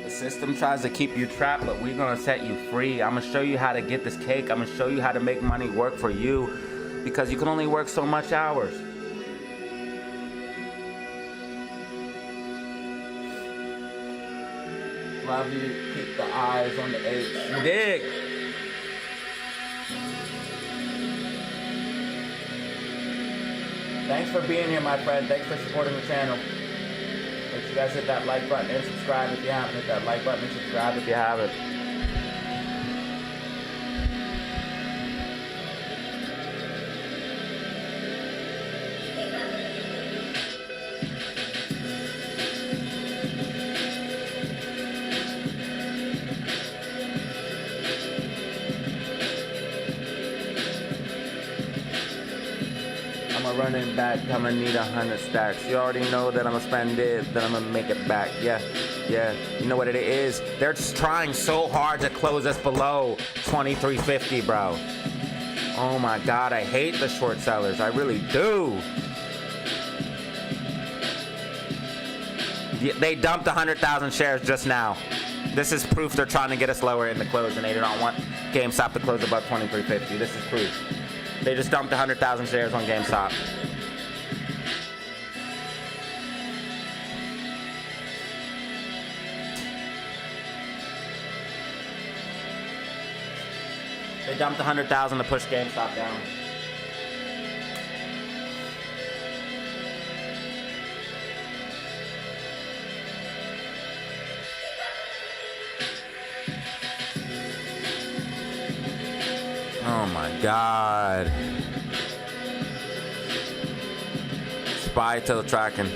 System tries to keep you trapped, but we're gonna set you free. I'm gonna show you how to get this cake. I'm gonna show you how to make money work for you, because you can only work so much hours. Love you. Keep the eyes on the H. You dig? Thanks for being here, my friend. Thanks for supporting the channel. Make sure you guys hit that like button and subscribe if you haven't. Hit that like button and subscribe if you haven't. Running back, I'ma need 100 stacks. You already know that I'ma spend it, then I'ma make it back. Yeah, you know what it is. They're just trying so hard to close us below 2350, bro. Oh my God, I hate the short sellers. I really do. They dumped 100,000 shares just now. This is proof they're trying to get us lower in the close, and they don't want GameStop to close above 2350. This is proof. They just dumped 100,000 shares on GameStop. They dumped 100,000 to push GameStop down. Oh my God. Spy till tracking.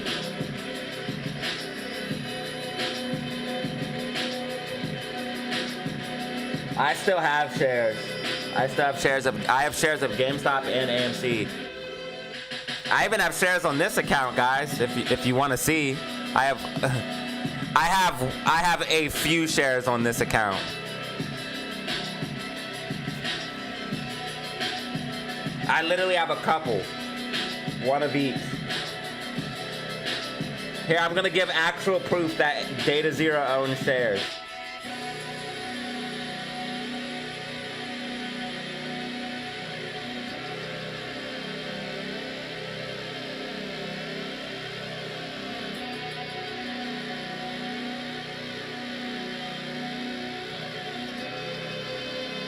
I still have shares. I have shares of GameStop and AMC. I even have shares on this account, guys. If you want to see, I have a few shares on this account. I literally have a couple. One of each. Here, I'm gonna give actual proof that Data Zero owns shares.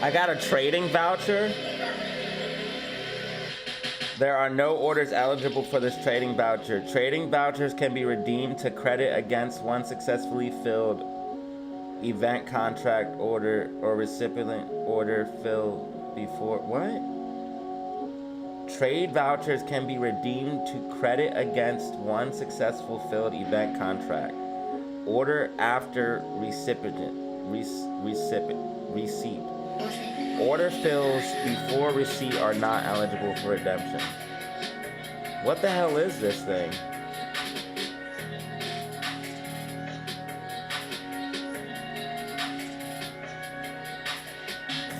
I got a trading voucher. There are no orders eligible for this trading voucher. Trading vouchers can be redeemed to credit against one successfully filled event contract order or recipient order filled before. What? Trade vouchers can be redeemed to credit against one successful filled event contract order after receipt. Order fills before receipt are not eligible for redemption. What the hell is this thing?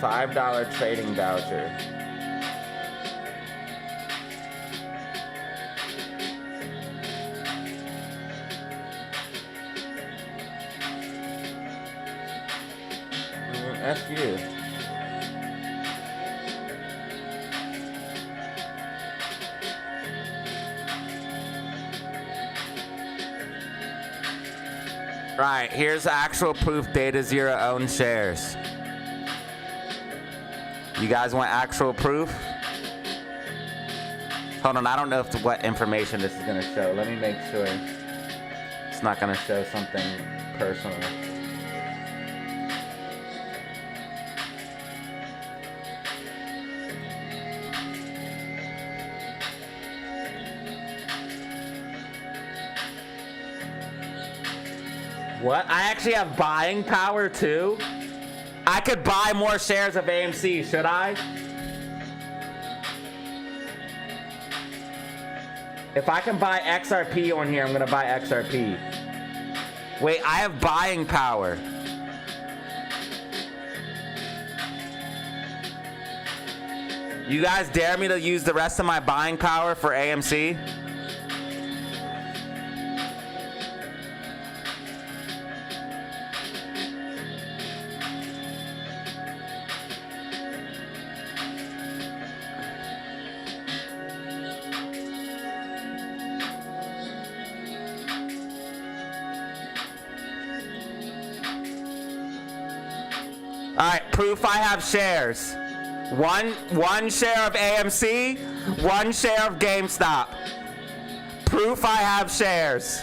$5 trading voucher. F you. Right, here's actual proof Data Zero owns shares. You guys want actual proof? Hold on, I don't know what information this is gonna show. Let me make sure it's not gonna show something personal. What? I actually have buying power too? I could buy more shares of AMC, should I? If I can buy XRP on here, I'm gonna buy XRP. Wait, I have buying power. You guys dare me to use the rest of my buying power for AMC? Alright, proof I have shares. One share of AMC, one share of GameStop. Proof I have shares.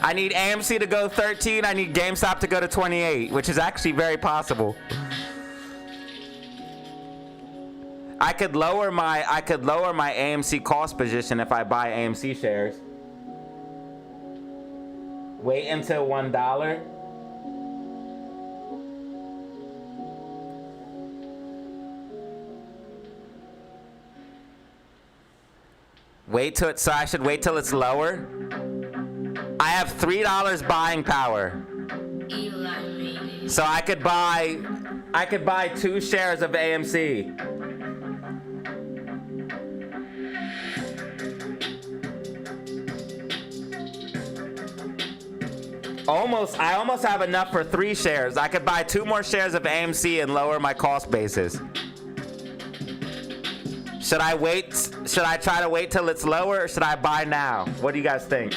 I need AMC to go 13, I need GameStop to go to 28, which is actually very possible. I could lower my AMC cost position if I buy AMC shares. Wait until $1. So I should wait till it's lower? I have $3 buying power. So I could buy 2 shares of AMC. I almost have enough for 3 shares. I could buy 2 more shares of AMC and lower my cost basis. Should I wait? Should I try to wait till it's lower, or should I buy now? What do you guys think?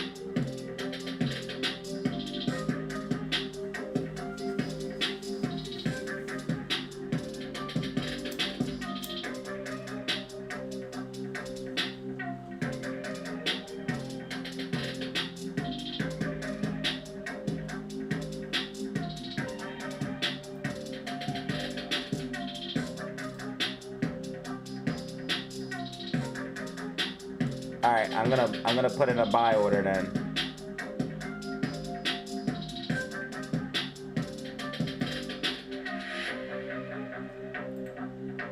All right, I'm gonna put in a buy order then.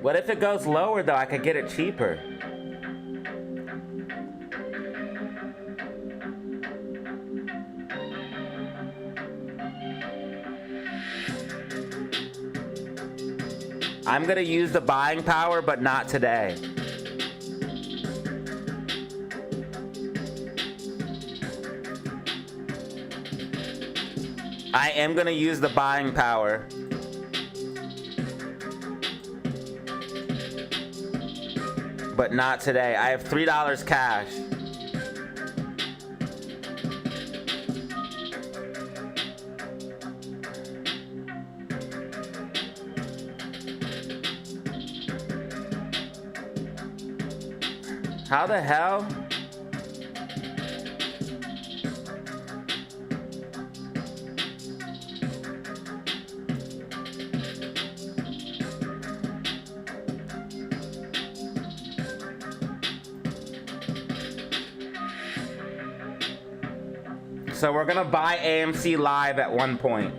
What if it goes lower though? I could get it cheaper. I'm gonna use the buying power, but not today. I am gonna use the buying power. But not today. I have $3 cash. How the hell? So we're gonna buy AMC live at one point.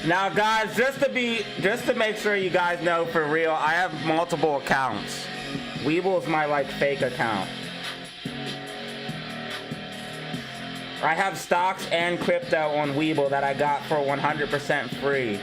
Now, guys, just to make sure you guys know for real, I have multiple accounts. Weeble's my like fake account. I have stocks and crypto on Weeble that I got for 100% free.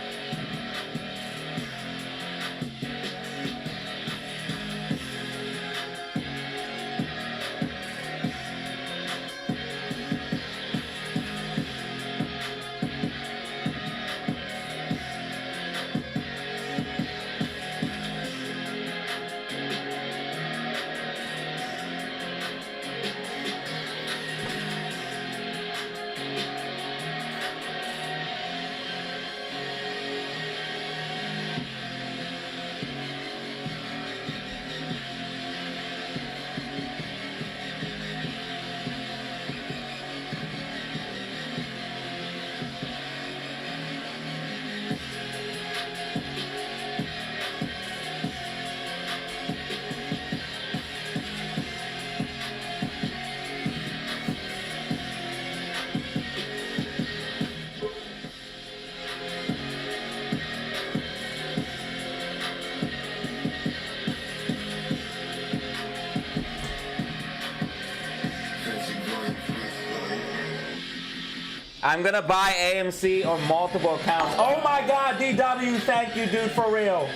I'm gonna buy AMC on multiple accounts. Oh my God, DW, thank you, dude, for real.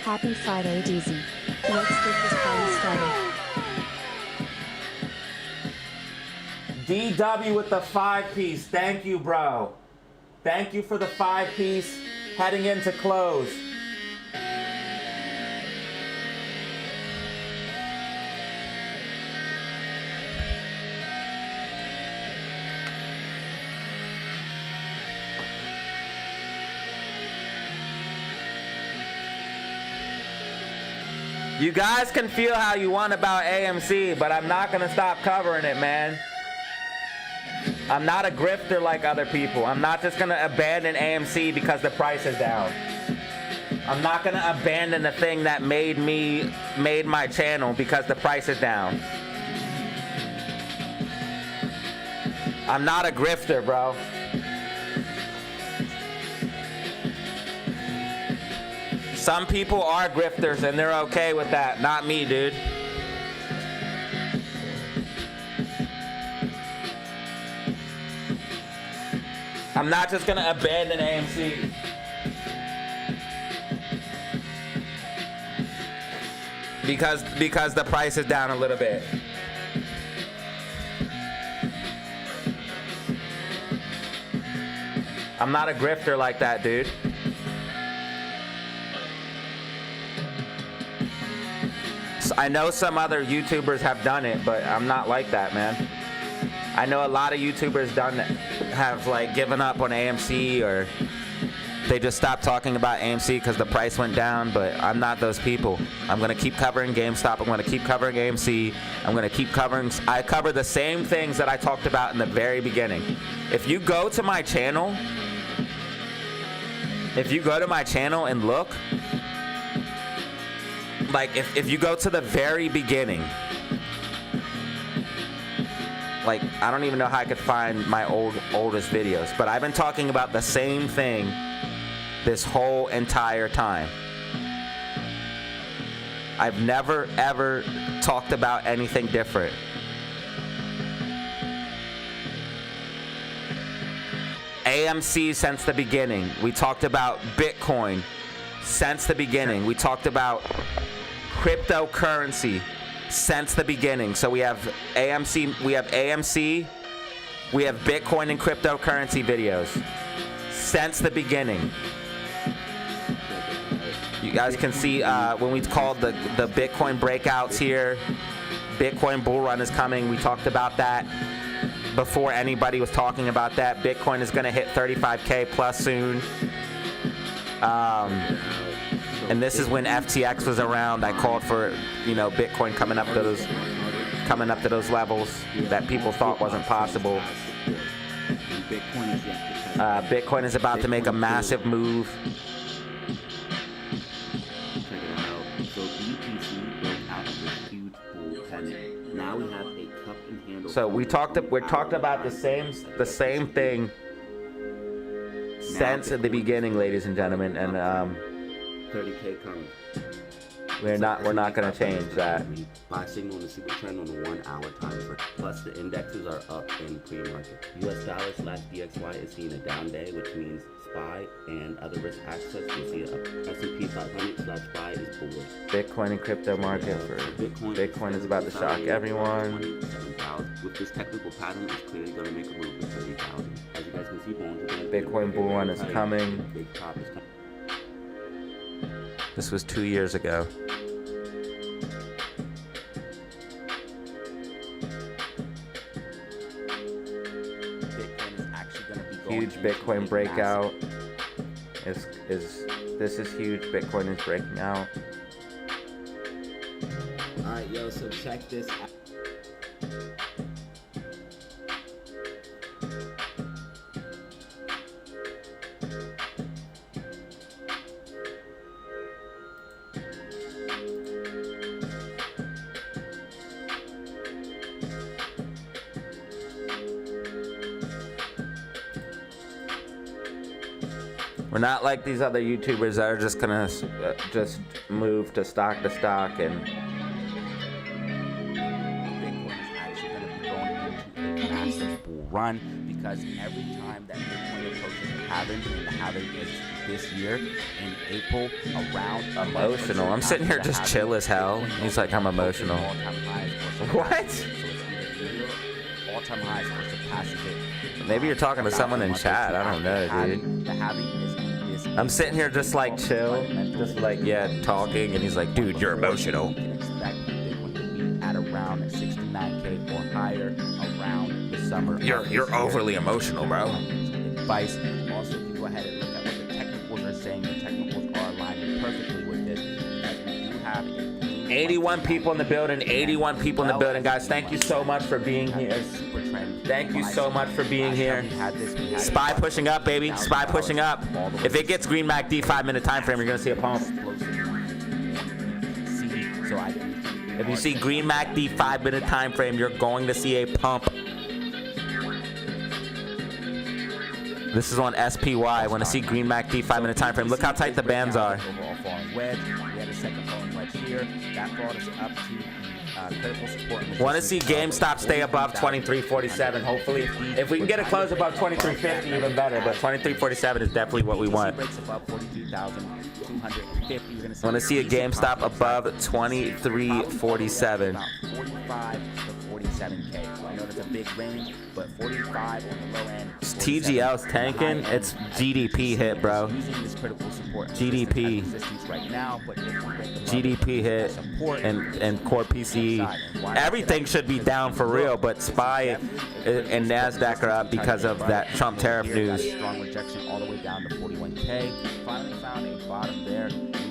Happy Friday, DZ. Let's get this party started. DW with the 5-piece. Thank you, bro. Thank you for the 5-piece heading into close. You guys can feel how you want about AMC, but I'm not gonna stop covering it, man. I'm not a grifter like other people. I'm not just gonna abandon AMC because the price is down. I'm not gonna abandon the thing that made my channel because the price is down. I'm not a grifter, bro. Some people are grifters and they're okay with that. Not me, dude. I'm not just gonna abandon AMC. Because the price is down a little bit. I'm not a grifter like that, dude. I know some other YouTubers have done it, but I'm not like that, man. I know a lot of YouTubers have like given up on AMC, or they just stopped talking about AMC because the price went down, but I'm not those people. I'm gonna keep covering GameStop. I'm gonna keep covering AMC. I'm gonna keep covering. I cover the same things that I talked about in the very beginning. If you go to my channel, and look, like if you go to the very beginning, like I don't even know how I could find my oldest videos, but I've been talking about the same thing this whole entire time. I've never ever talked about anything different. AMC since the beginning. We talked about Bitcoin since the beginning. We talked about cryptocurrency since the beginning. So we have AMC, we have Bitcoin and cryptocurrency videos since the beginning. You guys can see when we called the Bitcoin breakouts here, Bitcoin bull run is coming. We talked about that before anybody was talking about that. Bitcoin is going to hit 35K plus soon. And this is when FTX was around. I called for, Bitcoin coming up to those levels that people thought wasn't possible. Bitcoin is about to make a massive move. So we're talking about the same thing since the beginning, ladies and gentlemen, and 30K coming. we're not gonna change that. Buy signal on the super trend on the 1 hour time frame. Plus the indexes are up in pre-market. US dollar / DXY is seeing a down day, which means SPY and other risk assets will see a S&P 500 / SPY is bullish. Bitcoin and crypto market for Bitcoin is about to shock everyone. With this technical pattern, it's clearly going to make a move to 30,000. As you guys can see, Bitcoin bull run is coming. Big top is coming. This was 2 years ago. Huge Bitcoin breakout is this is huge. Bitcoin is breaking out. All right, yo, so check this out. We're not like these other YouTubers that are just gonna just move to stock and Bitcoin is actually going to be going into a massive bull run because every time that Bitcoin approaches the halving, and the halving is this year in April around emotional. I'm sitting here just chill as hell. He's like, I'm emotional. What? All-time highs or surpasses it. Maybe you're talking to someone in chat. I don't know, dude. The halving is this. I'm sitting here just like chill, just like talking, and he's like, dude, you're emotional. You can expect Bitcoin to be at around 69K or higher around the summer. You're overly emotional, bro. Advice. Also, if you go ahead and look at what the technicals are saying, the technicals are aligning perfectly with this. As we do have 81 people in the building. 81 people in the building, guys. Thank you so much for being here. Thank you so much for being here. SPY pushing up, baby. SPY pushing up. If it gets green MACD 5-minute time frame, you're gonna see a pump. If you see green MACD 5-minute time frame, you're going to see a pump. This is on SPY. Want to see green MACD 5-minute time frame? Look how tight the bands are. Overall falling wedge. We had a second falling wedge here. That brought us up to critical support. Want to see GameStop stay above 23.47? Hopefully, if we can get it close above 23.50, even better. But 23.47 is definitely what we want. Want to see a GameStop above 23.47. 45 to 47K. So I know that's a big range, but 45 on the low end. TGL's tanking. It's GDP hit, bro. GDP. GDP hit and core PCE. Everything should be down for real, but SPY and NASDAQ are up because of that Trump tariff news. Strong rejection all the way down to 41K. Finally found a bottom there.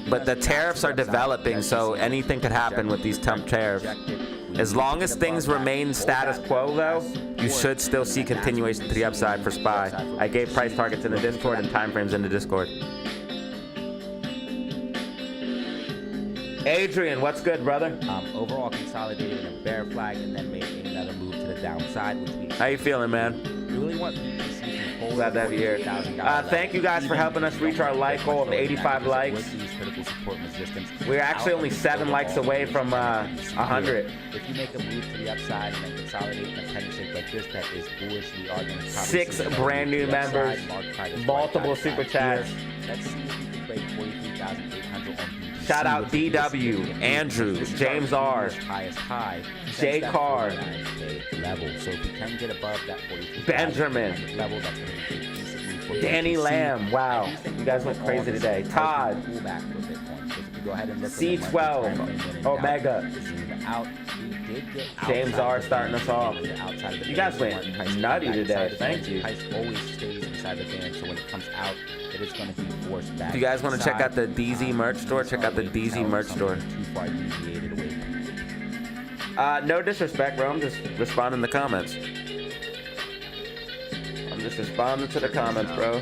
But the tariffs are developing, so anything could happen with these Trump tariffs. As long as things remain status quo, though, you should still see continuation to the upside for SPY. I gave price targets in the Discord and timeframes in the Discord. Adrian, what's good, brother? Overall consolidated in a bear flag and then made another move to the downside, which we How you feeling, man? really want Glad to have you here. Thank you guys for helping us reach our like goal of 85 likes. We're actually only 7 likes away from 100. If you make a move to the upside and then consolidate in a penny shape like this, that is bullish. We are going to 6 brand new members, multiple super chats. Let's see if we can break 43,800 on BTC. Shout out DW, Andrew, James R, J Carr, level. So if we can get above that 43,000 Benjamin, level, that's going to be a decent move for Danny BTC. Lamb. Wow, you guys went crazy today. Todd, C12, Omega, James R starting us off. You guys went nutty today. Thank you. Price always stays inside the band, so when it comes out, it is going to be forced back. If you guys want to check out the DZ merch store, check out the DZ merch store. No disrespect, bro. I'm just responding to comments. I'm just responding to the comments, bro.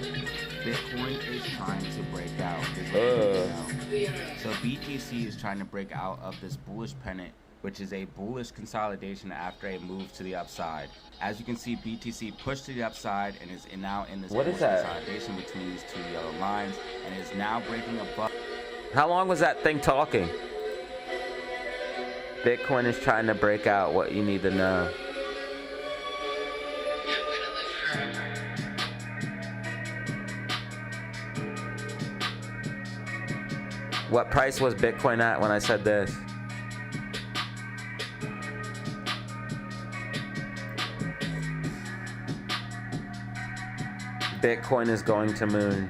Bitcoin is trying to break out. So BTC is trying to break out of this bullish pennant, which is a bullish consolidation after a move to the upside. As you can see, BTC pushed to the upside and is now in this What is that? consolidation between these two yellow lines and is now breaking above. How long was that thing talking? Bitcoin is trying to break out what you need to know. What price was Bitcoin at when I said this? Bitcoin is going to moon.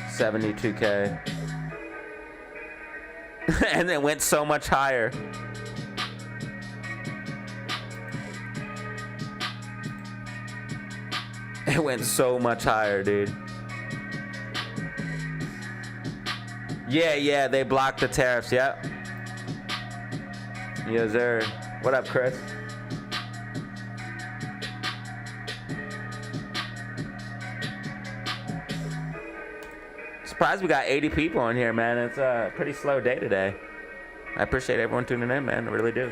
$72K. And it went so much higher. It went so much higher, dude. Yeah, they blocked the tariffs, yep. Yes, sir. What up, Chris? Surprised we got 80 people in here, man. It's a pretty slow day today. I appreciate everyone tuning in, man. I really do.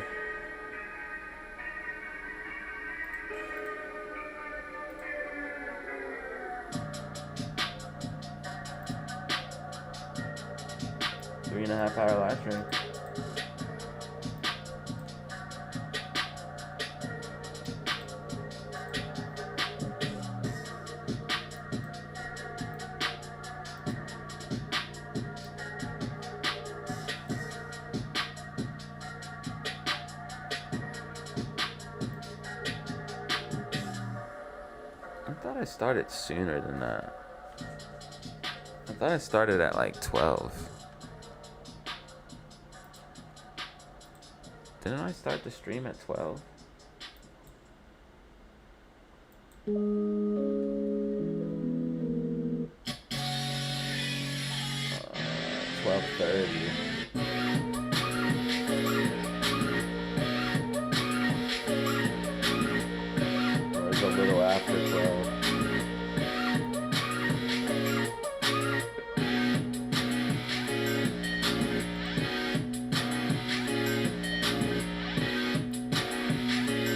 Three-and-a-half-hour live stream. I started sooner than that. I thought I started at like 12. Didn't I start the stream at 12? 12:30. Or it's a little after 12.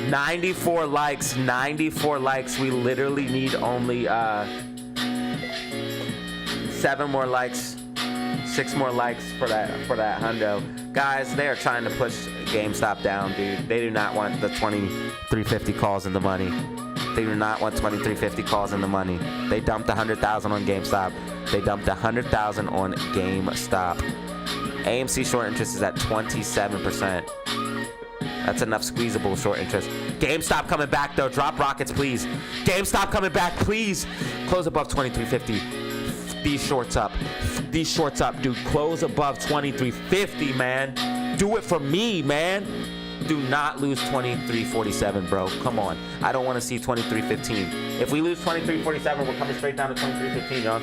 $94 likes, 94 likes. We literally need only 7 more likes, 6 more likes for that hundo. Guys, they are trying to push GameStop down, dude. They do not want the 2350 calls in the money. They do not want 2350 calls in the money. They dumped 100,000 on GameStop. They dumped 100,000 on GameStop. AMC short interest is at 27%. That's enough squeezable short interest. GameStop coming back though. Drop rockets, please. GameStop coming back, please. Close above 2350. These shorts up. These shorts up, dude. Close above 2350, man. Do it for me, man. Do not lose 2347, bro. Come on. I don't want to see 2315. If we lose 2347, we're coming straight down to 2315, y'all.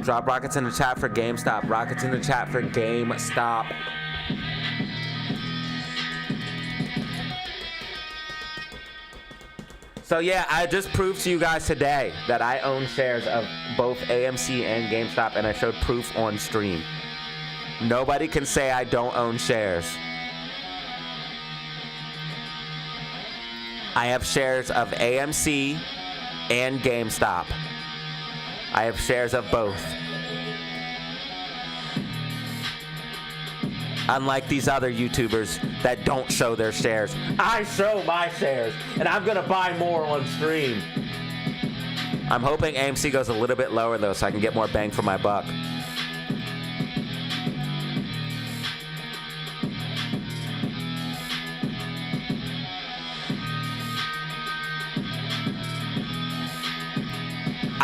Drop rockets in the chat for GameStop. Rockets in the chat for GameStop. So yeah, I just proved to you guys today that I own shares of both AMC and GameStop, and I showed proof on stream. Nobody can say I don't own shares. I have shares of AMC and GameStop. I have shares of both. Unlike these other YouTubers that don't show their shares. I show my shares, and I'm gonna buy more on stream. I'm hoping AMC goes a little bit lower though, so I can get more bang for my buck.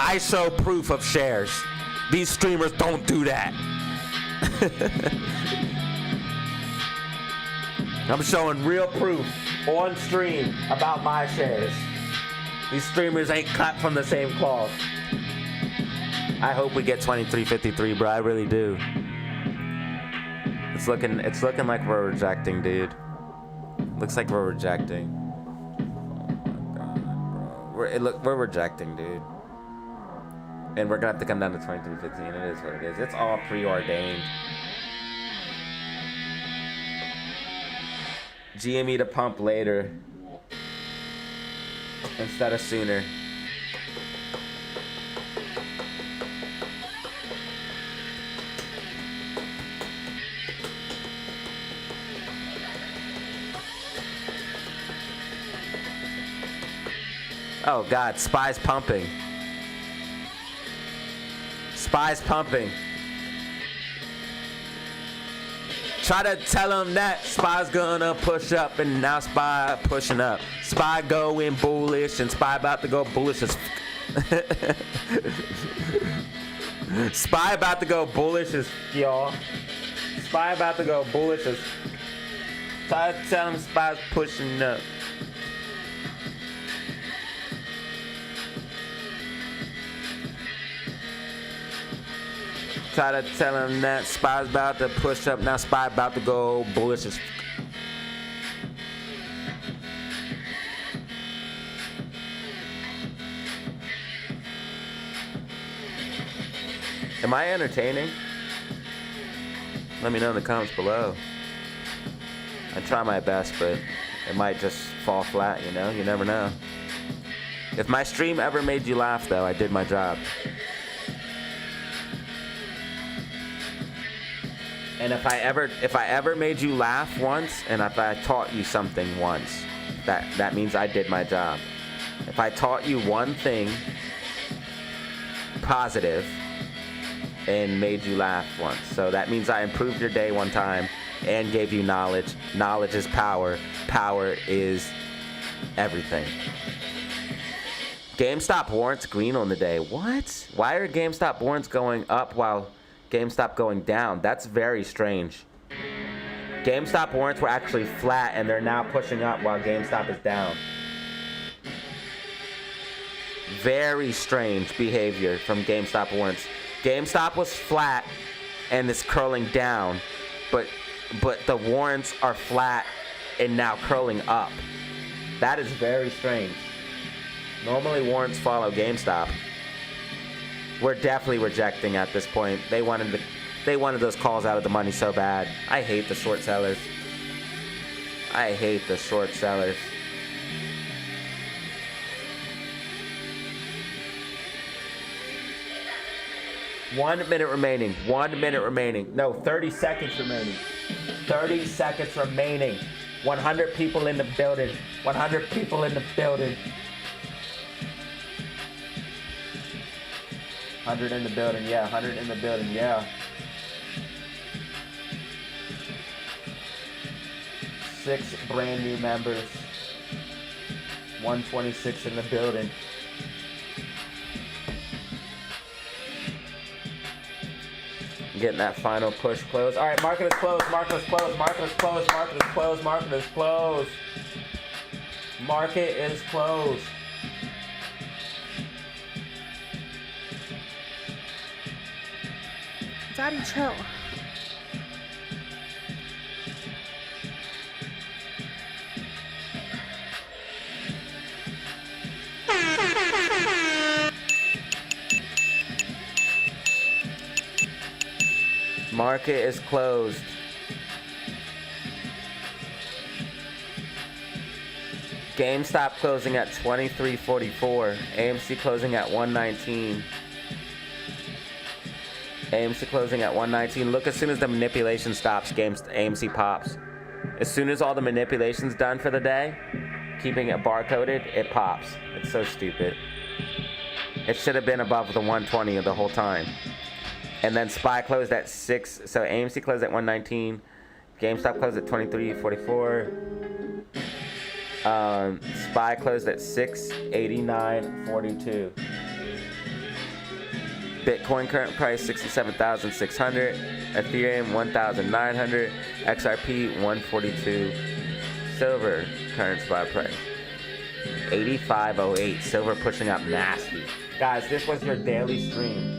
I show proof of shares. These streamers don't do that. I'm showing real proof. on stream about my shares. These streamers ain't cut from the same cloth. I hope we get 2353, bro. I really do. It's looking like we're rejecting, dude. Looks like we're rejecting. Oh my god, bro. We're rejecting, dude. And we're gonna have to come down to 2315. It is what it is. It's all preordained. GME to pump later instead of sooner. Oh god, SPY's pumping. SPY's pumping. Try to tell him that SPY's gonna push up, and now SPY pushing up. SPY going bullish, and SPY about to go bullish as SPY about to go bullish as y'all. SPY about to go bullish as. Try to tell him SPY's pushing up. Try to tell him that SPY's about to push up. Now SPY about to go bullish as. Am I entertaining? Let me know in the comments below. I try my best, but it might just fall flat, you know? You never know. If my stream ever made you laugh, though, I did my job. And if I ever made you laugh once, and if I taught you something once, that means I did my job. If I taught you one thing positive and made you laugh once, so that means I improved your day one time and gave you knowledge. Knowledge is power. Power is everything. GameStop warrants green on the day. What? Why are GameStop warrants going up while GameStop going down? That's very strange. GameStop warrants were actually flat and they're now pushing up while GameStop is down. Very strange behavior from GameStop warrants. GameStop was flat and it's curling down, but the warrants are flat and now curling up. That is very strange. Normally warrants follow GameStop. We're definitely rejecting at this point. They wanted those calls out of the money so bad. I hate the short sellers. I hate the short sellers. One minute remaining. 1 minute remaining. No, 30 seconds remaining. 30 seconds remaining. 100 people in the building. 100 people in the building. 100 in the building, yeah. 100 in the building, yeah. 6 brand new members. 126 in the building. Getting that final push close. All right, market is closed. Market is closed. Market is closed. Market is closed. Market is closed. Market is closed. Daddy, chill. Market is closed. GameStop closing at 23.44. AMC closing at 119. AMC closing at 119. Look, as soon as the manipulation stops, AMC pops. As soon as all the manipulation's done for the day, keeping it barcoded, it pops. It's so stupid. It should have been above the 120 the whole time. And then SPY closed at 6. So AMC closed at 119. GameStop closed at 23.44. SPY closed at 689.42. Bitcoin current price 67,600. Ethereum 1,900. XRP 142. silver current spot price? 85.08. Silver pushing up nasty. Guys, this was your daily stream.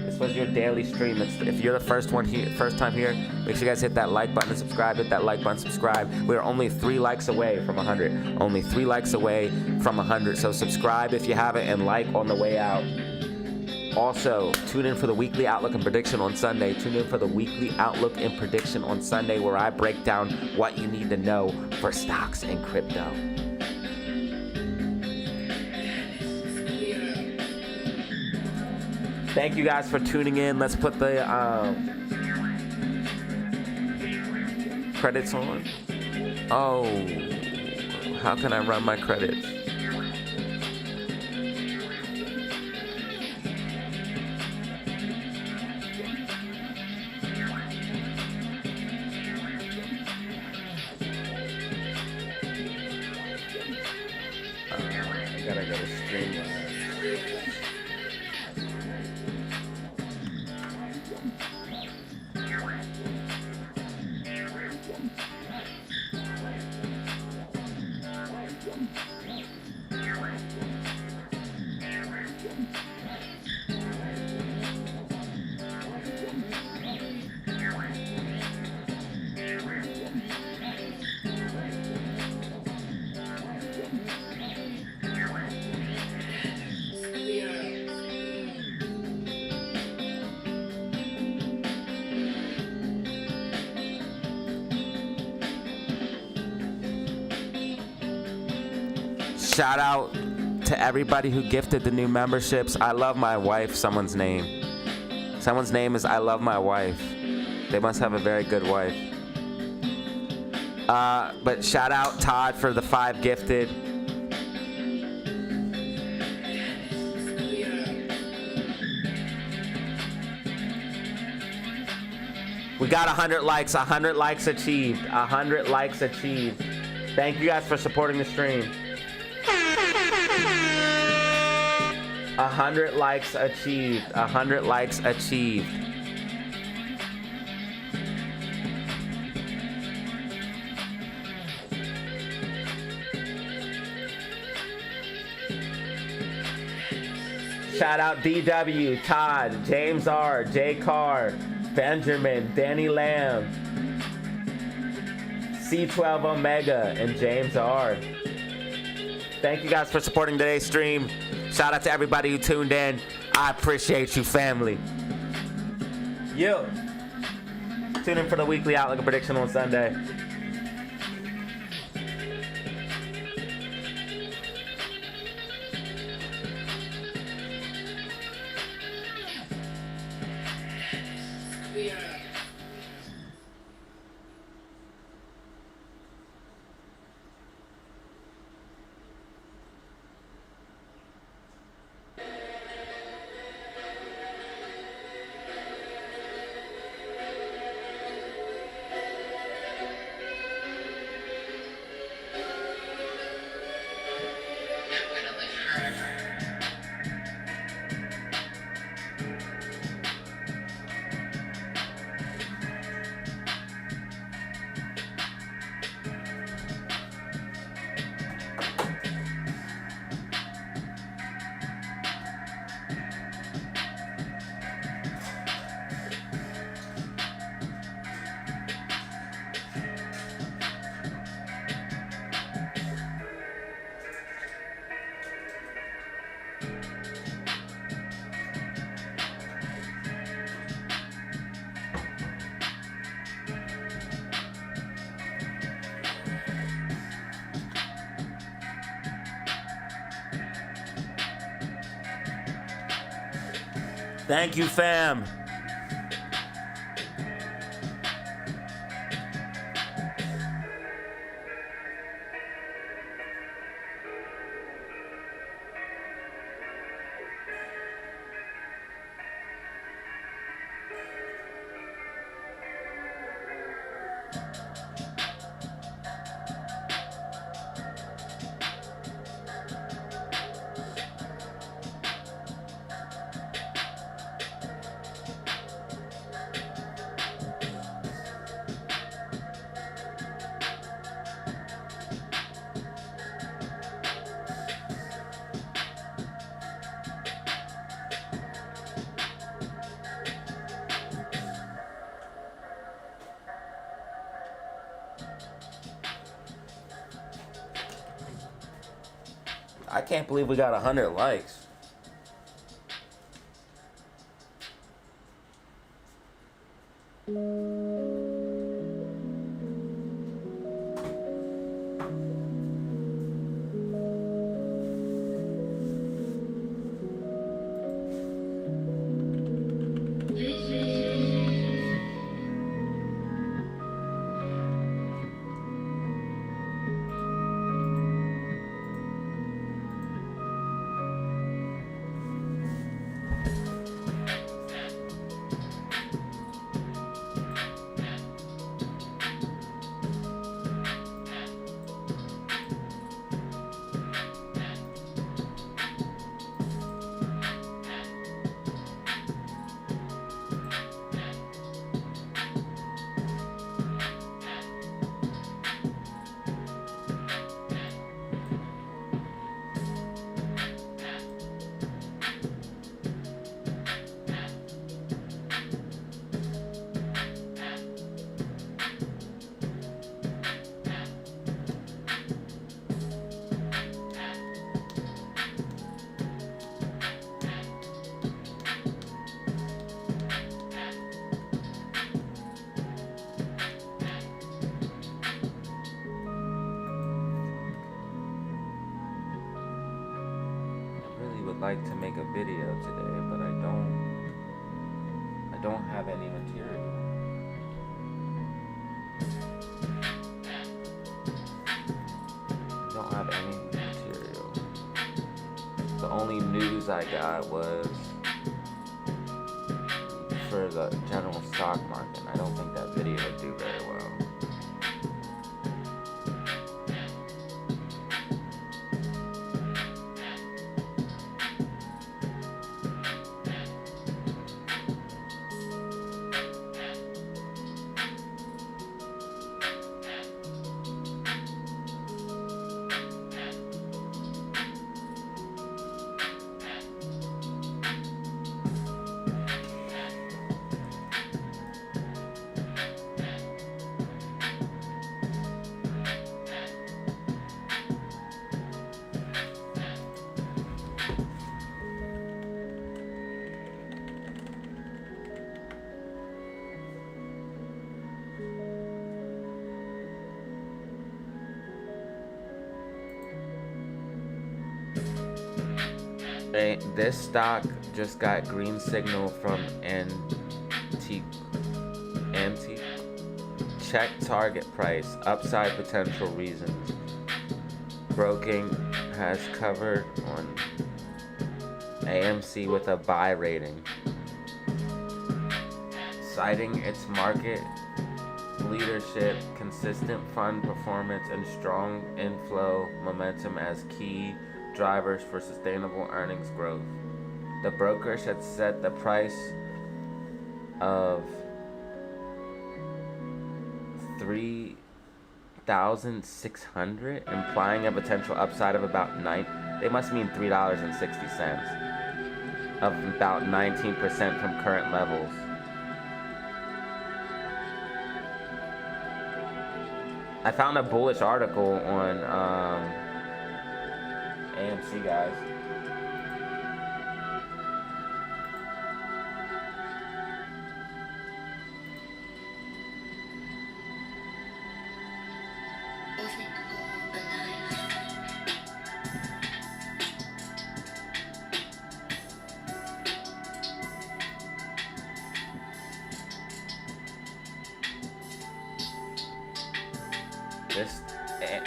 This was your daily stream. If you're the first time here, make sure you guys hit that like button and subscribe. Hit that like button, subscribe. We're only 3 likes away from 100. Only 3 likes away from 100. So subscribe if you haven't and like on the way out. Also, tune in for the weekly outlook and prediction on Sunday. Tune in for the weekly outlook and prediction on Sunday, where I break down what you need to know for stocks and crypto. Thank you guys for tuning in. Let's put the credits on. Oh, how can I run my credits? I gotta go to stream. Shout out to everybody who gifted the new memberships. I love my wife, someone's name. Someone's name is I love my wife. They must have a very good wife. But shout out Todd for the 5 gifted. We got 100 likes. 100 likes achieved. 100 likes achieved. Thank you guys for supporting the stream. 100 likes achieved. 100 likes achieved. Shout out DW, Todd, James R, J Carr, Benjamin, Danny Lamb, C12 Omega, and James R. Thank you guys for supporting today's stream. Shout out to everybody who tuned in. I appreciate you, family. Yo. Tune in for the weekly outlook and prediction on Sunday. Thank you, fam. I can't believe we got 100 likes. Like to make a video today, but I don't have any material. I don't have any material. The only news I got was for the general stock market. I don't think that video would do very well. This stock just got green signal from AMC. Check target price, upside potential reasons. Broking has covered on AMC with a buy rating, citing its market leadership, consistent fund performance, and strong inflow momentum as key drivers for sustainable earnings growth. The brokers had set the price of $3,600, implying a potential upside of about they must mean $3.60, of about 19% from current levels. I found a bullish article on AMC, guys.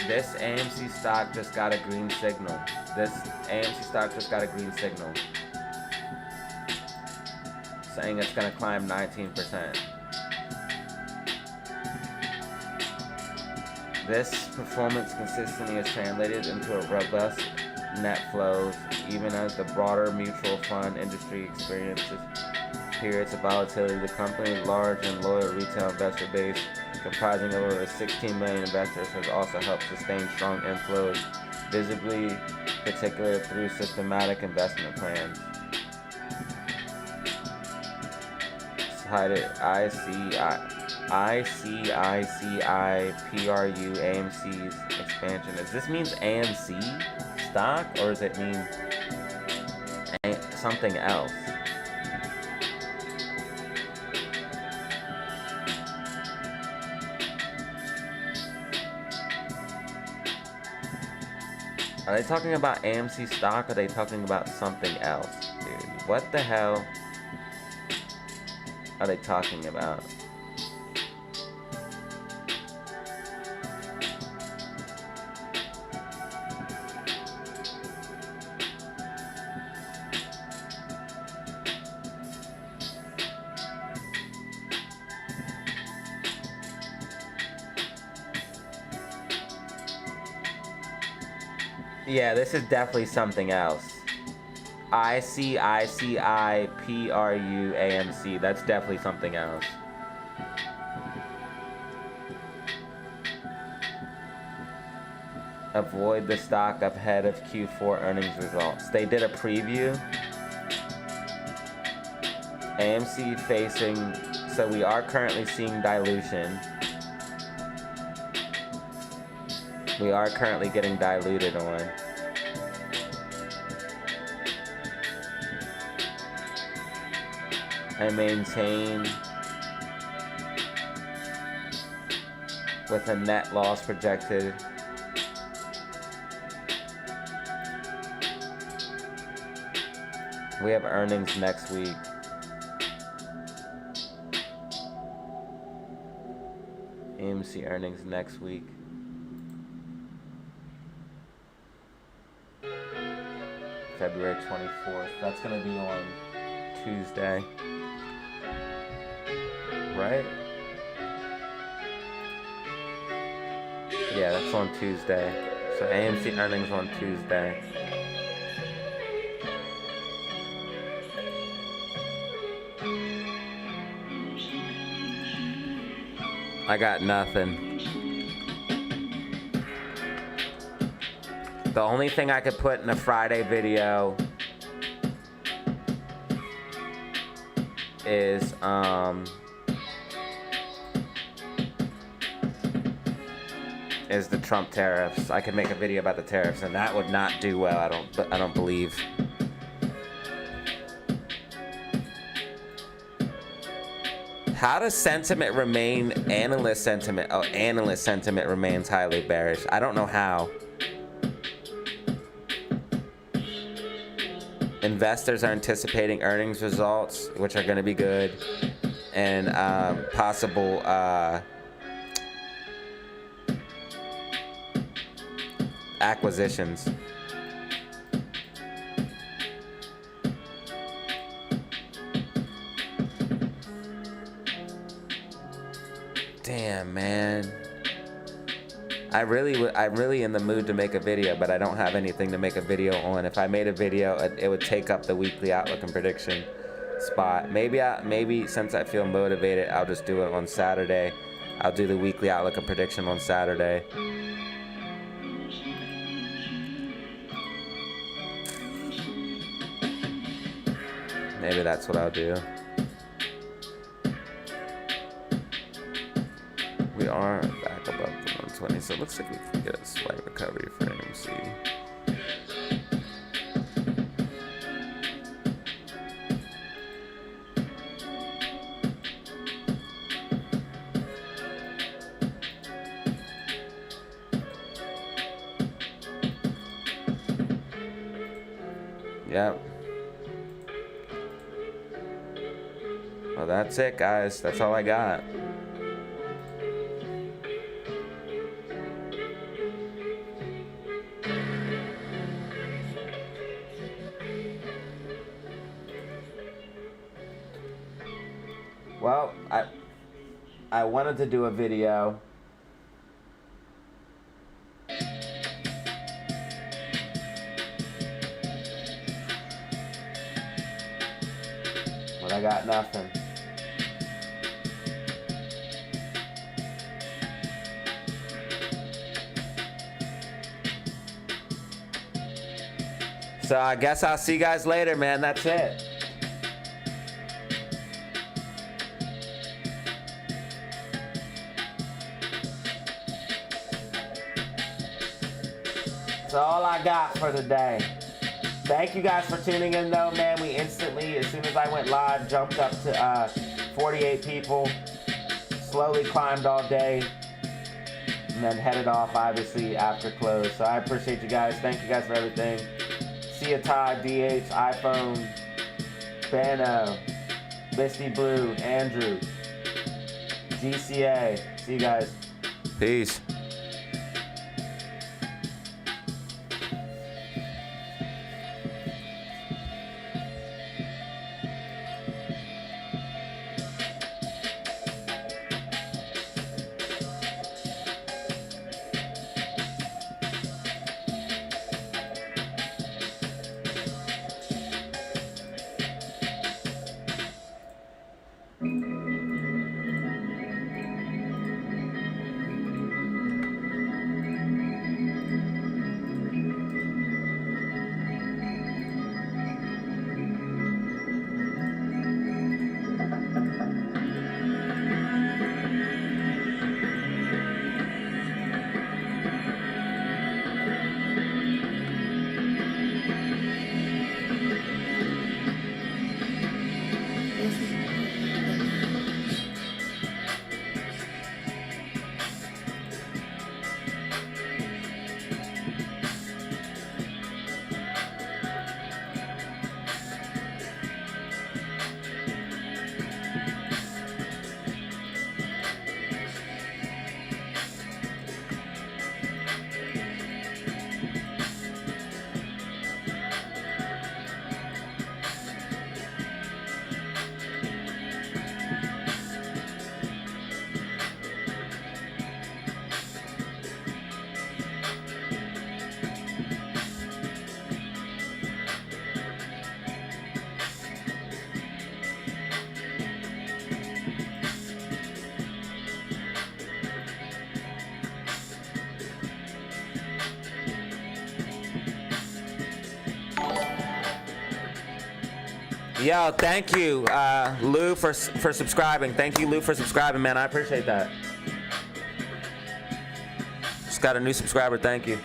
This AMC stock just got a green signal. This AMC stock just got a green signal, saying it's going to climb 19%. This performance consistently has translated into a robust net flows, even as the broader mutual fund industry experiences periods of volatility. The company's large and loyal retail investor base, comprising of over 16 million investors, has also helped sustain strong inflows, visibly, particularly through systematic investment plans. Cited ICICI PRU AMC's expansion. Does this mean AMC stock, or does it mean something else? Are they talking about AMC stock, or are they talking about something else? Dude, what the hell are they talking about? Yeah, this is definitely something else. ICICIPRU-AMC. That's definitely something else. Avoid the stock ahead of Q4 earnings results. They did a preview. AMC facing, so we are currently seeing dilution. We are currently getting diluted on. I maintain with a net loss projected. We have earnings next week. AMC earnings next week. February 24th. That's gonna be on Tuesday. Right? Yeah, that's on Tuesday. So AMC earnings on Tuesday. I got nothing. The only thing I could put in a Friday video is the Trump tariffs. I could make a video about the tariffs, and that would not do well. I don't believe. How does sentiment remain analyst sentiment? Oh, analyst sentiment remains highly bearish. I don't know how. Investors are anticipating earnings results, which are going to be good, and possible acquisitions. Damn, man. I'm really in the mood to make a video, but I don't have anything to make a video on. If I made a video, it would take up the weekly outlook and prediction spot. Maybe since I feel motivated, I'll just do it on Saturday. I'll do the weekly outlook and prediction on Saturday. Maybe that's what I'll do. We are back above the 120, so it looks like we can get a slight recovery for AMC. Yep. Well, that's it, guys. That's all I got. Well, I wanted to do a video. But I got nothing. So I guess I'll see you guys later, man. That's it. That's all I got for today. Thank you guys for tuning in, though, man. We instantly, as soon as I went live, jumped up to 48 people. Slowly climbed all day. And then headed off, obviously, after close. So I appreciate you guys. Thank you guys for everything. See you, Todd, DH, iPhone, Bano, Misty Blue, Andrew, GCA. See you guys. Peace. Yo, thank you, Lou, for subscribing. Thank you, Lou, for subscribing, man. I appreciate that. Just got a new subscriber. Thank you.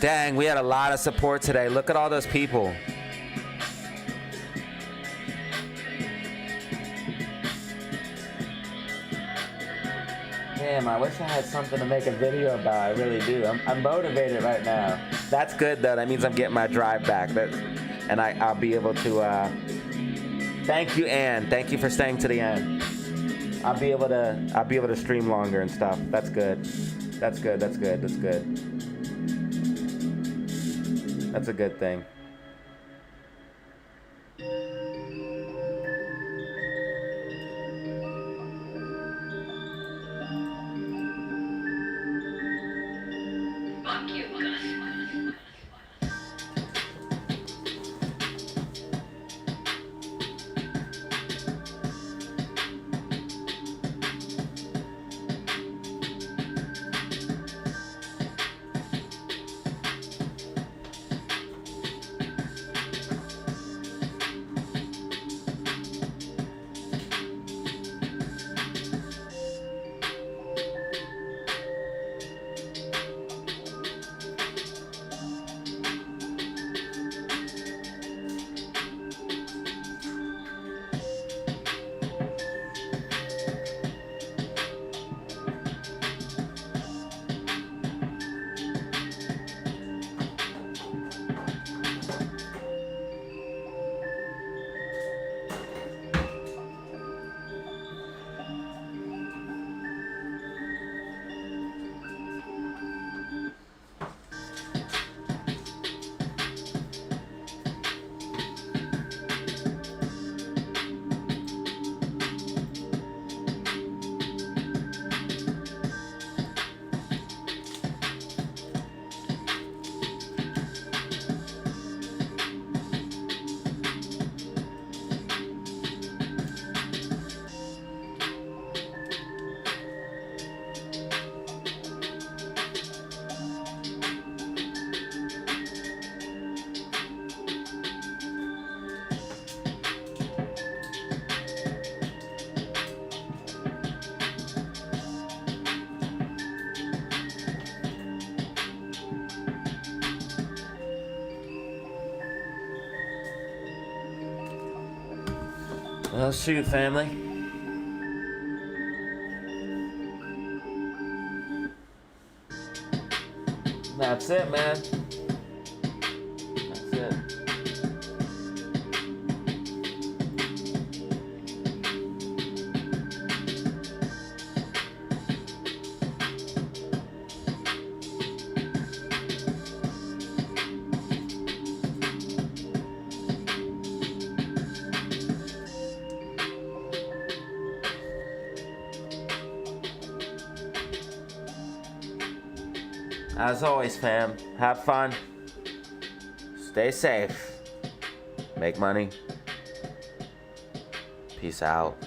Dang, we had a lot of support today. Look at all those people. Damn, I wish I had something to make a video about. I really do. I'm motivated right now. That's good, though. That means I'm getting my drive back. And I'll be able to... Thank you, Ann. Thank you for staying to the end. I'll be able to stream longer and stuff. That's good. That's good. That's good. That's good. That's a good thing. Fuck you, Gus. Well, shoot, family. That's it, man. That's it. As always, fam, have fun, stay safe, make money, peace out.